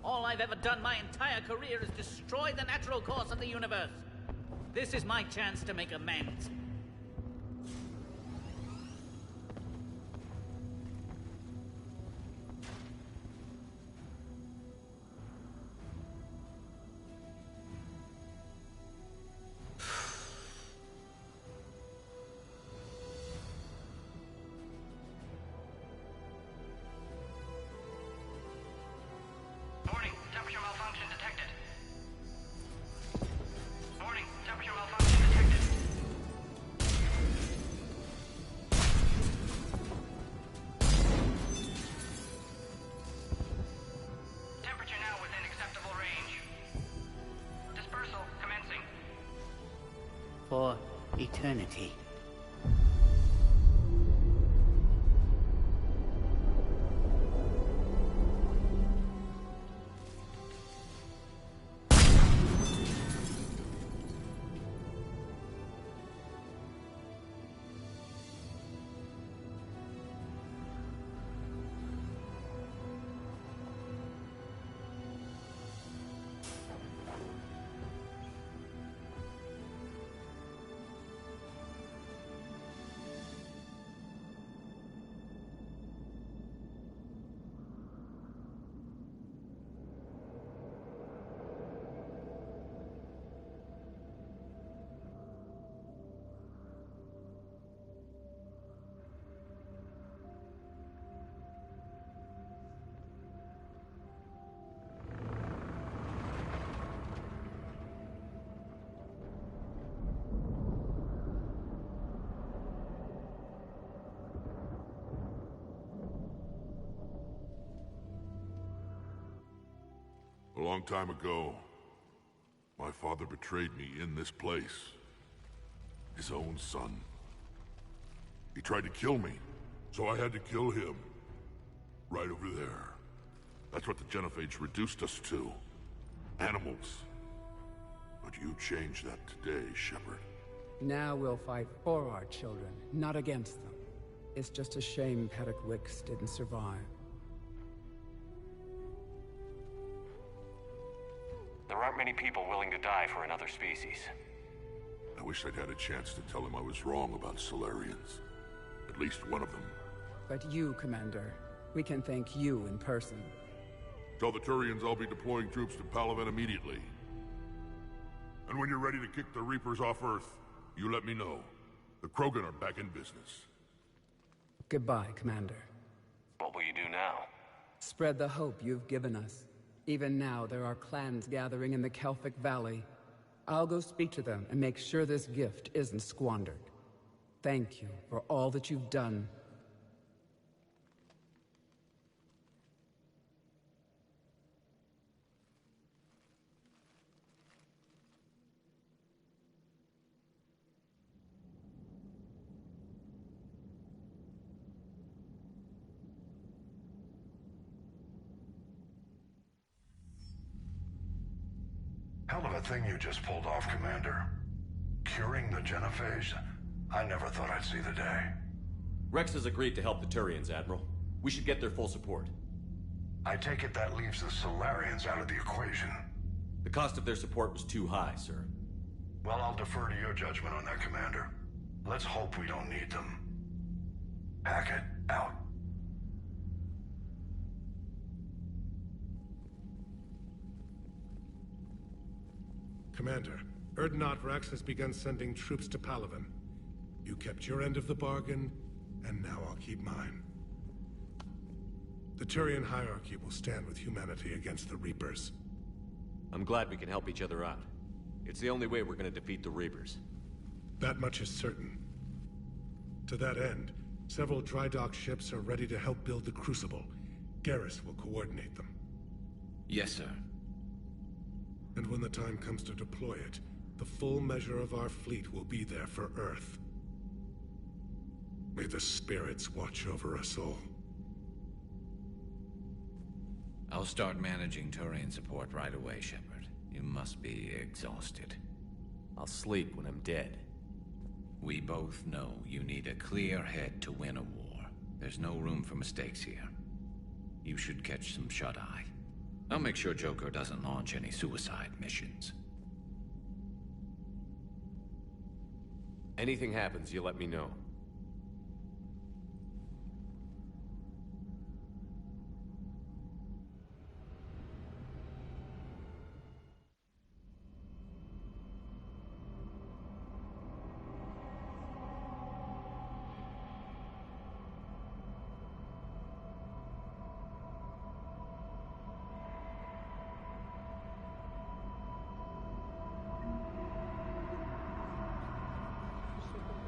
All I've ever done my entire career is destroy the natural course of the universe. This is my chance to make amends. Warning, temperature malfunction detected. Warning, temperature malfunction detected. Temperature now within acceptable range. Dispersal commencing. For eternity. A long time ago, my father betrayed me in this place. His own son. He tried to kill me, so I had to kill him. Right over there. That's what the Genophage reduced us to. Animals. But you changed that today, Shepard. Now we'll fight for our children, not against them. It's just a shame Paddock Wicks didn't survive. There aren't many people willing to die for another species. I wish I'd had a chance to tell him I was wrong about Solarians. At least one of them. But you, Commander, we can thank you in person. Tell the Turians I'll be deploying troops to Palaven immediately. And when you're ready to kick the Reapers off Earth, you let me know. The Krogan are back in business. Goodbye, Commander. What will you do now? Spread the hope you've given us. Even now, there are clans gathering in the Kelphic Valley. I'll go speak to them and make sure this gift isn't squandered. Thank you for all that you've done. Hell of a thing you just pulled off, Commander. Curing the Genophage? I never thought I'd see the day. Rex has agreed to help the Turians, Admiral. We should get their full support. I take it that leaves the Solarians out of the equation. The cost of their support was too high, sir. Well, I'll defer to your judgment on that, Commander. Let's hope we don't need them. Hackett, out. Commander, Erdnot Rex has begun sending troops to Palaven. You kept your end of the bargain, and now I'll keep mine. The Turian hierarchy will stand with humanity against the Reapers. I'm glad we can help each other out. It's the only way we're gonna defeat the Reapers. That much is certain. To that end, several dry dock ships are ready to help build the Crucible. Garrus will coordinate them. Yes, sir. And when the time comes to deploy it, the full measure of our fleet will be there for Earth. May the spirits watch over us all. I'll start managing Turian support right away, Shepard. You must be exhausted. I'll sleep when I'm dead. We both know you need a clear head to win a war. There's no room for mistakes here. You should catch some shut-eye. I'll make sure Joker doesn't launch any suicide missions. Anything happens, you let me know.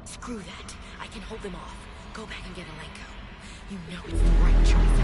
Screw that. I can hold them off. Go back and get Alenko. You know it's the right choice,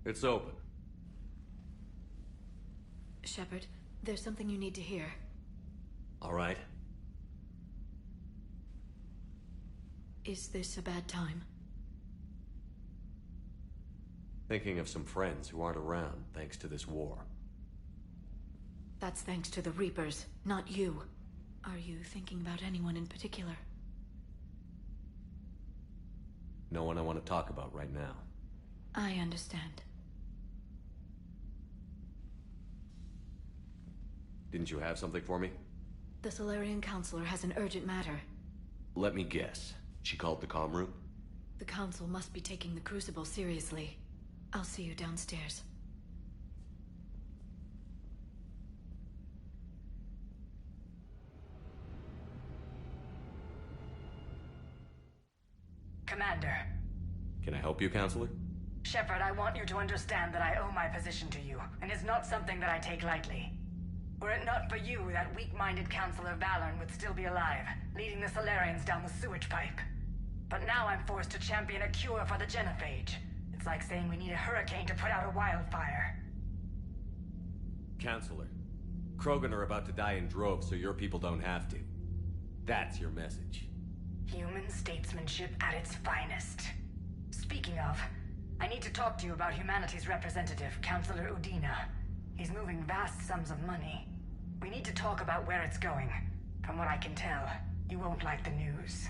It's open. Shepard, there's something you need to hear. All right. Is this a bad time? Thinking of some friends who aren't around thanks to this war. That's thanks to the Reapers, not you. Are you thinking about anyone in particular? No one I want to talk about right now. I understand. Didn't you have something for me? The Solarian Counselor has an urgent matter. Let me guess. She called the comm room? The Council must be taking the Crucible seriously. I'll see you downstairs. Commander. Can I help you, Counselor? Shepard, I want you to understand that I owe my position to you, and it's not something that I take lightly. Were it not for you, that weak-minded Counselor Valorn would still be alive, leading the Solarians down the sewage pipe. But now I'm forced to champion a cure for the genophage. It's like saying we need a hurricane to put out a wildfire. Counselor, Krogan are about to die in droves so your people don't have to. That's your message. Human statesmanship at its finest. Speaking of, I need to talk to you about humanity's representative, Counselor Udina. He's moving vast sums of money. We need to talk about where it's going. From what I can tell, you won't like the news.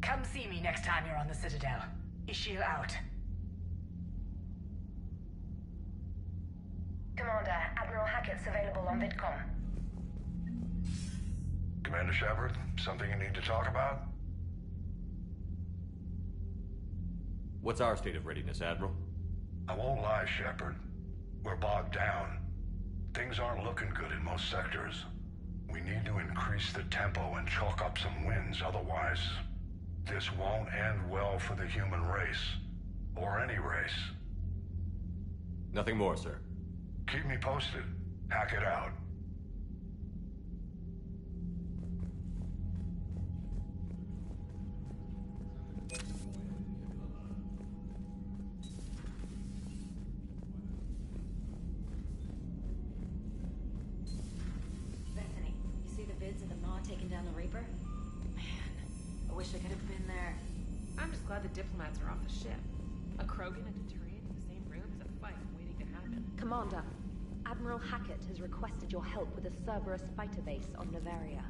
Come see me next time you're on the Citadel. Ishil out. Commander, Admiral Hackett's available on VidCom. Commander Shepard, something you need to talk about? What's our state of readiness, Admiral? I won't lie, Shepard. We're bogged down. Things aren't looking good in most sectors. We need to increase the tempo and chalk up some wins, otherwise this won't end well for the human race. Or any race. Nothing more, sir. Keep me posted. Hack it out. Bethany, you see the vids of the Maw taking down the Reaper? Man, I wish I could have been there. I'm just glad the diplomats are off the ship. A Krogan and a Turian in the same room is a fight waiting to happen. Commander, Admiral Hackett has requested your help with a Cerberus fighter base on Novaria.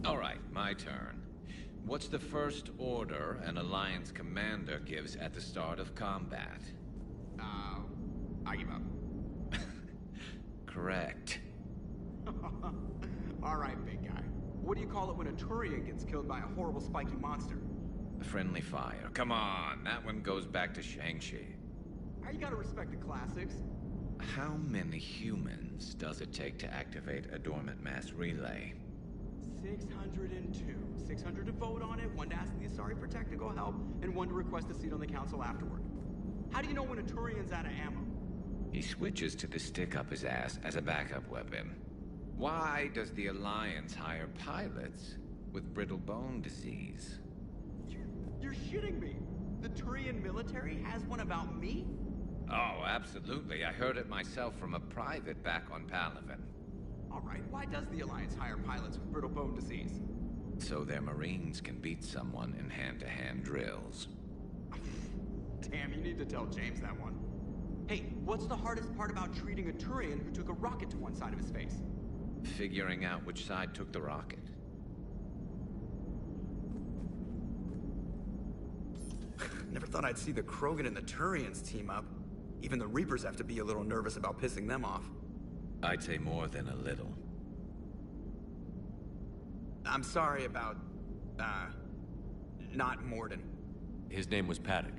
All right, my turn. What's the first order an Alliance commander gives at the start of combat? I give up. Correct. All right, big guy. What do you call it when a Turian gets killed by a horrible spiky monster? Friendly fire. Come on, that one goes back to Shang-Chi. You gotta respect the classics. How many humans does it take to activate a dormant mass relay? 602. 600 to vote on it, 1 to ask the Asari for technical help, and 1 to request a seat on the council afterward. How do you know when a Turian's out of ammo? He switches to the stick up his ass as a backup weapon. Why does the Alliance hire pilots with brittle bone disease? You're shitting me. The Turian military has one about me? Oh, absolutely. I heard it myself from a private back on Palaven. All right, why does the Alliance hire pilots with brittle bone disease? So their Marines can beat someone in hand-to-hand drills. Damn, you need to tell James that one. Hey, what's the hardest part about treating a Turian who took a rocket to one side of his face? Figuring out which side took the rocket. Never thought I'd see the Krogan and the Turians team up. Even the Reapers have to be a little nervous about pissing them off. I'd say more than a little. I'm sorry about, not Morden. His name was Paddock.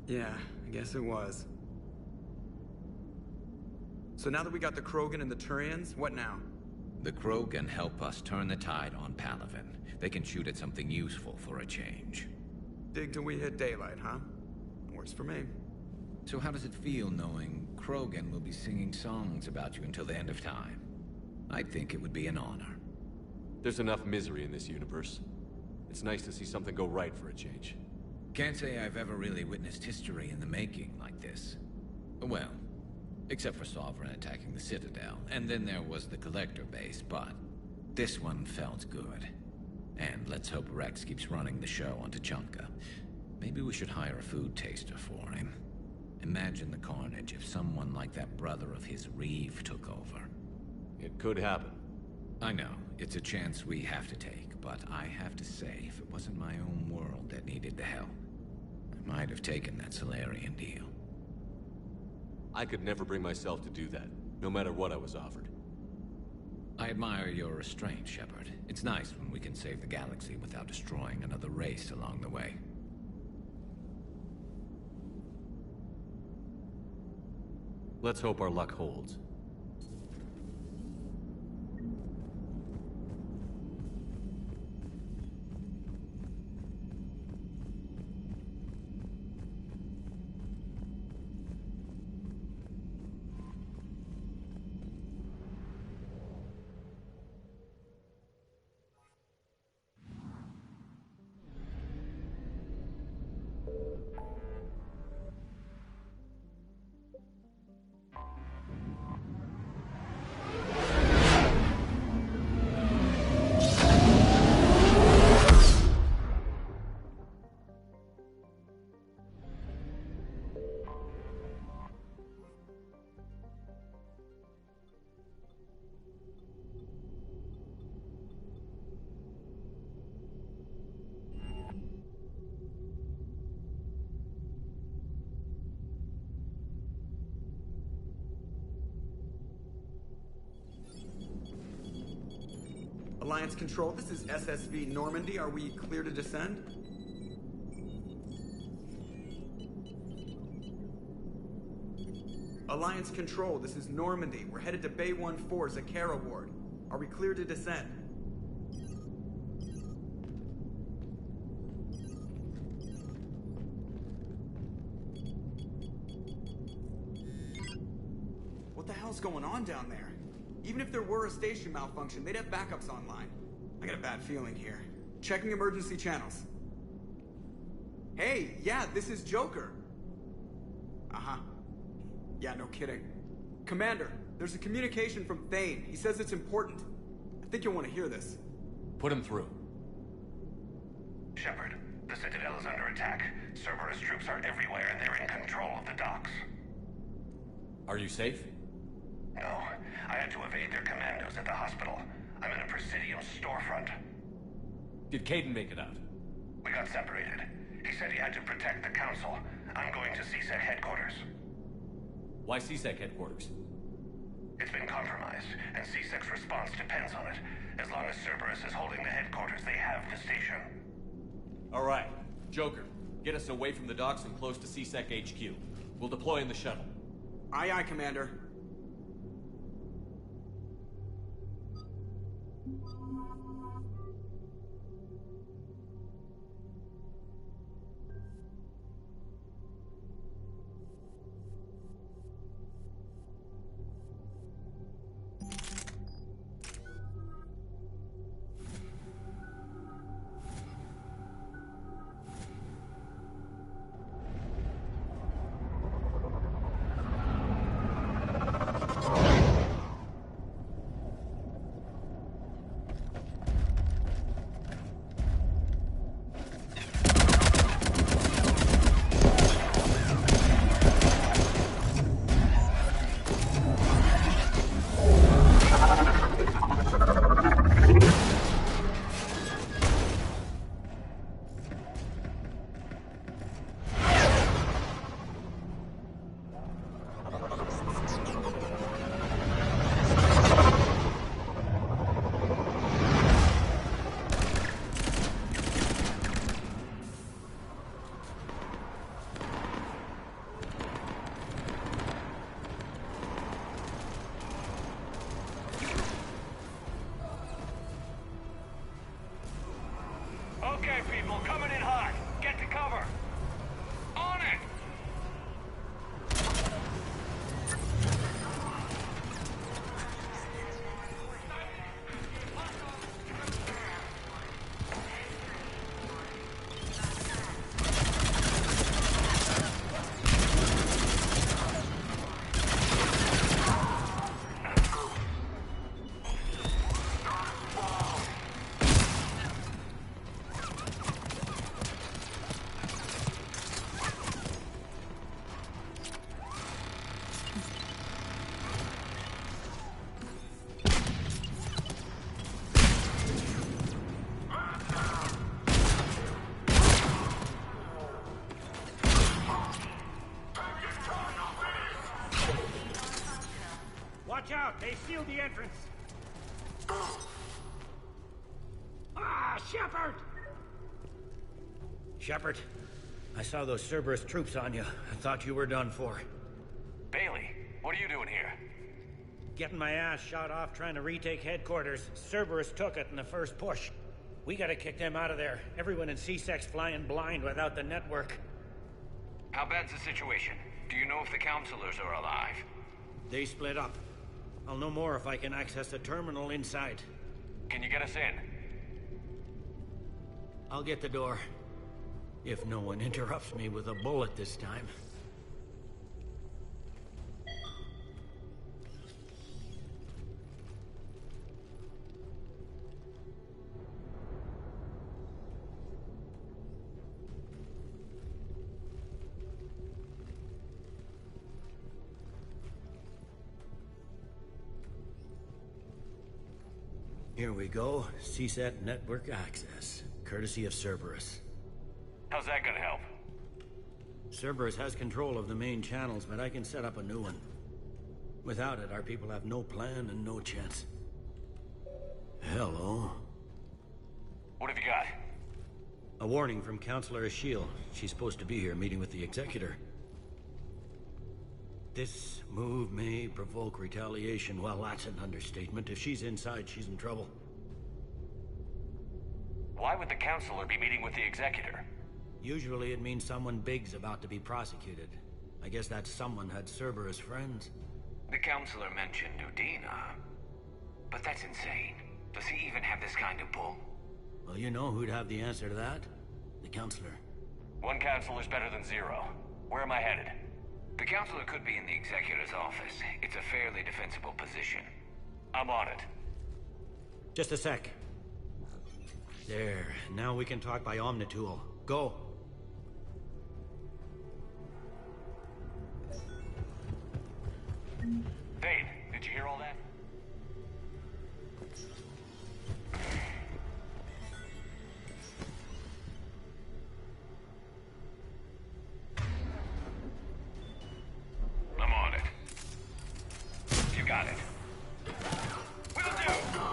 Yeah, I guess it was. So now that we got the Krogan and the Turians, what now? The Krogan help us turn the tide on Palaven. They can shoot at something useful for a change. Dig till we hit daylight, huh? Works for me. So how does it feel knowing Krogan will be singing songs about you until the end of time? I think it would be an honor. There's enough misery in this universe. It's nice to see something go right for a change. Can't say I've ever really witnessed history in the making like this. Well, except for Sovereign attacking the Citadel, and then there was the Collector base, but this one felt good. And let's hope Rex keeps running the show on Tuchanka. Maybe we should hire a food taster for him. Imagine the carnage if someone like that brother of his, Reeve, took over. It could happen. I know, it's a chance we have to take, but I have to say, if it wasn't my own world that needed the help, I might have taken that Solarian deal. I could never bring myself to do that, no matter what I was offered. I admire your restraint, Shepard. It's nice when we can save the galaxy without destroying another race along the way. Let's hope our luck holds. Alliance Control, this is SSV Normandy. Are we clear to descend? Alliance Control, this is Normandy. We're headed to Bay 1-4, Zakara Ward. Are we clear to descend? What the hell's going on down there? Even if there were a station malfunction, they'd have backups online. I got a bad feeling here. Checking emergency channels. Hey, yeah, this is Joker. Uh-huh. Yeah, no kidding. Commander, there's a communication from Thane. He says it's important. I think you'll want to hear this. Put him through. Shepard, the Citadel is under attack. Cerberus troops are everywhere and they're in control of the docks. Are you safe? No, I had to evade their commandos at the hospital. I'm in a Presidium storefront. Did Caden make it out? We got separated. He said he had to protect the Council. I'm going to CSEC headquarters. Why CSEC headquarters? It's been compromised, and CSEC's response depends on it. As long as Cerberus is holding the headquarters, they have the station. All right. Joker, get us away from the docks and close to CSEC HQ. We'll deploy in the shuttle. Aye, aye, Commander. Okay, people, coming in hot. Get to cover. On it! Watch out! They sealed the entrance! Ah, Shepard! Shepard, I saw those Cerberus troops on you. I thought you were done for. Bailey, what are you doing here? Getting my ass shot off trying to retake headquarters. Cerberus took it in the first push. We gotta kick them out of there. Everyone in CSEC's flying blind without the network. How bad's the situation? Do you know if the counselors are alive? They split up. I'll know more if I can access the terminal inside. Can you get us in? I'll get the door. If no one interrupts me with a bullet this time. Here we go. CSAT network access, courtesy of Cerberus. How's that gonna help? Cerberus has control of the main channels, but I can set up a new one. Without it, our people have no plan and no chance. Hello. What have you got? A warning from Counselor Ashiel. She's supposed to be here meeting with the Executor. This move may provoke retaliation. Well, that's an understatement. If she's inside, she's in trouble. Why would the Counselor be meeting with the Executor? Usually it means someone big's about to be prosecuted. I guess that someone had Cerberus friends. The Counselor mentioned Udina. But that's insane. Does he even have this kind of pull? Well, you know who'd have the answer to that? The Counselor. One Counselor's better than zero. Where am I headed? The Counselor could be in the Executor's office. It's a fairly defensible position. I'm on it. Just a sec. There. Now we can talk by Omnitool. Go. Dave, did you hear all that? I'm on it. You got it. Will do!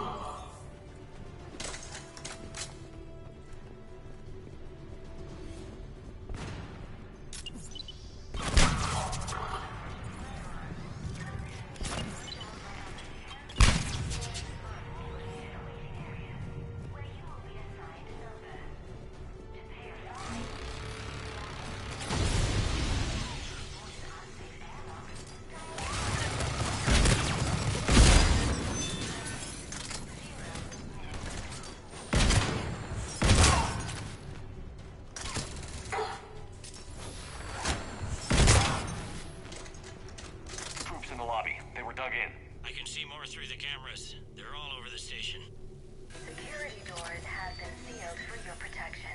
I can see more through the cameras. They're all over the station. Security doors have been sealed for your protection.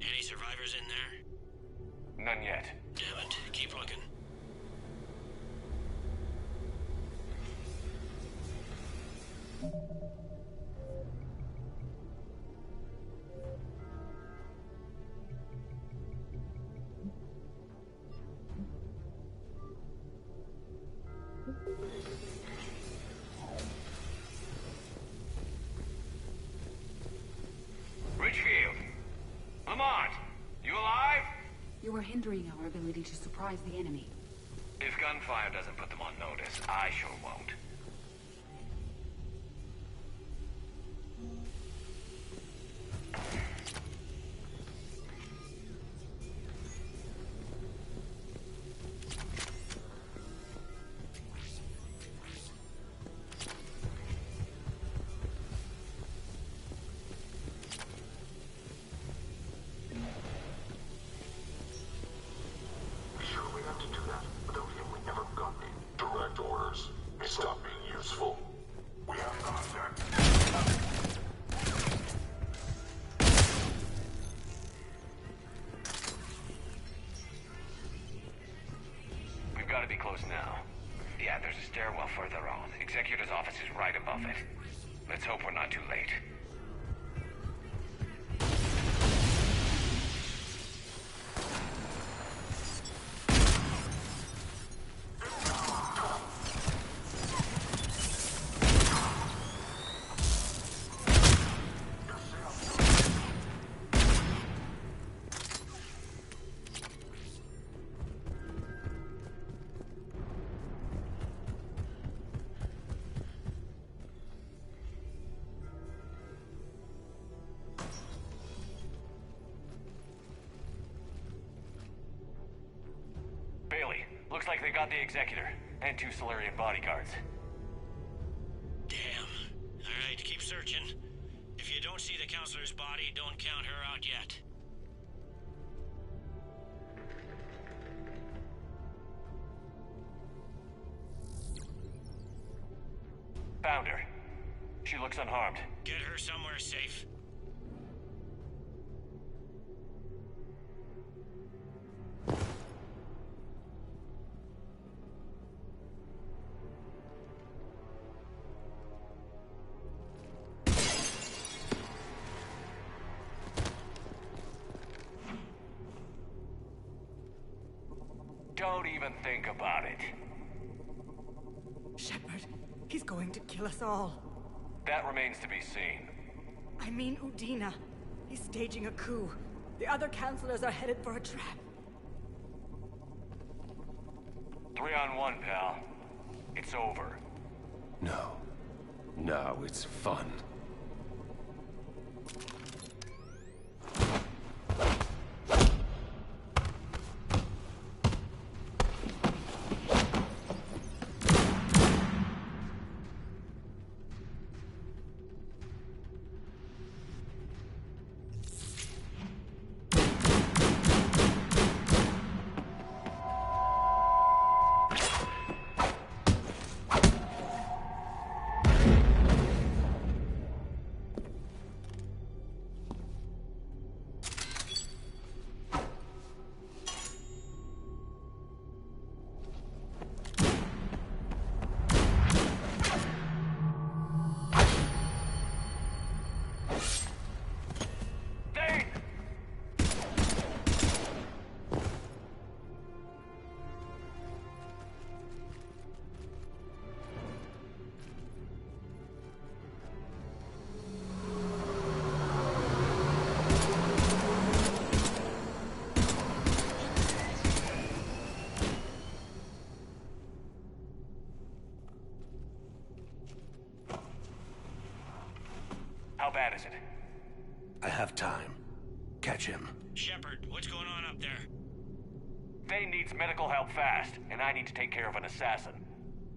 Any survivors in there? None yet. Damn it. Keep looking. Richfield! Lamont! You alive? You are hindering our ability to surprise the enemy. If gunfire doesn't put them on notice, I sure won't. Stop being useful. We have contact. We've got to be close now. Yeah, there's a stairwell further on. Executor's office is right above it. Let's hope we're not too late. Looks like they got the Executor, and 2 Solarian bodyguards. Damn. Alright, keep searching. If you don't see the Counselor's body, don't count her out yet. Found her. She looks unharmed. Get her somewhere safe. Don't even think about it. Shepard, he's going to kill us all. That remains to be seen. I mean Udina. He's staging a coup. The other counselors are headed for a trap. 3-on-1, pal. It's over. No. No, it's fun. How bad is it? I have time. Catch him. Shepard, what's going on up there? Thane needs medical help fast, and I need to take care of an assassin.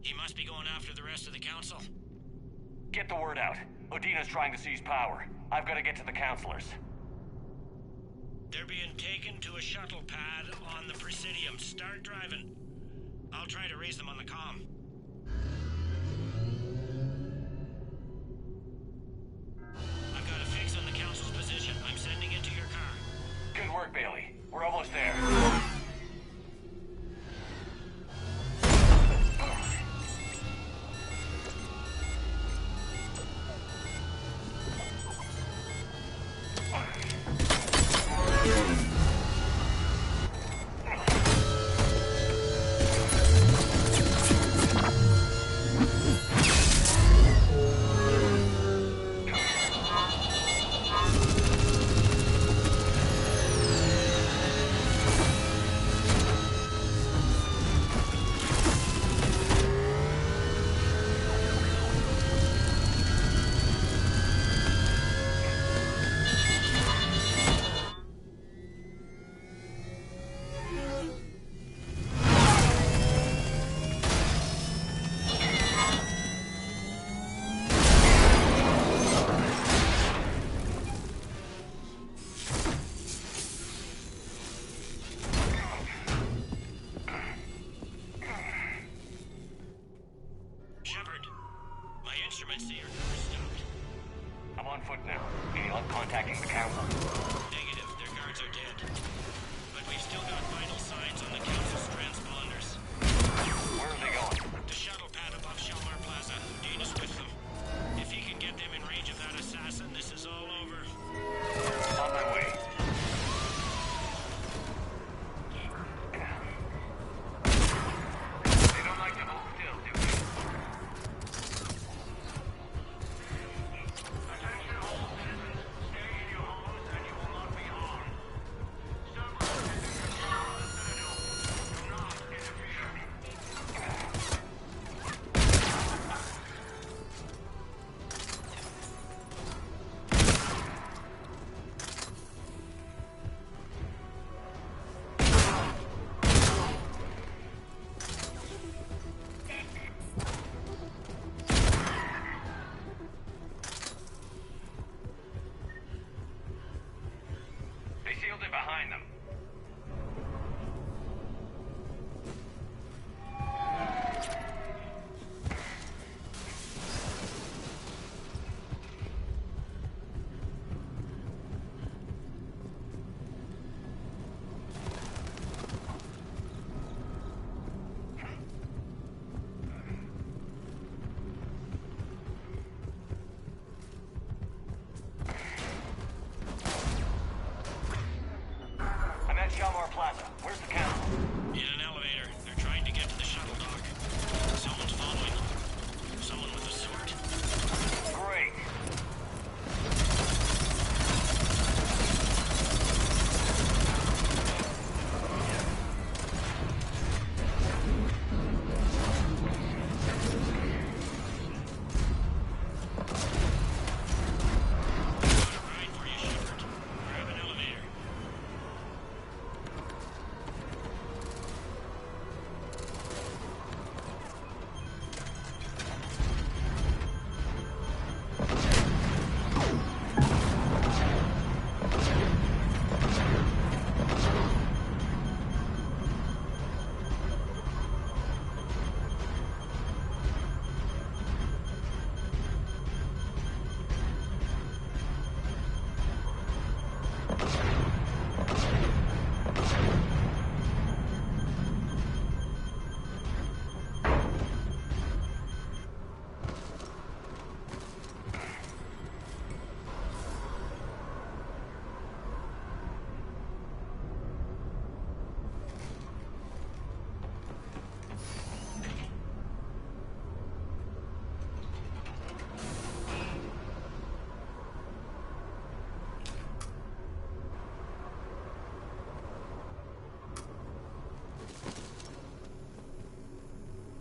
He must be going after the rest of the Council. Get the word out. Udina's trying to seize power. I've got to get to the counselors. They're being taken to a shuttle pad on the Presidium. Start driving. I'll try to raise them on the comm. I've got a fix on the Council's position. I'm sending it to your car. Good work, Bailey. We're almost there. I'm on foot now. Any luck contacting the Council? Negative. Their guards are dead. But we've still got vital signs on the Council's transponders. Where are they going? The shuttle pad above Shelmar Plaza. Dana's with them. If he can get them in range of that assassin, this is all over. On my way. They don't like to hold still, do they? Attention all citizens. Stay in your homes and you will not be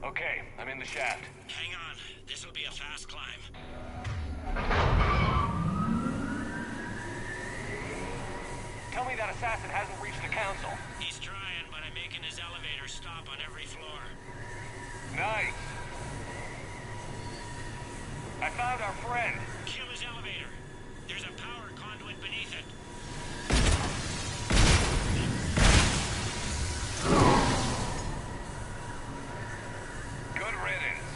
Okay, I'm in the shaft. Hang on. This'll be a fast climb. Tell me that assassin hasn't reached the council. He's trying, but I'm making his elevator stop on every floor. Nice. I found our friend. Kill his elevator. There's a power conduit beneath it. Good riddance.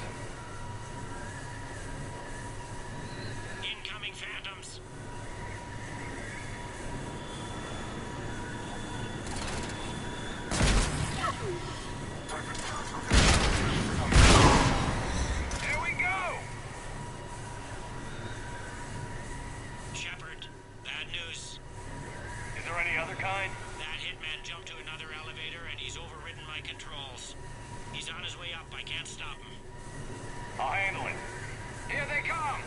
Incoming phantoms. Here we go! Shepard, bad news. Is there any other kind? That hitman jumped to another elevator and he's overridden my controls. He's on his way up. I can't stop him. I'll handle it. Here they come!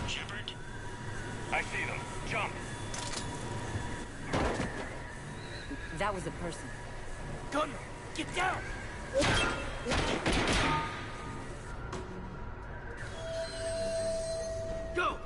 Shepard? I see them. Jump! That was a person. Gunner, get down! Go!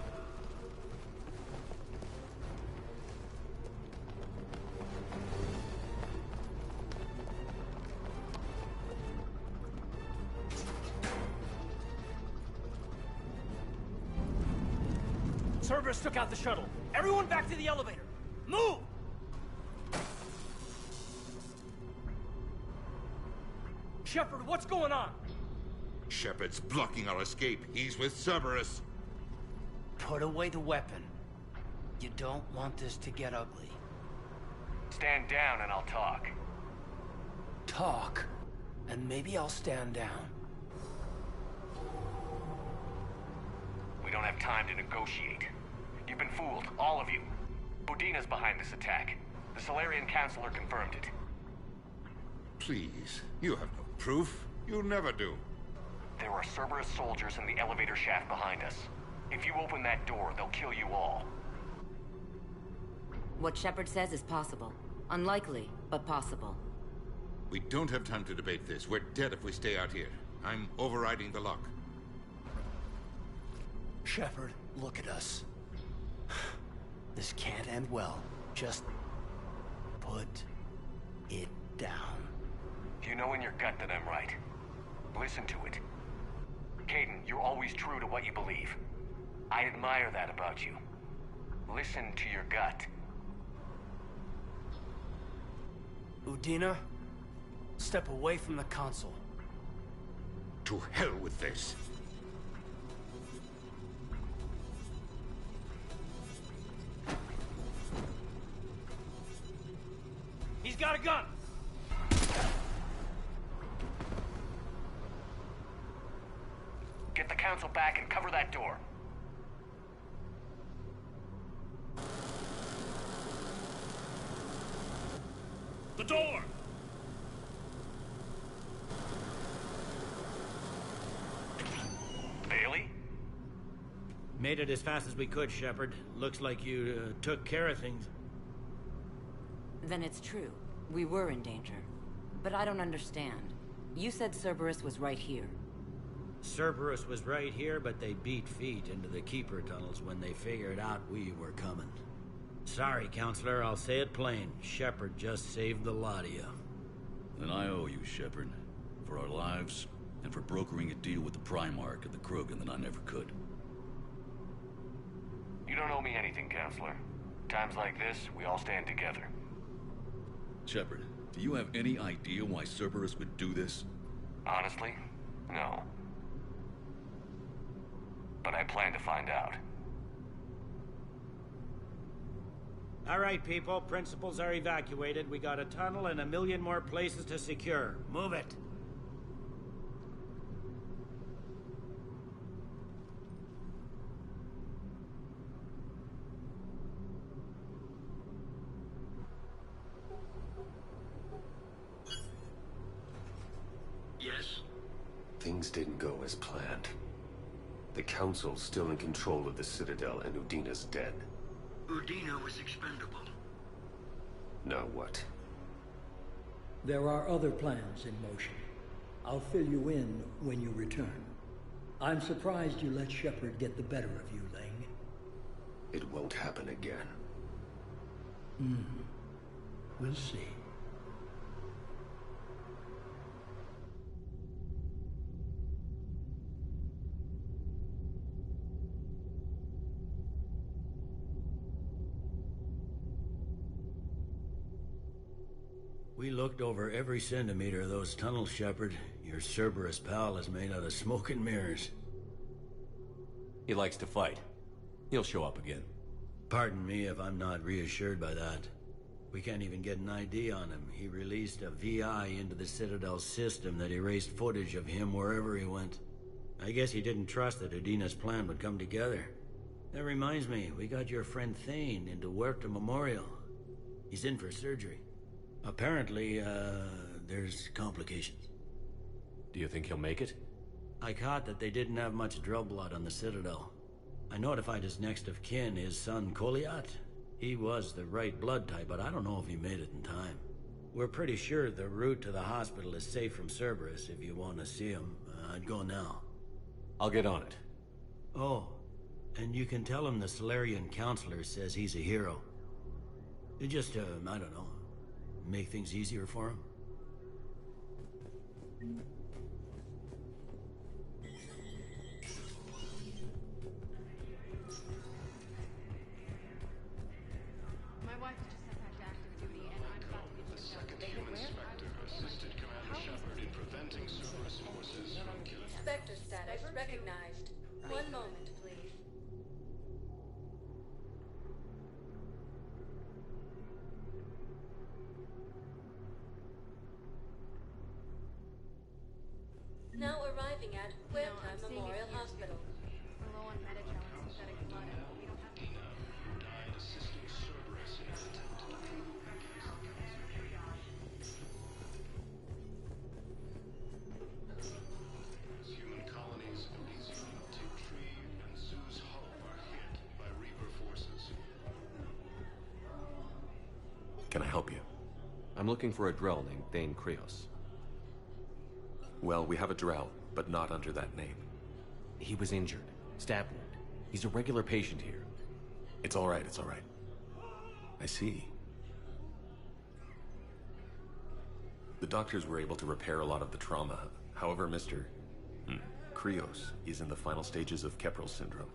Cerberus took out the shuttle. Everyone back to the elevator. Move! Shepard, what's going on? Shepard's blocking our escape. He's with Cerberus. Put away the weapon. You don't want this to get ugly. Stand down and I'll talk. Talk, and maybe I'll stand down. We don't have time to negotiate. You've been fooled, all of you. Udina's behind this attack. The Solarian Councilor confirmed it. Please, you have no proof. You'll never do. There are Cerberus soldiers in the elevator shaft behind us. If you open that door, they'll kill you all. What Shepard says is possible. Unlikely, but possible. We don't have time to debate this. We're dead if we stay out here. I'm overriding the lock. Shepard, look at us. This can't end well. Just put it down. You know in your gut that I'm right. Listen to it. Caden, you're always true to what you believe. I admire that about you. Listen to your gut. Udina, step away from the console. To hell with this. He's got a gun! Get the council back and cover that door. The door! Bailey? Made it as fast as we could, Shepard. Looks like you took care of things. Then it's true. We were in danger. But I don't understand. You said Cerberus was right here. Cerberus was right here, but they beat feet into the Keeper tunnels when they figured out we were coming. Sorry, Counselor, I'll say it plain. Shepard just saved the lot of you. Then I owe you, Shepard. For our lives, and for brokering a deal with the Primarch of the Krogan that I never could. You don't owe me anything, Counselor. Times like this, we all stand together. Shepard, do you have any idea why Cerberus would do this? Honestly, no. But I plan to find out. All right, people. Principals are evacuated. We got a tunnel and 1 million more places to secure. Move it. Things didn't go as planned. The Council's still in control of the Citadel and Udina's dead. Udina was expendable. Now what? There are other plans in motion. I'll fill you in when you return. I'm surprised you let Shepard get the better of you, Ling. It won't happen again. We'll see. We looked over every centimeter of those tunnels, Shepard. Your Cerberus pal is made out of smoke and mirrors. He likes to fight. He'll show up again. Pardon me if I'm not reassured by that. We can't even get an ID on him. He released a VI into the Citadel system that erased footage of him wherever he went. I guess he didn't trust that Udina's plan would come together. That reminds me, we got your friend Thane into Huerta Memorial. He's in for surgery. Apparently, there's complications. Do you think he'll make it? I caught that they didn't have much drill blood on the Citadel. I notified his next of kin, his son Koliat. He was the right blood type, but I don't know if he made it in time. We're pretty sure the route to the hospital is safe from Cerberus. If you want to see him, I'd go now. I'll get on it. Oh, and you can tell him the Solarian Counselor says he's a hero. It just, I don't know, make things easier for him. My wife just sent back to active duty, and I'm about to get shipped out. Second human Spectre assisted Commander Shepard in preventing Cerberus forces from killing. Spectre status recognized. 1 moment, please. Now arriving at Huerta Memorial Hospital. We're low on Medi-Gel and synthetic blood, and we don't have Dina, who died assisting Cerberus in an attempt to human colonies of Elysium, Tiptree, and Zoo's Hope are hit by Reaper forces. Can I help you? I'm looking for a Drell named Thane Krios. Well, we have a Drell, but not under that name. He was injured. Stab wound. He's a regular patient here. It's all right, it's all right. I see. The doctors were able to repair a lot of the trauma. However, Mr. Krios is in the final stages of Keprel syndrome.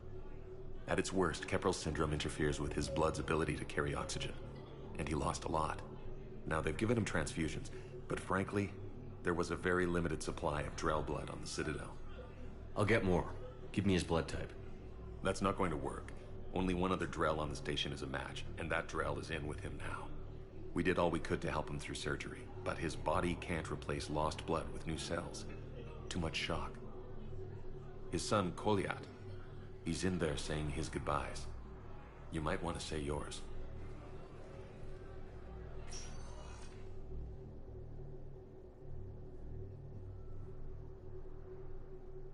At its worst, Keprel syndrome interferes with his blood's ability to carry oxygen, and he lost a lot. Now, they've given him transfusions, but frankly, there was a very limited supply of Drell blood on the Citadel. I'll get more. Give me his blood type. That's not going to work. Only one other Drell on the station is a match, and that Drell is in with him now. We did all we could to help him through surgery, but his body can't replace lost blood with new cells. Too much shock. His son, Koliat, he's in there saying his goodbyes. You might want to say yours.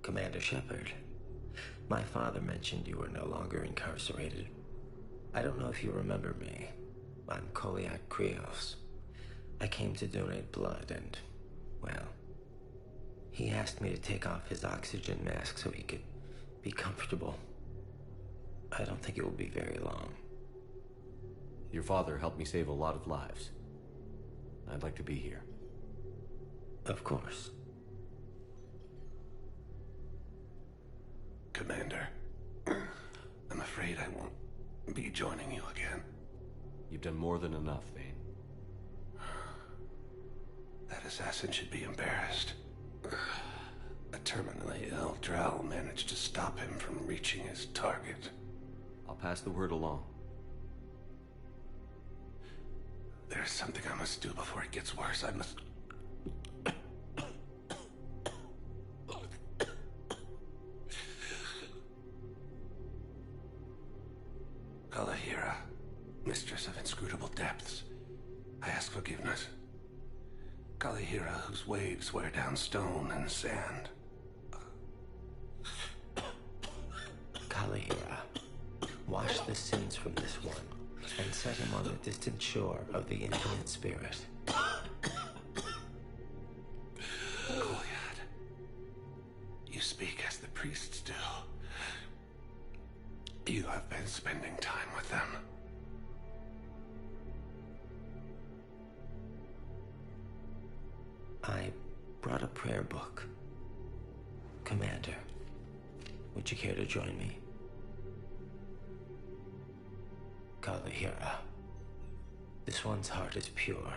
Commander Shepard, my father mentioned you were no longer incarcerated. I don't know if you remember me. I'm Koliat Krios. I came to donate blood and, well, he asked me to take off his oxygen mask so he could be comfortable. I don't think it will be very long. Your father helped me save a lot of lives. I'd like to be here. Of course. Commander, I'm afraid I won't be joining you again. You've done more than enough, Thane. That assassin should be embarrassed. A terminally ill Drell managed to stop him from reaching his target. I'll pass the word along. There's something I must do before it gets worse. I must... Kalahira, mistress of inscrutable depths, I ask forgiveness. Kalahira, whose waves wear down stone and sand. Kalahira, wash the sins from this one, and set him on the distant shore of the infinite spirit. Goliath, you speak as the priests do. You have been spending time with them. I brought a prayer book. Commander, would you care to join me? Kalahira, this one's heart is pure,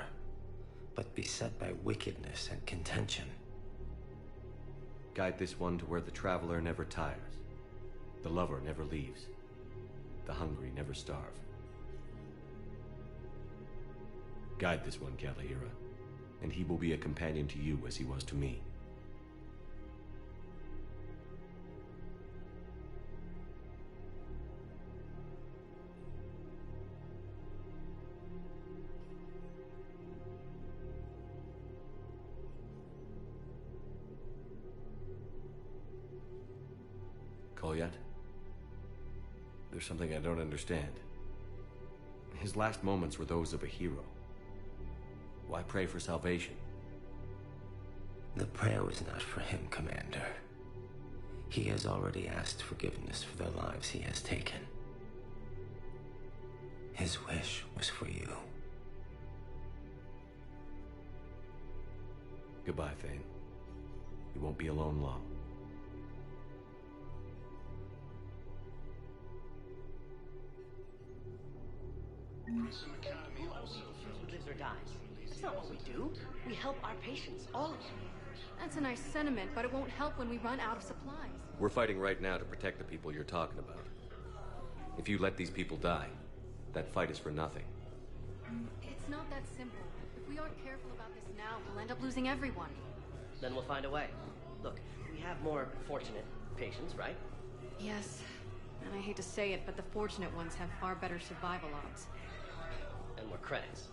but beset by wickedness and contention. Guide this one to where the traveler never tires, the lover never leaves, the hungry never starve. Guide this one, Kalahira, and he will be a companion to you as he was to me. Kolyat? There's something I don't understand. His last moments were those of a hero. Why pray for salvation? The prayer was not for him, Commander. He has already asked forgiveness for the lives he has taken. His wish was for you. Goodbye, Thane. You won't be alone long. Who lives or dies. That's not what we do. We help our patients, all of them. That's a nice sentiment, but it won't help when we run out of supplies. We're fighting right now to protect the people you're talking about. If you let these people die, that fight is for nothing. It's not that simple. If we aren't careful about this now, we'll end up losing everyone. Then we'll find a way. Look, we have more fortunate patients, right? Yes, and I hate to say it, but the fortunate ones have far better survival odds. And more credits.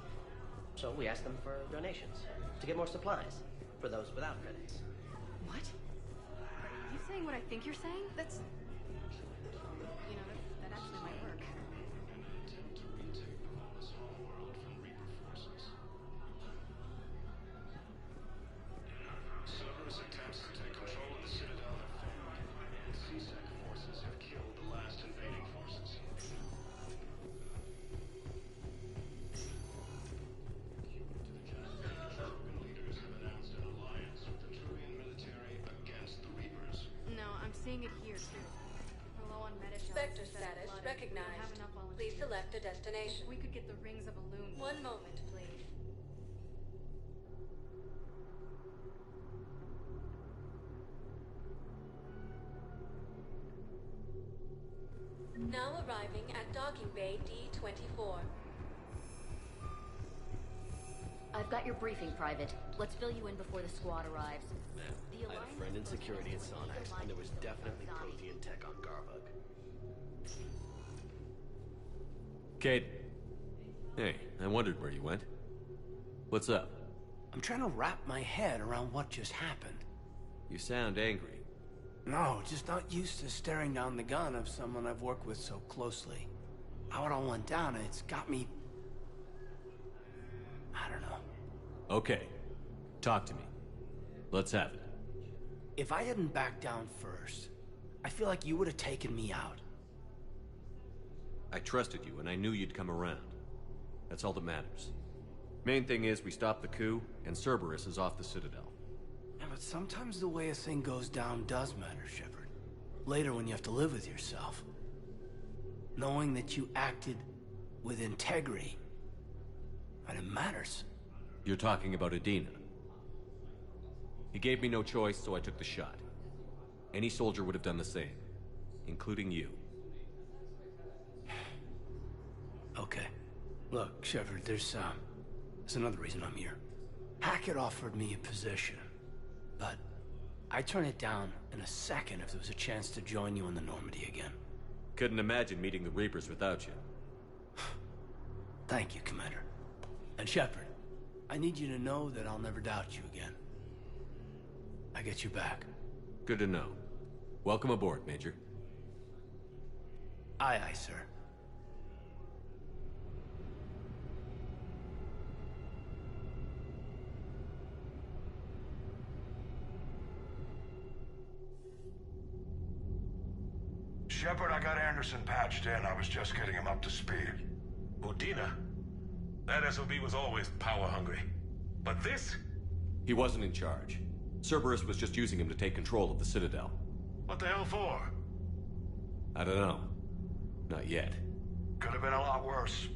So we ask them for donations to get more supplies for those without credits. What? Are you saying what I think you're saying? That's... You know, that actually might work. Cerberus attempts to take control of the Citadel have failed, and CSEC forces have killed the last invading forces. Leaders have announced an alliance with the Turian military against the Reapers. No, I'm seeing it here, too. We're low on meta shells. Spectre instead of status blood, and we don't recognized. have enough volunteers. Please select a destination. If we could get the rings of Elune. One moment, please. Now arriving at docking bay D-24. I've got your briefing, Private. Let's fill you in before the squad arrives. Man, I had a friend in security at Sonax, and there was definitely protein tech on Garbug. Kate. Hey, I wondered where you went. What's up? I'm trying to wrap my head around what just happened. You sound angry. No, just not used to staring down the gun of someone I've worked with so closely. How it all went down, it's got me... I don't know. Okay. Talk to me. Let's have it. If I hadn't backed down first, I feel like you would have taken me out. I trusted you, and I knew you'd come around. That's all that matters. Main thing is we stopped the coup, and Cerberus is off the Citadel. Yeah, but sometimes the way a thing goes down does matter, Shepard. Later when you have to live with yourself. Knowing that you acted with integrity, and it matters. You're talking about Adina. He gave me no choice, so I took the shot. Any soldier would have done the same, including you. Okay. Look, Shepard, there's another reason I'm here. Hackett offered me a position, but I'd turn it down in a second if there was a chance to join you in the Normandy again. Couldn't imagine meeting the Reapers without you. Thank you, Commander. And Shepard, I need you to know that I'll never doubt you again. I get your back. Good to know. Welcome aboard, Major. Aye, aye, sir. Shepard, I got Anderson patched in. I was just getting him up to speed. Udina? That SOB was always power-hungry. But this? He wasn't in charge. Cerberus was just using him to take control of the Citadel. What the hell for? I don't know. Not yet. Could have been a lot worse.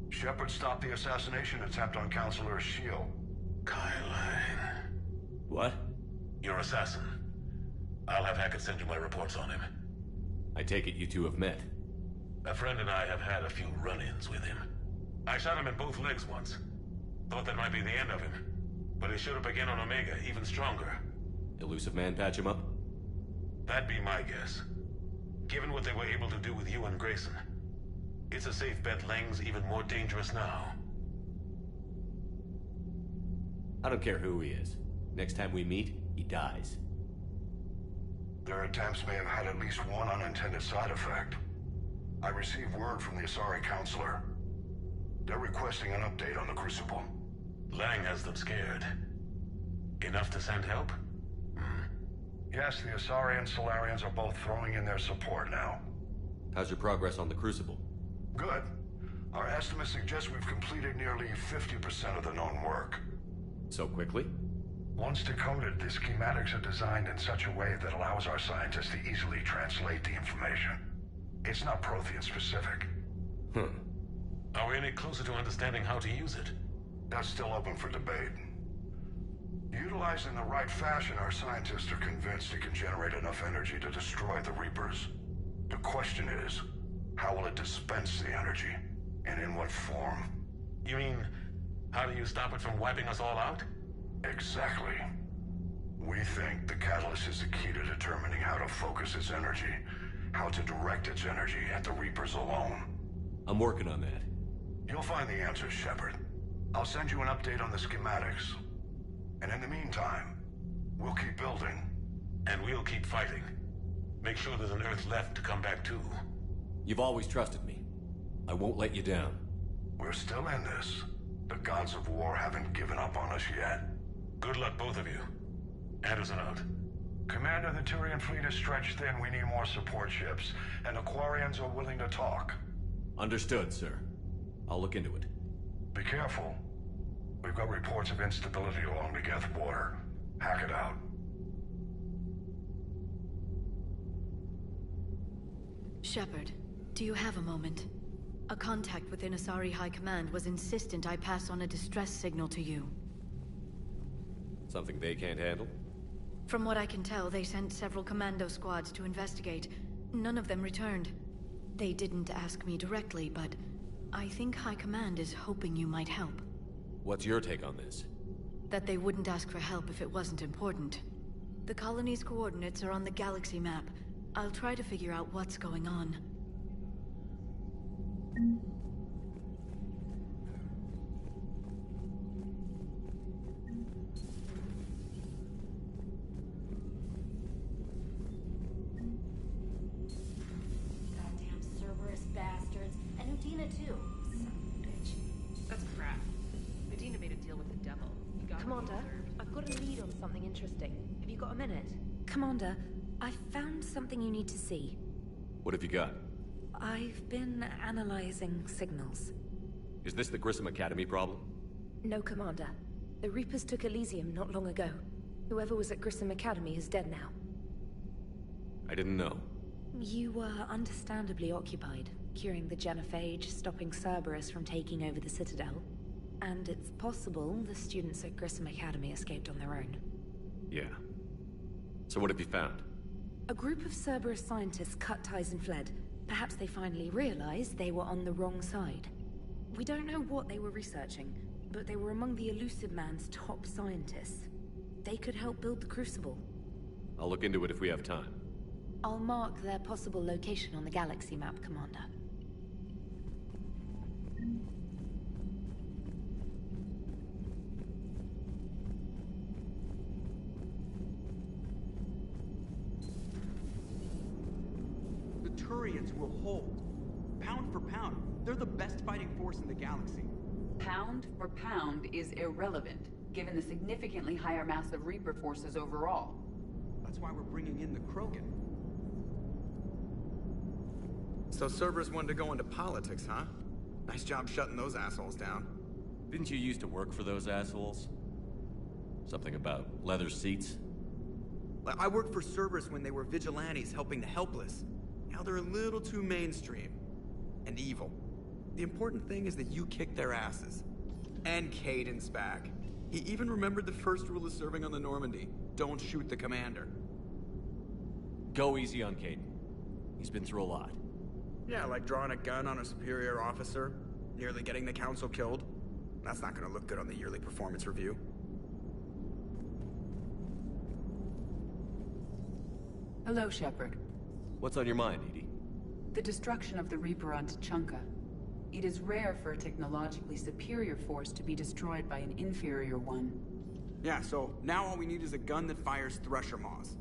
Shepard stopped the assassination attempt on Counselor Shield. Kyle. What? Your assassin. I'll have Hackett send you my reports on him. I take it you two have met. A friend and I have had a few run-ins with him. I shot him in both legs once. Thought that might be the end of him. But he showed up again on Omega, even stronger. Elusive Man patch him up? That'd be my guess. Given what they were able to do with you and Grayson. It's a safe bet Lang's even more dangerous now. I don't care who he is. Next time we meet, he dies. Their attempts may have had at least one unintended side effect. I received word from the Asari Counselor. They're requesting an update on the Crucible. Lang has them scared. Enough to send help? Yes, the Asari and Solarians are both throwing in their support now. How's your progress on the Crucible? Good. Our estimates suggest we've completed nearly 50% of the known work. So quickly? Once decoded, the schematics are designed in such a way that allows our scientists to easily translate the information. It's not Prothean specific. Are we any closer to understanding how to use it? That's still open for debate. Utilized in the right fashion, our scientists are convinced it can generate enough energy to destroy the Reapers. The question is, how will it dispense the energy? And in what form? You mean, how do you stop it from wiping us all out? Exactly. We think the catalyst is the key to determining how to focus its energy, how to direct its energy at the Reapers alone. I'm working on that. You'll find the answers, Shepard. I'll send you an update on the schematics. And in the meantime, we'll keep building. And we'll keep fighting. Make sure there's an Earth left to come back to. You've always trusted me. I won't let you down. We're still in this. The gods of war haven't given up on us yet. Good luck, both of you. Anderson out. Commander, the Turian fleet is stretched thin. We need more support ships. And the Quarians are willing to talk. Understood, sir. I'll look into it. Be careful. We've got reports of instability along the Geth border. Hack it out. Shepard, do you have a moment? A contact within Asari High Command was insistent I pass on a distress signal to you. Something they can't handle? From what I can tell, they sent several commando squads to investigate. None of them returned. They didn't ask me directly, but I think High Command is hoping you might help. What's your take on this? That they wouldn't ask for help if it wasn't important. The colony's coordinates are on the galaxy map. I'll try to figure out what's going on. Goddamn Cerberus bastards. And Udina too. Son of a bitch. That's crap. Medina made a deal with the devil. He got Commander, I've got a lead on something interesting. Have you got a minute? Commander, I've found something you need to see. What have you got? I've been analyzing signals. Is this the Grissom Academy problem? No, Commander. The Reapers took Elysium not long ago. Whoever was at Grissom Academy is dead now. I didn't know. You were understandably occupied, curing the genophage, stopping Cerberus from taking over the Citadel. And it's possible the students at Grissom Academy escaped on their own. Yeah. So what have you found? A group of Cerberus scientists cut ties and fled. Perhaps they finally realized they were on the wrong side. We don't know what they were researching, but they were among the Elusive Man's top scientists. They could help build the Crucible. I'll look into it if we have time. I'll mark their possible location on the galaxy map, Commander. The Turians will hold. pound for pound, they're the best fighting force in the galaxy. Pound for pound is irrelevant, given the significantly higher mass of Reaper forces overall. That's why we're bringing in the Krogan. So Cerberus wanted to go into politics, huh? Nice job shutting those assholes down. Didn't you used to work for those assholes? Something about leather seats? I worked for Cerberus when they were vigilantes helping the helpless. Now they're a little too mainstream. And evil. The important thing is that you kicked their asses. And Caden's back. He even remembered the first rule of serving on the Normandy. Don't shoot the commander. Go easy on Caden. He's been through a lot. Yeah, like drawing a gun on a superior officer, nearly getting the council killed. That's not gonna look good on the yearly performance review. Hello, Shepard. What's on your mind, Edie? The destruction of the Reaper on Tuchanka. It is rare for a technologically superior force to be destroyed by an inferior one. Yeah, so now all we need is a gun that fires Thresher Maws.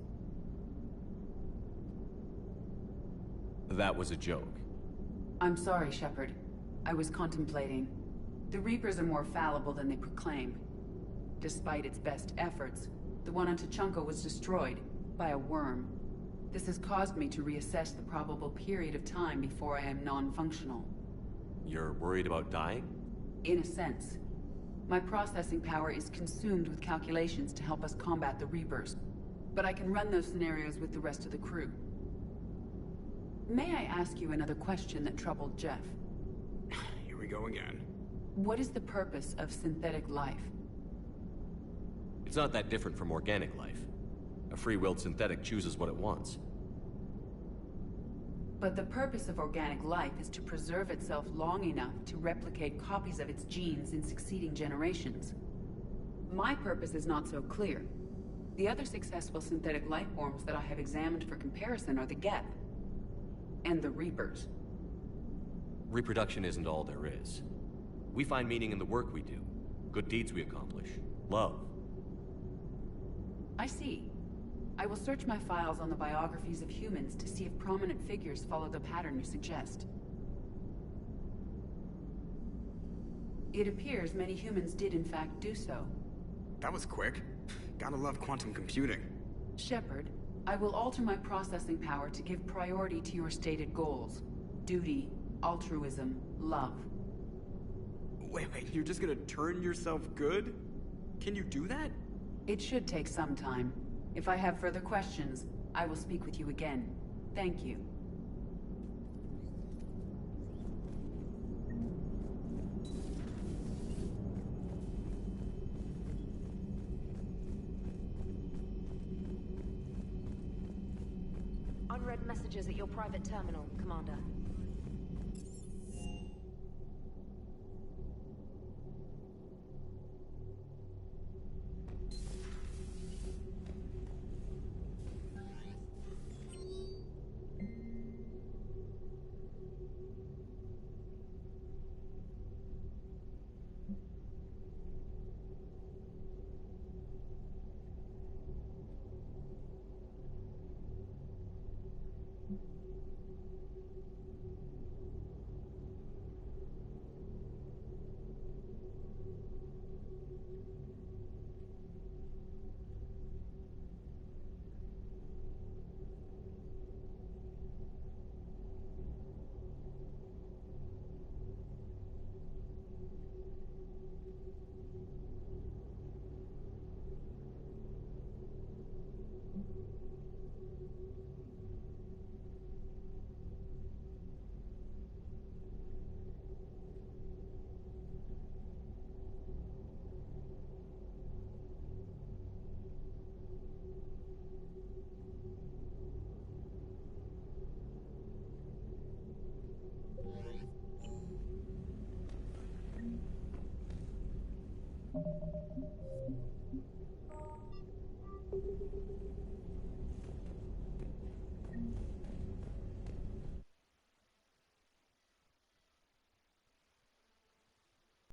That was a joke. I'm sorry, Shepard. I was contemplating. The Reapers are more fallible than they proclaim. Despite its best efforts, the one on Tuchanka was destroyed by a worm. This has caused me to reassess the probable period of time before I am non-functional. You're worried about dying? In a sense. My processing power is consumed with calculations to help us combat the Reapers. But I can run those scenarios with the rest of the crew. May I ask you another question that troubled Jeff? Here we go again. What is the purpose of synthetic life? It's not that different from organic life. A free-willed synthetic chooses what it wants. But the purpose of organic life is to preserve itself long enough to replicate copies of its genes in succeeding generations. My purpose is not so clear. The other successful synthetic life forms that I have examined for comparison are the Geth and the Reapers. Reproduction isn't all there is. We find meaning in the work we do, good deeds we accomplish, love. I see. I will search my files on the biographies of humans to see if prominent figures follow the pattern you suggest. It appears many humans did in fact do so. That was quick. Gotta love quantum computing. Shepard, I will alter my processing power to give priority to your stated goals. Duty, altruism, love. Wait, you're just gonna turn yourself good? Can you do that? It should take some time. If I have further questions, I will speak with you again. Thank you. Unread messages at your private terminal, Commander.